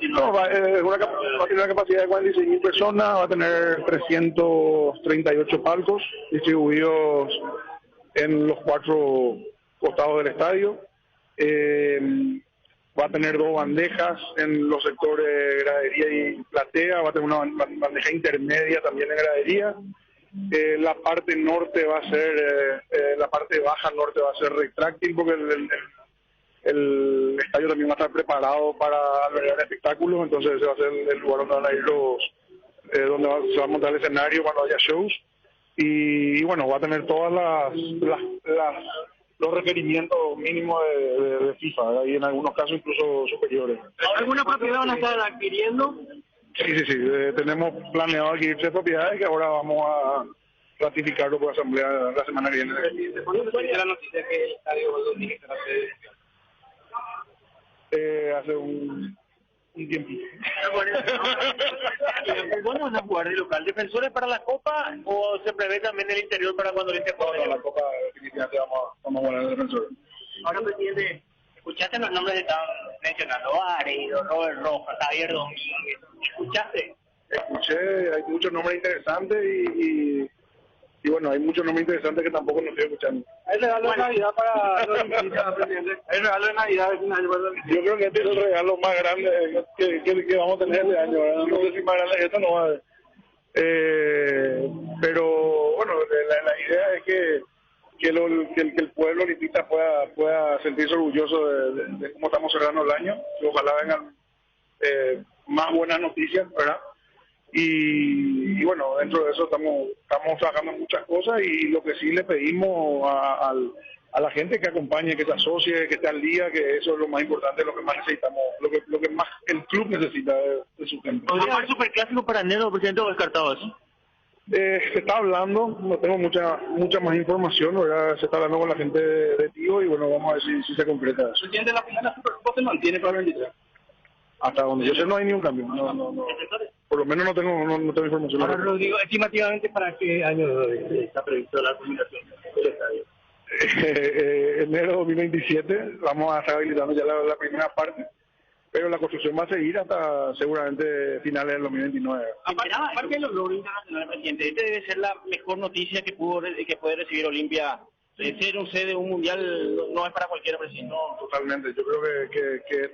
No, va a tener una capacidad de 46.000 personas, va a tener 338 palcos distribuidos en los 4 costados del estadio. Va a tener 2 bandejas en los sectores gradería y platea, va a tener una bandeja intermedia también en gradería. La parte norte va a ser, la parte baja norte va a ser retráctil porque el estadio también va a estar preparado para albergar espectáculos, entonces ese va a ser el lugar donde van a ir donde se va a montar el escenario cuando haya shows. Y bueno, va a tener todas los requerimientos mínimos de FIFA, ¿verdad? Y en algunos casos incluso superiores. ¿Alguna propiedad van a estar adquiriendo? Sí. Tenemos planeado adquirir 3 propiedades que ahora vamos a ratificarlo por asamblea la semana que viene. ¿Cuándo fue la noticia que el estadio Domínguez será sede? Hace un tiempito. ¿Bueno van a jugar de local? ¿Defensores para la Copa o se prevé también el interior para cuando Olimpia juegue? No, la Copa definitivamente vamos a jugar de defensores. Ahora, presidente, ¿escuchaste los nombres que estaban mencionando? Aredo, Robert Rojas, Javier Domínguez. ¿Escuchaste? Escuché, hay muchos nombres interesantes y bueno, hay muchos nombres interesantes que tampoco nos estoy escuchando. ¿Hay regalo de Navidad para los olimpistas, presidente? ¿Hay regalo de Navidad de fin de año para los olimpistas? Yo creo que este es el regalo más grande que vamos a tener este año, ¿verdad? No sé si más grande esto no va a haber. Pero bueno, la idea es que el pueblo olimpista pueda sentirse orgulloso de cómo estamos cerrando el año, y ojalá vengan más buenas noticias, ¿verdad? Y bueno, dentro de eso estamos trabajando en muchas cosas, y lo que sí le pedimos a la gente que acompañe, que se asocie, que esté al día, que eso es lo más importante, lo que más necesitamos, lo que más el club necesita de su gente. ¿Podría haber superclásico para enero, presidente, o descartado eso? Se está hablando, no tengo mucha más información, ¿verdad? Se está hablando con la gente de Tío, y bueno, vamos a ver si se concreta eso. Presidente, la final de la Supercopa se mantiene para el 23. Hasta donde yo sé no hay ni un cambio, no. Por lo menos no tengo información. Ahora, Rodrigo, estimativamente, ¿para qué año está previsto la culminación del estadio? Enero 2027, vamos a estar habilitando ya la primera parte, pero la construcción va a seguir hasta seguramente finales del 2029. Aparte de los logros internacionales, presidente, esta debe ser la mejor noticia que puede recibir Olimpia. Ser un sede de un mundial no es para cualquier presidente. No, totalmente. Yo creo que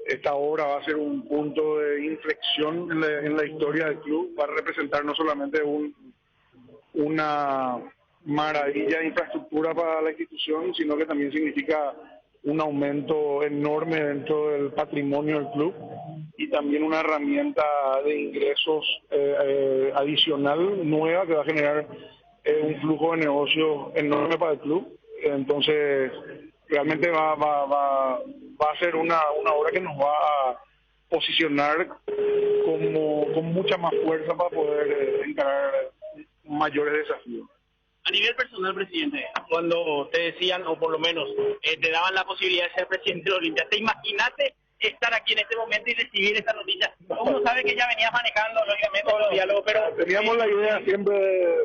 esta obra va a ser un punto de inflexión en la historia del club. Va a representar no solamente una maravilla de infraestructura para la institución, sino que también significa un aumento enorme dentro del patrimonio del club, y también una herramienta de ingresos adicional nueva que va a generar un flujo de negocio enorme para el club. Entonces realmente va a ser una obra que nos va a posicionar con mucha más fuerza para poder encarar mayores desafíos. A nivel personal, presidente, cuando te decían, o por lo menos te daban la posibilidad de ser presidente de la Olimpia, ¿te imaginaste estar aquí en este momento y recibir esta noticia? Uno sabe que ya venías manejando, lógicamente, los diálogos, pero... Teníamos la idea siempre,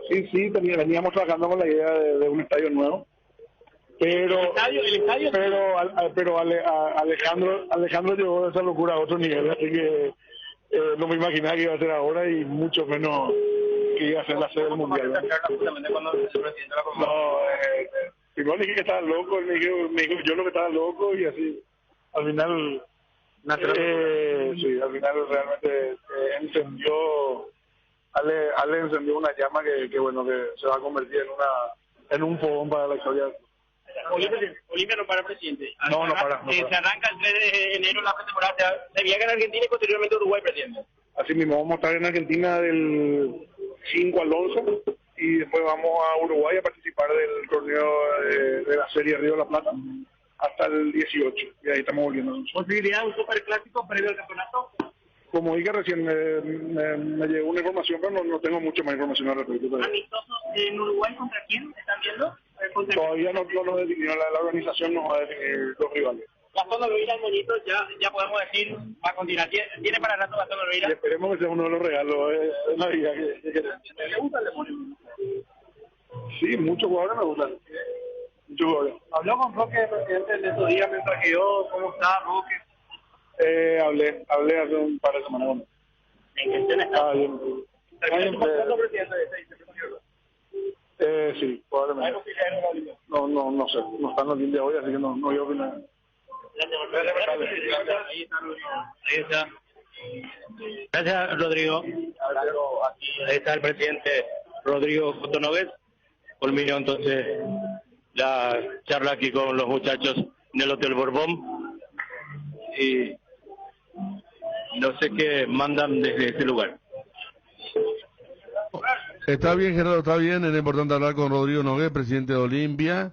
veníamos trabajando con la idea de un estadio nuevo, pero Alejandro llevó esa locura a otro nivel, así que no me imaginaba que iba a ser ahora, y mucho menos que iba a ser la sede del mundial. Primero le dije que estaba loco, me dijo yo lo que estaba loco, y así al final al final realmente encendió Ale encendió una llama que bueno, que se va a convertir en un fogón para la historia. Olimpia no para, presidente. No para. Se arranca el 3 de enero la pretemporada, se viaja en Argentina y posteriormente Uruguay, presidente. Así mismo, vamos a estar en Argentina del 5 al 11, y después vamos a Uruguay a participar del torneo de la Serie Río de la Plata hasta el 18, y ahí estamos volviendo. ¿Posibilidad de un superclásico previo al campeonato? Como dije recién, me llegó una información, pero no tengo mucha más información al respecto. ¿Amistosos en Uruguay contra quién están viendo? Todavía no lo definió, la organización no va a definir los rivales. Gastón Olveira, el monito, ya podemos decir, va a continuar. ¿Tiene para rato Gastón Olveira? Y esperemos que sea uno de los regalos de Navidad que ¿Le gusta el demonio? Sí, muchos jugadores me gustan. Muchos jugadores. ¿Habló con Roque, presidente, en estos días mientras que yo? ¿Cómo está Roque? Hablé hace un par de semanas. ¿En qué escena está? Bien. Presidente sí, probablemente. No sé, no están los de hoy, así que no voy a opinar. Ahí está. Gracias, Rodrigo. Ahí está el presidente Rodrigo Cotonogues. Culminó entonces la charla aquí con los muchachos del Hotel Borbón. Y no sé qué mandan desde este lugar. Está bien, Gerardo, está bien. Era importante hablar con Rodrigo Nogués, presidente de Olimpia,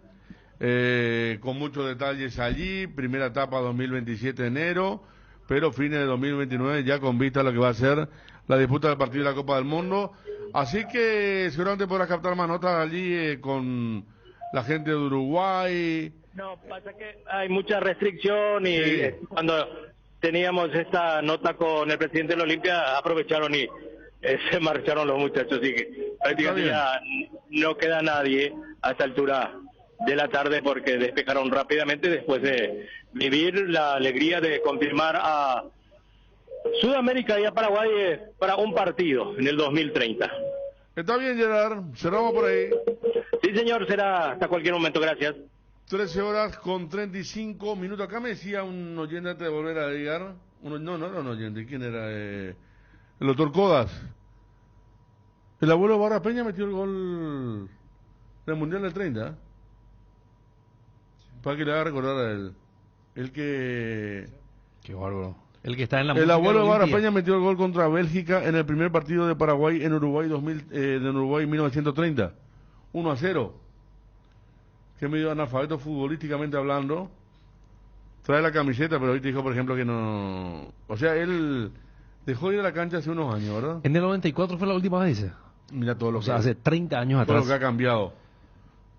con muchos detalles allí. Primera etapa 2027 de enero, pero fines de 2029 ya con vista a lo que va a ser la disputa del partido de la Copa del Mundo. Así que seguramente podrás captar más notas allí con la gente de Uruguay. No, pasa que hay mucha restricción y cuando teníamos esta nota con el presidente de la Olimpia aprovecharon y se marcharon los muchachos, así que prácticamente ya no queda nadie a esta altura de la tarde porque despejaron rápidamente después de vivir la alegría de confirmar a Sudamérica y a Paraguay para un partido en el 2030. Está bien, Gerard. Cerramos por ahí. Sí, señor, será hasta cualquier momento, gracias. 13 horas con 35 minutos. Acá me decía un oyente antes de volver a llegar. No era un oyente. ¿Quién era? El doctor Codas. El abuelo Barra Peña metió el gol del Mundial del 30. Para que le haga recordar a él. El que... Qué bárbaro. El que está en la El abuelo Barra Peña metió el gol contra Bélgica en el primer partido de Paraguay en Uruguay 1930. 1-0. Que medio analfabeto futbolísticamente hablando. Trae la camiseta, pero hoy te dijo, por ejemplo, que no... O sea, él dejó de ir a la cancha hace unos años, ¿verdad? En el 94 fue la última vez. Mira todo lo que... hace 30 años todo atrás. lo que ha cambiado.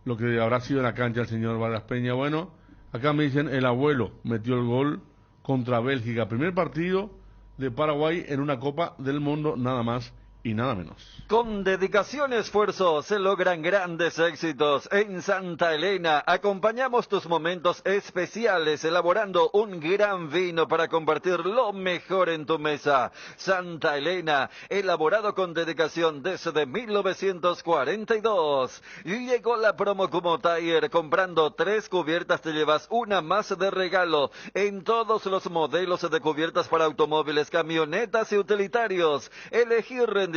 Lo que habrá sido en la cancha el señor Vargas Peña. Bueno, acá me dicen, el abuelo metió el gol contra Bélgica. Primer partido de Paraguay en una Copa del Mundo, nada más y nada menos. Con dedicación y esfuerzo se logran grandes éxitos. En Santa Elena acompañamos tus momentos especiales elaborando un gran vino para compartir lo mejor en tu mesa. Santa Elena, elaborado con dedicación desde 1942. Y llegó la promo como Tire. Comprando 3 cubiertas te llevas una más de regalo en todos los modelos de cubiertas para automóviles, camionetas y utilitarios. Elegir rendimiento,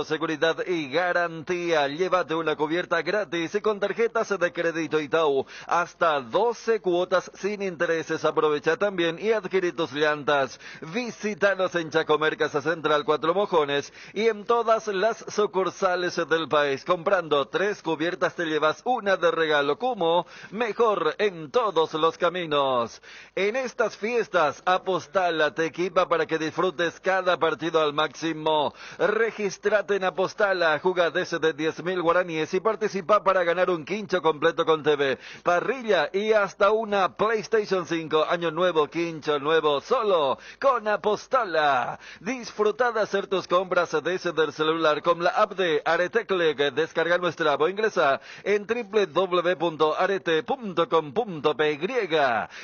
seguridad y garantía. Llévate una cubierta gratis y con tarjetas de crédito Itaú. Hasta 12 cuotas sin intereses. Aprovecha también y adquirí tus llantas. Visítanos en Chacomer, Casa Central, 4 Mojones y en todas las sucursales del país. Comprando 3 cubiertas te llevas una de regalo. Como mejor en todos los caminos. En estas fiestas, Apostala te equipa para que disfrutes cada partido al máximo. Regístrate en Apostala, jugá desde 10.000 guaraníes y participa para ganar un quincho completo con TV, parrilla y hasta una PlayStation 5. Año nuevo, quincho nuevo, solo con Apostala. Disfruta de hacer tus compras desde el celular con la app de Arete Click. Descarga nuestra app o ingresa en www.arete.com.py.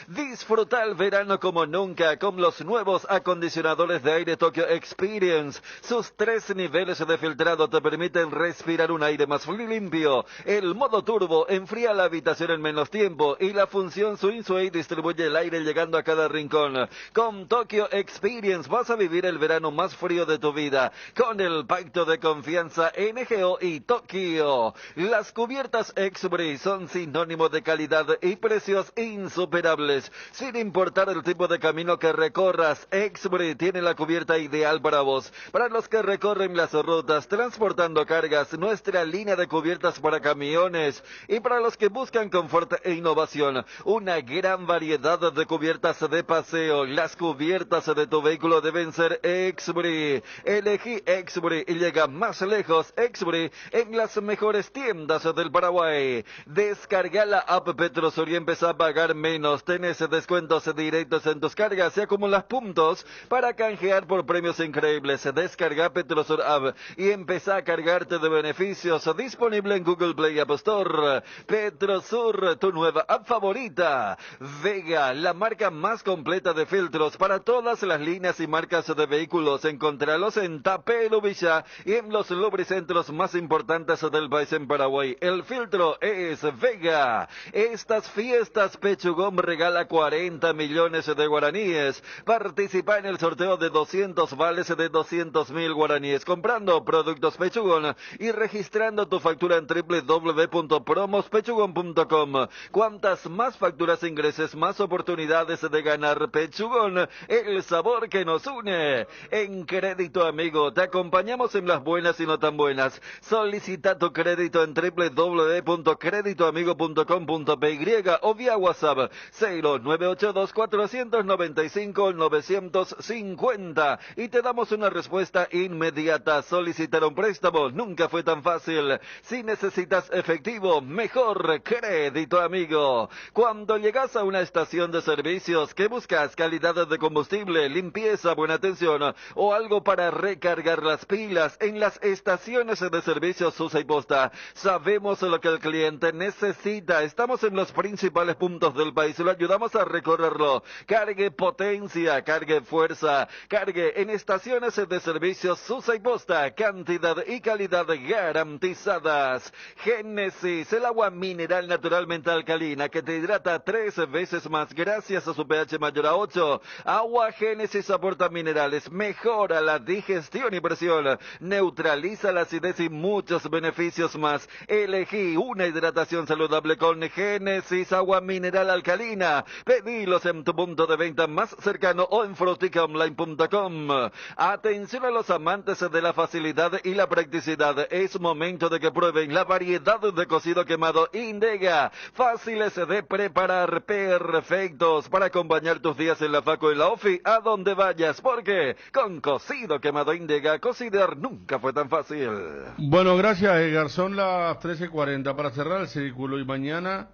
Disfruta el verano como nunca con los nuevos acondicionadores de aire Tokyo Experience. Sus 3 niveles de filtrado te permiten respirar un aire más limpio. El modo turbo enfría la habitación en menos tiempo y la función Swing Sway distribuye el aire llegando a cada rincón. Con Tokyo Experience vas a vivir el verano más frío de tu vida con el pacto de confianza NGO y Tokio. Las cubiertas Exbury son sinónimo de calidad y precios insuperables. Sin importar el tipo de camino que recorras, Exbury tiene la cubierta ideal para vos. Para los que recorren las rutas transportando cargas, nuestra línea de cubiertas para camiones, y para los que buscan confort e innovación, una gran variedad de cubiertas de paseo. Las cubiertas de tu vehículo deben ser Exbury. Elegí Exbury y llega más lejos. Exbury en las mejores tiendas del Paraguay. Descarga la app Petrosur y empezá a pagar menos. Tenés descuentos directos en tus cargas y acumulas puntos para canjear por premios increíbles. Descarga Petrosur App y empezá a cargarte de beneficios. Disponible en Google Play App Store. Petrosur, tu nueva app favorita. Vega, la marca más completa de filtros para todas las líneas y marcas de vehículos. Encontralos en Tapero Villa y en los lubricentros más importantes del país en Paraguay. El filtro es Vega. Estas fiestas Pechugón regala 40 millones de guaraníes. Participa en el sorteo de 200 vales de 200.000 guaraníes comprando productos Pechugón y registrando tu factura en www.promospechugón.com. Cuantas más facturas ingreses, más oportunidades de ganar. Pechugón, el sabor que nos une. En Crédito Amigo te acompañamos en las buenas y no tan buenas. Solicita tu crédito en www.creditoamigo.com.py o vía WhatsApp 0982-495-950 y te damos una respuesta inmediata. Solicitar un préstamo nunca fue tan fácil. Si necesitas efectivo, mejor Crédito Amigo. Cuando llegas a una estación de servicios, ¿qué buscas? Calidad de combustible, limpieza, buena atención o algo para recargar las pilas. En las estaciones de servicios Susa y Posta sabemos lo que el cliente necesita. Estamos en los principales puntos del país y lo ayudamos a recorrerlo. Cargue potencia, cargue fuerza, cargue en estaciones de servicios Susa y posta, cantidad y calidad garantizadas. Génesis, el agua mineral naturalmente alcalina que te hidrata 3 veces más gracias a su pH mayor a 8. Agua Génesis aporta minerales, mejora la digestión y presión, neutraliza la acidez y muchos beneficios más. Elegí una hidratación saludable con Génesis, agua mineral alcalina. Pedilos en tu punto de venta más cercano o en fruticaonline.com. Atención a los amantes de la facilidad y la practicidad. Es momento de que prueben la variedad de cocido quemado Indega. Fáciles de preparar, perfectos para acompañar tus días en la facu y la ofi, a donde vayas, porque con cocido quemado Indega, cocinar nunca fue tan fácil. Bueno, gracias, Edgar. Son las 13:40 para cerrar el círculo y mañana,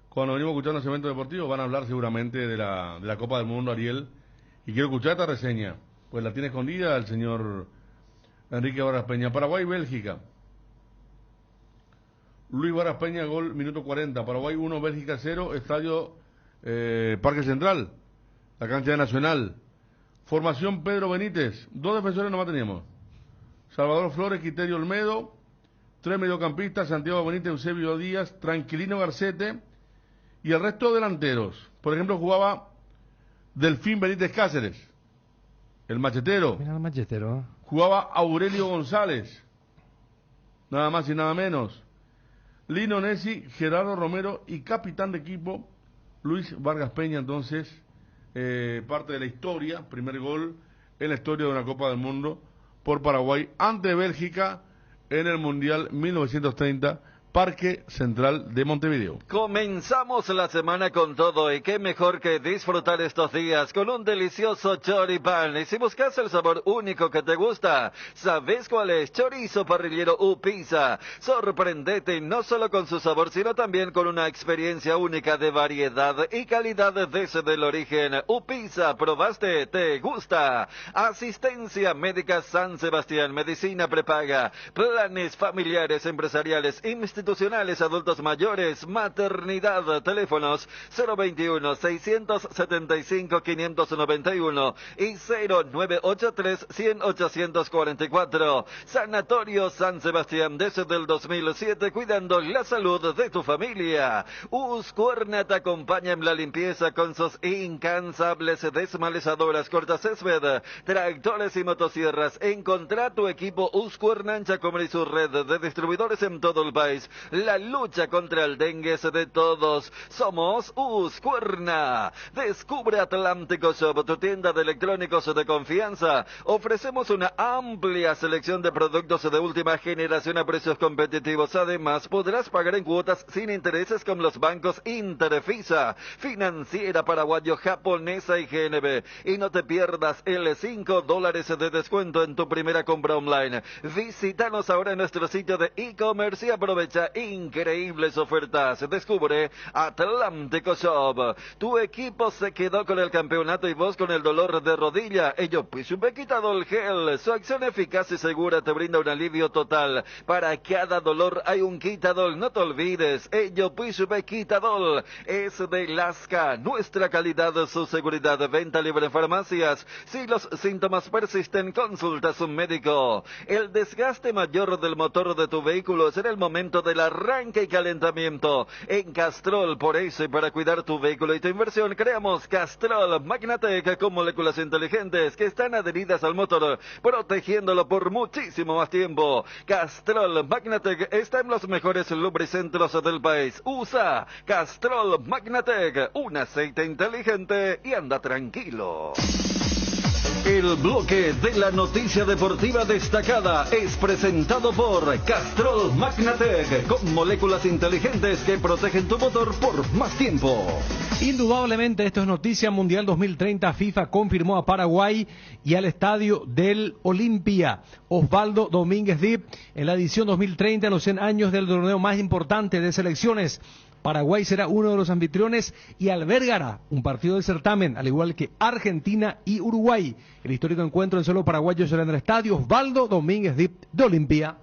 cuando venimos escuchando el segmento deportivo, van a hablar seguramente de la Copa del Mundo, Ariel. Y quiero escuchar esta reseña, pues la tiene escondida el señor Enrique Varas Peña. Paraguay-Bélgica. Luis Varas Peña, gol, minuto 40. Paraguay 1, Bélgica 0, estadio Parque Central, la cancha de Nacional. Formación Pedro Benítez. 2 defensores nomás teníamos. Salvador Flores, Quiterio Olmedo. 3 mediocampistas, Santiago Benítez, Eusebio Díaz, Tranquilino Garcete. Y el resto delanteros. Por ejemplo, jugaba Delfín Benítez Cáceres, el machetero. Mira el machetero. Jugaba Aurelio González, nada más y nada menos. Lino Nessi, Gerardo Romero y capitán de equipo Luis Vargas Peña. Entonces, parte de la historia, primer gol en la historia de una Copa del Mundo por Paraguay ante Bélgica en el Mundial 1930. Parque Central de Montevideo. Comenzamos la semana con todo y qué mejor que disfrutar estos días con un delicioso choripán. Y si buscas el sabor único que te gusta, ¿sabes cuál es? Chorizo parrillero Upisa. Sorprendete no solo con su sabor, sino también con una experiencia única de variedad y calidad desde el origen. Upisa, ¿probaste? ¿Te gusta? Asistencia Médica San Sebastián, medicina prepaga, planes familiares, empresariales, institucionales, adultos mayores, maternidad, teléfonos 021-675-591 y 0983-100-844. Sanatorio San Sebastián, desde el 2007, cuidando la salud de tu familia. Husqvarna te acompaña en la limpieza con sus incansables desmalezadoras, cortacésped, tractores y motosierras. Encontrá tu equipo Husqvarna en Chacomar y su red de distribuidores en todo el país. La lucha contra el dengue es de todos. Somos Husqvarna. Descubre Atlántico Shop, tu tienda de electrónicos de confianza. Ofrecemos una amplia selección de productos de última generación a precios competitivos. Además, podrás pagar en cuotas sin intereses con los bancos Interfisa, Financiera Paraguayo, Japonesa y GNB. Y no te pierdas el $5 de descuento en tu primera compra online. Visítanos ahora en nuestro sitio de e-commerce y aprovecha increíbles ofertas. Descubre Atlántico Shop. Tu equipo se quedó con el campeonato y vos con el dolor de rodilla. Ello Pisupe Quitadol Gel. Su acción eficaz y segura te brinda un alivio total. Para cada dolor hay un Quitadol. No te olvides. Ello Pisupe Quitadol es de Lasca. Nuestra calidad, su seguridad. Venta libre en farmacias. Si los síntomas persisten, consulta a su médico. El desgaste mayor del motor de tu vehículo será el momento del arranque y calentamiento. En Castrol, por eso y para cuidar tu vehículo y tu inversión, creamos Castrol Magnatec con moléculas inteligentes que están adheridas al motor, protegiéndolo por muchísimo más tiempo. Castrol Magnatec está en los mejores lubricentros del país. Usa Castrol Magnatec, un aceite inteligente y anda tranquilo. El bloque de la noticia deportiva destacada es presentado por Castrol Magnatec, con moléculas inteligentes que protegen tu motor por más tiempo. Indudablemente esto es noticia mundial 2030. FIFA confirmó a Paraguay y al estadio del Olimpia. Osvaldo Domínguez Dip en la edición 2030, en los 100 años del torneo más importante de selecciones. Paraguay será uno de los anfitriones y albergará un partido del certamen, al igual que Argentina y Uruguay. El histórico encuentro en suelo paraguayo será en el estadio Osvaldo Domínguez Dip de Olimpia.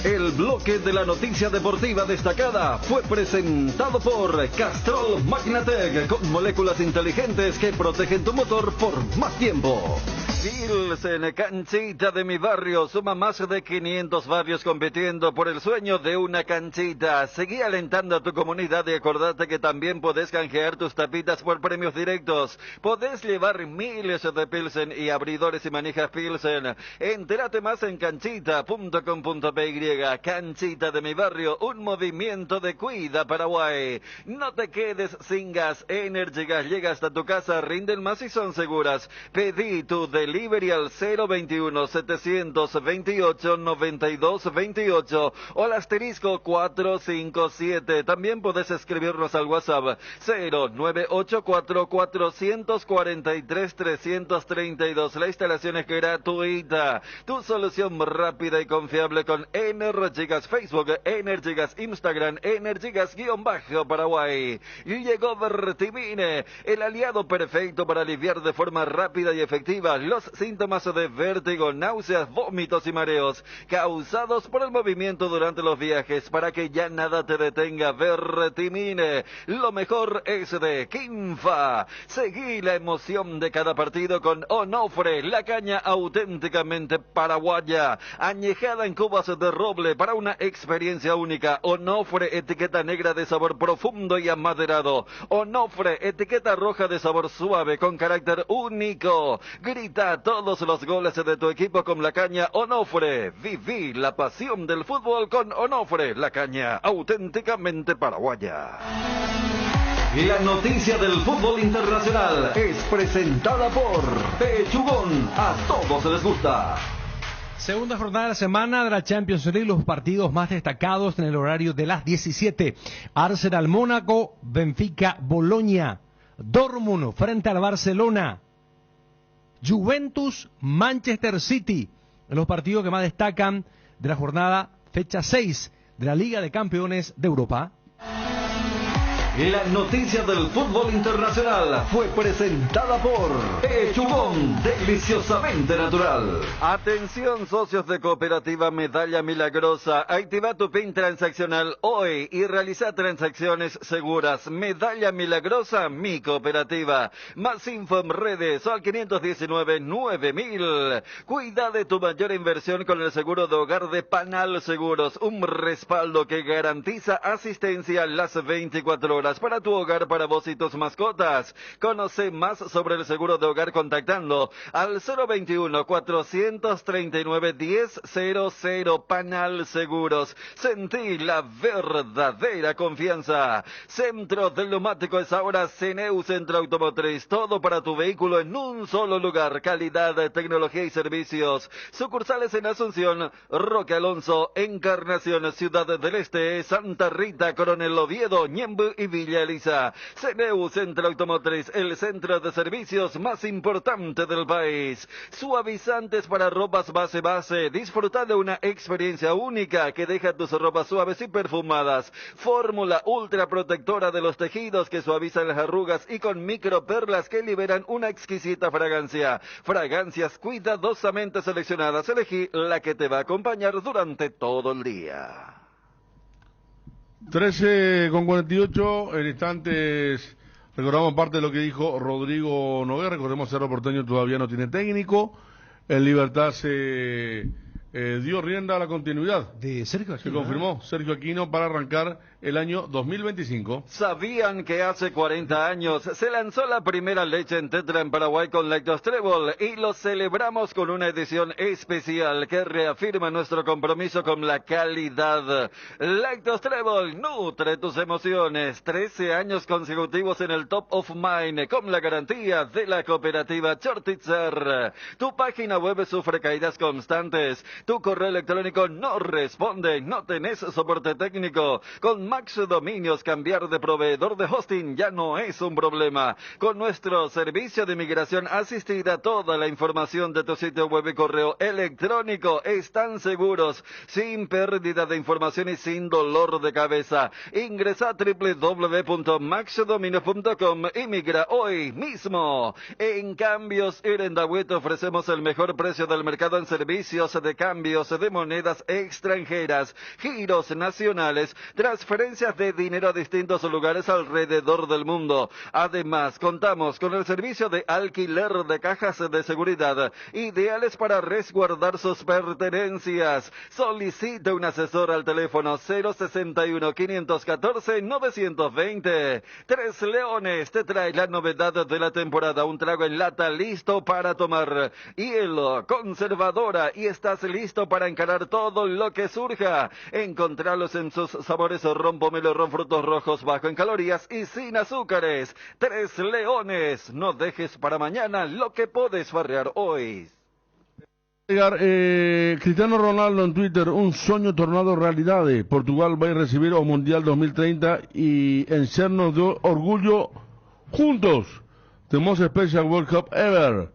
El bloque de la noticia deportiva destacada fue presentado por Castrol Magnatec, con moléculas inteligentes que protegen tu motor por más tiempo. Pilsen, canchita de mi barrio, suma más de 500 barrios compitiendo por el sueño de una canchita. Seguí alentando a tu comunidad y acordate que también podés canjear tus tapitas por premios directos. Podés llevar miles de Pilsen y abridores y manijas Pilsen. Entérate más en canchita.com.py. Canchita de mi barrio, un movimiento de Cuida Paraguay. No te quedes sin gas. Energy Gas llega hasta tu casa, rinden más y son seguras. Pedí tu delivery al 021-728-9228 o al asterisco 457. También podés escribirnos al WhatsApp 0984-443-332. La instalación es gratuita. Tu solución rápida y confiable con Energy Gas. Facebook, Energy Gas, Instagram, Energy Gas-Paraguay. Y llegó Vertimine, el aliado perfecto para aliviar de forma rápida y efectiva los síntomas de vértigo, náuseas, vómitos y mareos causados por el movimiento durante los viajes, para que ya nada te detenga. Vertimine, lo mejor es de Kinfa. Seguí la emoción de cada partido con Onofre, la caña auténticamente paraguaya, añejada en cubas de roble para una experiencia única. Onofre, etiqueta negra de sabor profundo y amaderado. Onofre, etiqueta roja de sabor suave con carácter único. Grita todos los goles de tu equipo con la caña Onofre. Viví la pasión del fútbol con Onofre, la caña auténticamente paraguaya. La noticia del fútbol internacional es presentada por Pechugón. A todos les gusta. Segunda jornada de la semana de la Champions League, los partidos más destacados en el horario de las 17. Arsenal Mónaco, Benfica Boloña, Dortmund frente al Barcelona, Juventus Manchester City, en los partidos que más destacan de la jornada fecha 6 de la Liga de Campeones de Europa. La noticia del fútbol internacional fue presentada por Pechugón, deliciosamente natural. Atención, socios de Cooperativa Medalla Milagrosa, activa tu PIN transaccional hoy y realiza transacciones seguras. Medalla Milagrosa, mi cooperativa. Más info en redes al 519-9000. Cuida de tu mayor inversión con el seguro de hogar de Panal Seguros, un respaldo que garantiza asistencia las 24 horas para tu hogar, para vos y tus mascotas. Conoce más sobre el seguro de hogar contactando al 021-439-1000. Panal Seguros. Sentí la verdadera confianza. Centro del Neumático es ahora CNEU Centro Automotriz. Todo para tu vehículo en un solo lugar. Calidad, tecnología y servicios. Sucursales en Asunción, Roque Alonso, Encarnación, Ciudad del Este, Santa Rita, Coronel Oviedo, Ñemby y Villa Elisa. CNEU Centro Automotriz, el centro de servicios más importante del país. Suavizantes para ropas base. Disfruta de una experiencia única que deja tus ropas suaves y perfumadas. Fórmula ultra protectora de los tejidos que suavizan las arrugas y con microperlas que liberan una exquisita fragancia. Fragancias cuidadosamente seleccionadas. Elegí la que te va a acompañar durante todo el día. 13:48, en instantes recordamos parte de lo que dijo Rodrigo Noguera. Recordemos, Cerro Porteño todavía no tiene técnico. El Libertad se dio rienda a la continuidad de Sergio Aquino. Se confirmó Sergio Aquino para arrancar el año 2025. ¿Sabían que hace 40 años se lanzó la primera leche en tetra en Paraguay con Lactos Trébol? Y lo celebramos con una edición especial que reafirma nuestro compromiso con la calidad. Lactos Trébol nutre tus emociones. 13 años consecutivos en el Top of Mind con la garantía de la cooperativa Chortitzer. Tu página web sufre caídas constantes. Tu correo electrónico no responde. No tenés soporte técnico. Con Max Dominios, cambiar de proveedor de hosting ya no es un problema. Con nuestro servicio de migración asistida, toda la información de tu sitio web y correo electrónico están seguros, sin pérdida de información y sin dolor de cabeza. Ingresa a www.maxdominios.com y migra hoy mismo. En Cambios Irendahuet ofrecemos el mejor precio del mercado en servicios de cambio cambios de monedas extranjeras, giros nacionales, transferencias de dinero a distintos lugares alrededor del mundo. Además, contamos con el servicio de alquiler de cajas de seguridad, ideales para resguardar sus pertenencias. Solicite un asesor al teléfono 061-514-920. Tres Leones te trae la novedad de la temporada, un trago en lata listo para tomar. Hielo, conservadora, y estás listo para encarar todo lo que surja. Encontralos en sus sabores ron, pomelo, ron, frutos rojos, bajo en calorías y sin azúcares. Tres Leones, no dejes para mañana lo que puedes farrear hoy. Cristiano Ronaldo en Twitter, un sueño tornado realidade. Portugal vai recibir o Mundial 2030 y enchernos de orgullo juntos. The most special World Cup ever.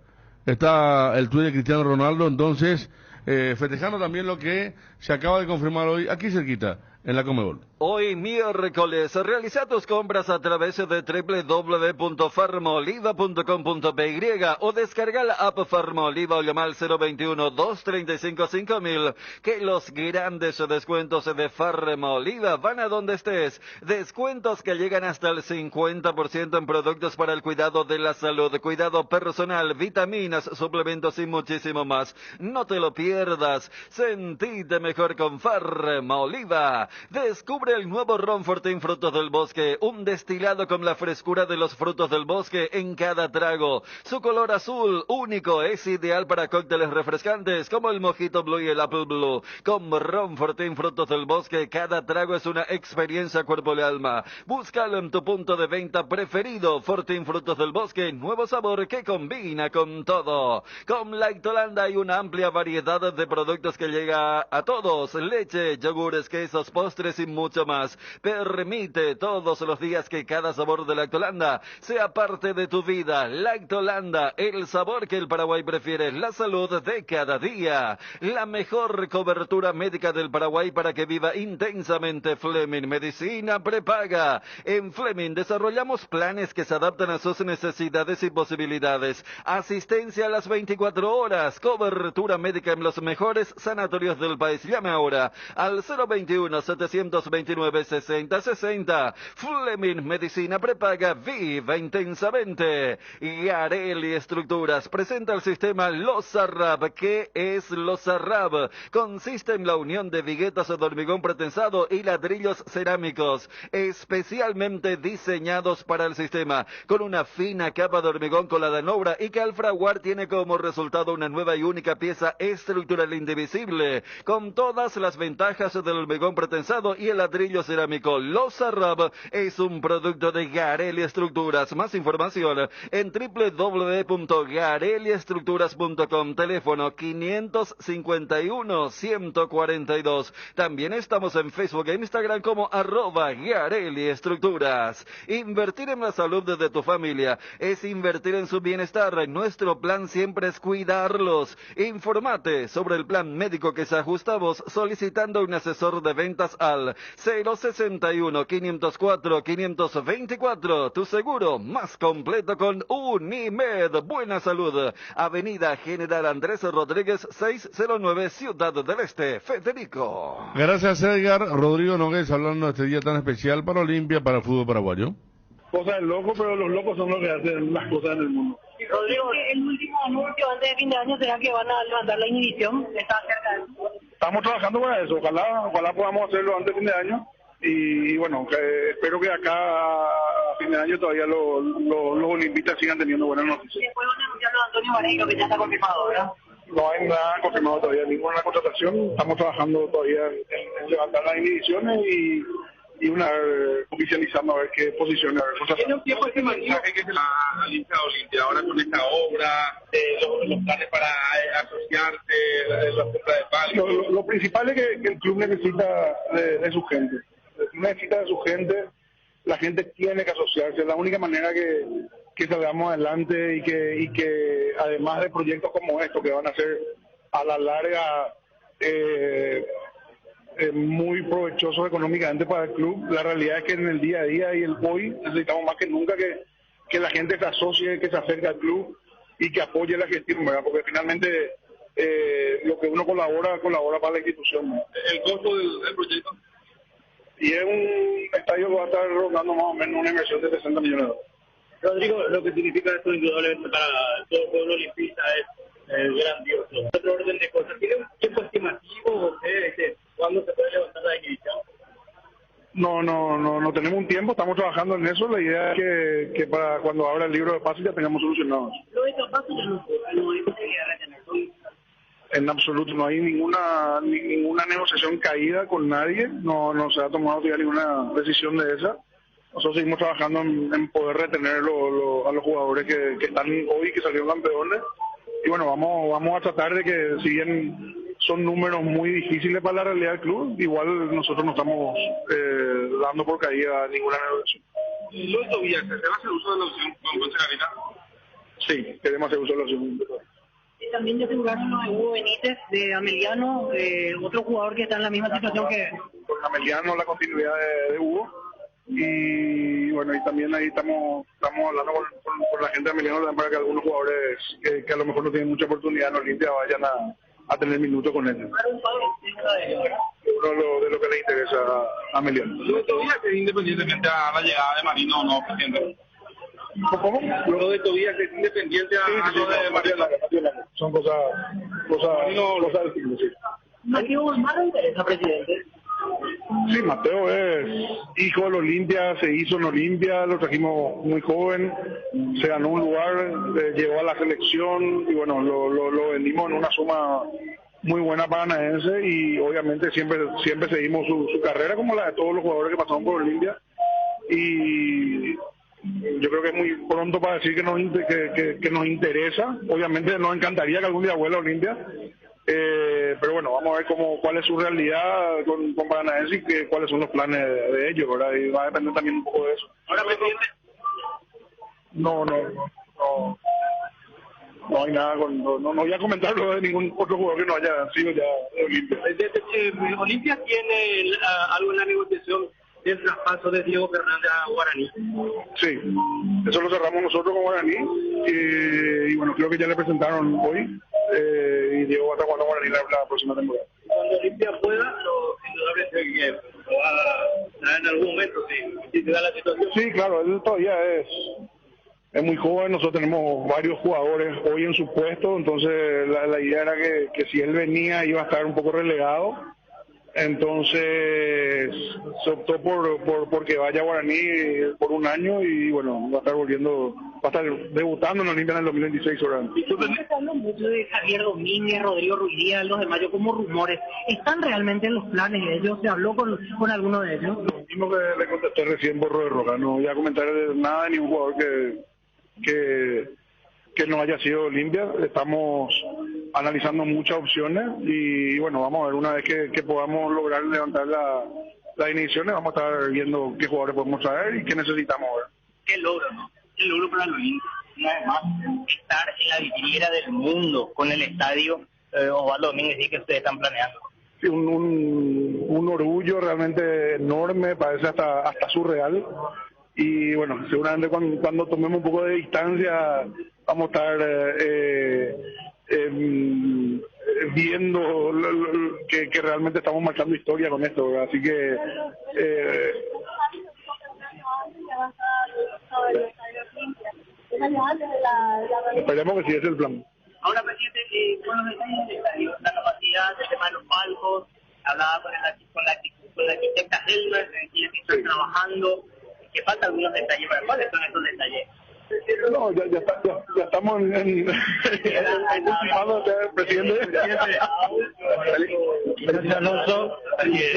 Está el tweet de Cristiano Ronaldo, entonces festejando también lo que se acaba de confirmar hoy aquí cerquita, en la Conmebol. Hoy miércoles, realiza tus compras a través de www.farmaoliva.com.py o descarga la app Farmaoliva o llama al 021-235-5000, que los grandes descuentos de Farmaoliva van a donde estés. Descuentos que llegan hasta el 50% en productos para el cuidado de la salud, cuidado personal, vitaminas, suplementos y muchísimo más. No te lo pierdas. Sentite mejor con Farmaoliva. Descubre el nuevo ron Fortín Frutos del Bosque, un destilado con la frescura de los frutos del bosque en cada trago. Su color azul único es ideal para cócteles refrescantes como el Mojito Blue y el Apple Blue. Con ron Fortín Frutos del Bosque, cada trago es una experiencia cuerpo y alma. Búscalo en tu punto de venta preferido. Fortín Frutos del Bosque, nuevo sabor que combina con todo. Con Lactolanda hay una amplia variedad de productos que llega a todos: leche, yogures, quesos, postres y mucho más. Permite todos los días que cada sabor de Lactolanda sea parte de tu vida. Lactolanda, el sabor que el Paraguay prefiere, la salud de cada día. La mejor cobertura médica del Paraguay para que viva intensamente. Fleming Medicina Prepaga. En Fleming desarrollamos planes que se adaptan a sus necesidades y posibilidades. Asistencia a las 24 horas. Cobertura médica en los mejores sanatorios del país. Llame ahora al 021-729-6060. Fleming Medicina Prepaga, viva intensamente. Garelli Estructuras presenta el sistema Losarrab. ¿Qué es Losarrab? Consiste en la unión de viguetas de hormigón pretensado y ladrillos cerámicos, especialmente diseñados para el sistema, con una fina capa de hormigón colada en obra y que al fraguar tiene como resultado una nueva y única pieza estructural indivisible, con todas las ventajas del hormigón pretensado y el ladrillo cerámico. Losarrab es un producto de Garelli Estructuras. Más información en www.garelliestructuras.com. Teléfono 551-142. También estamos en Facebook e Instagram como @Garelli Estructuras. Invertir en la salud de tu familia es invertir en su bienestar. Nuestro plan siempre es cuidarlos. Informate sobre el plan médico que se ajusta a vos solicitando un asesor de ventas al 061-504-524. Tu seguro más completo con Unimed. Buena salud. Avenida General Andrés Rodríguez 609, Ciudad del Este. Federico. Gracias, Edgar. Rodrigo Nogués hablando de este día tan especial para Olimpia, para el fútbol paraguayo. Cosa de loco, pero los locos son los que hacen las cosas en el mundo. Rodrigo, el último anuncio antes de fin de año será que van a levantar la inhibición. ¿Está cerca de eso? Estamos trabajando para eso. Ojalá podamos hacerlo antes de fin de año. Y bueno, espero que acá a fin de año todavía los olimpistas sigan teniendo buenas noticias. Después van a anunciarlo a Antonio Vareiro, que ya está confirmado, ¿verdad? No hay nada confirmado todavía, ninguna contratación. Estamos trabajando todavía en levantar las inhibiciones y oficializando a ver qué posiciones. ¿Tiene un tiempo este mensaje que se la Alianza Olimpia ahora con esta obra, los planes para asociarse, la compra de palcos? Lo principal es que el club necesita de su gente. El club necesita de su gente. La gente tiene que asociarse. Es la única manera que salgamos adelante y que además de proyectos como estos que van a ser a la larga muy provechosos económicamente para el club, la realidad es que en el día a día y el hoy necesitamos más que nunca que la gente se asocie, que se acerque al club y que apoye la gestión, ¿verdad? Porque finalmente lo que uno colabora para la institución. ¿El costo del proyecto? Y es un estadio que va a estar rondando más o menos una inversión de 60 millones de dólares. Rodrigo, lo que significa esto indudablemente para todo el pueblo olimpista es grandioso. Otro orden de cosas, ¿tiene un tiempo estimativo usted cuándo se puede levantar la definición? No tenemos un tiempo, estamos trabajando en eso. La idea es que para cuando abra el libro de pases ya tengamos solucionados. Lo de pases ya no hay posibilidad de retenerlo. En absoluto, no hay ninguna negociación caída con nadie, no se ha tomado todavía ninguna decisión de esa. Nosotros seguimos trabajando en poder retener a los jugadores que están hoy, que salieron campeones. Y bueno, vamos a tratar de que, si bien son números muy difíciles para la realidad del club, igual nosotros no estamos dando por caída ninguna negociación. Luis Tobías, ¿se va a hacer uso de la opción con Concha Garita? Sí, queremos hacer uso de la opción. Y también ya aseguraron lo de Hugo Benítez, de Ameliano, otro jugador que está en la misma situación que... Con Ameliano, la continuidad de Hugo. Y bueno, y también ahí estamos hablando con la gente de Ameliano para que algunos jugadores que a lo mejor no tienen mucha oportunidad en Olimpia vayan a tener minutos con él. Uno de lo que le interesa a Ameliano. Luis Tobías, que independientemente a la llegada de Marino, no presidente. ¿Cómo? Lo de Tobías, que es independiente a lo de Marino. Son cosas distintas, sí. Mateo Guzmán le interesa, presidente. Sí, Mateo es hijo del Olimpia, se hizo en Olimpia, lo trajimos muy joven, se ganó un lugar, llegó a la selección y bueno, lo vendimos en una suma muy buena Paranaense y obviamente siempre seguimos su carrera como la de todos los jugadores que pasaron por Olimpia y yo creo que es muy pronto para decir que nos interesa. Obviamente nos encantaría que algún día vuelva a Olimpia, pero bueno, vamos a ver cuál es su realidad con Paranaense y cuáles son los planes de ellos, ¿verdad? Y va a depender también un poco de eso. Ahora, presidente. No hay nada, no voy a comentarlo de ningún otro jugador que no haya sido ya de Olimpia. Olimpia tiene algo en la negociación del traspaso de Diego Fernández a Guaraní. Sí, eso lo cerramos nosotros con Guaraní y bueno, creo que ya le presentaron hoy y Diego va a estar jugando a Guaraní la próxima temporada. Cuando Olimpia pueda, lo indudable es que lo va a dar en algún momento, si se da la situación. Sí, claro, él todavía es muy joven, nosotros tenemos varios jugadores hoy en su puesto, entonces la idea era que si él venía iba a estar un poco relegado. Entonces se optó por que vaya a Guaraní por un año y bueno, va a estar debutando en Olimpia en el 2026 ahora. Se habla mucho de Javier Domínguez, Rodrigo Ruiz Díaz, los de Mayo como rumores. ¿Están realmente en los planes de ellos? ¿Se habló con alguno de ellos? Lo mismo que le contesté recién por de Roca, no voy a comentar nada de ningún jugador que no haya sido Olimpia. Estamos analizando muchas opciones y bueno, vamos a ver, una vez que podamos lograr levantar las inhibiciones, vamos a estar viendo qué jugadores podemos traer y qué necesitamos ver. Qué logro, ¿no? Qué logro para el Olimpia. Una vez más, estar en la vidriera del mundo con el estadio Osvaldo Domínguez, sí, que ustedes están planeando. Sí, un orgullo realmente enorme, parece hasta surreal. Y bueno, seguramente cuando tomemos un poco de distancia vamos a estar viendo que realmente estamos marcando historia con esto, ¿verdad? Así que esperemos que sí, ese es el plan. Ahora, presidente, con los detalles del estadio, la capacidad, el tema de los palcos, hablaba con la arquitecta Helmer, decía que están trabajando, que faltan algunos detalles. ¿Cuáles son estos detalles? No, ya estamos en ultimando el presidente. Presidente Alonso,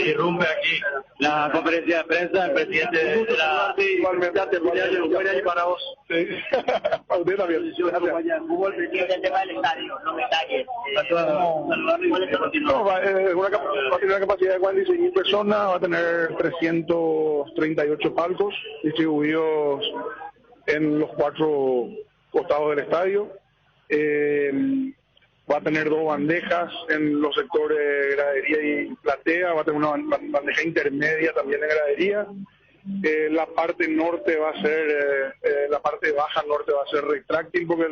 irrumpe aquí la conferencia de prensa, el presidente de la... Igualmente, para vos. Sí, para usted también. El tema del estadio, los detalles. No, va a tener una capacidad de 46.000 personas, va a tener 338 palcos distribuidos en los 4 costados del estadio. Va a tener 2 bandejas en los sectores gradería y platea, va a tener una bandeja intermedia también en gradería. La parte norte va a ser, la parte baja norte va a ser retráctil porque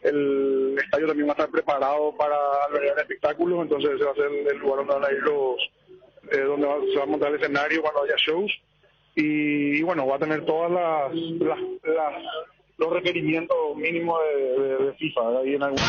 el estadio también va a estar preparado para albergar espectáculos, entonces ese va a ser el lugar donde van a ir se va a montar el escenario cuando haya shows, y bueno, va a tener todas los requerimientos mínimos de FIFA, ahí en algún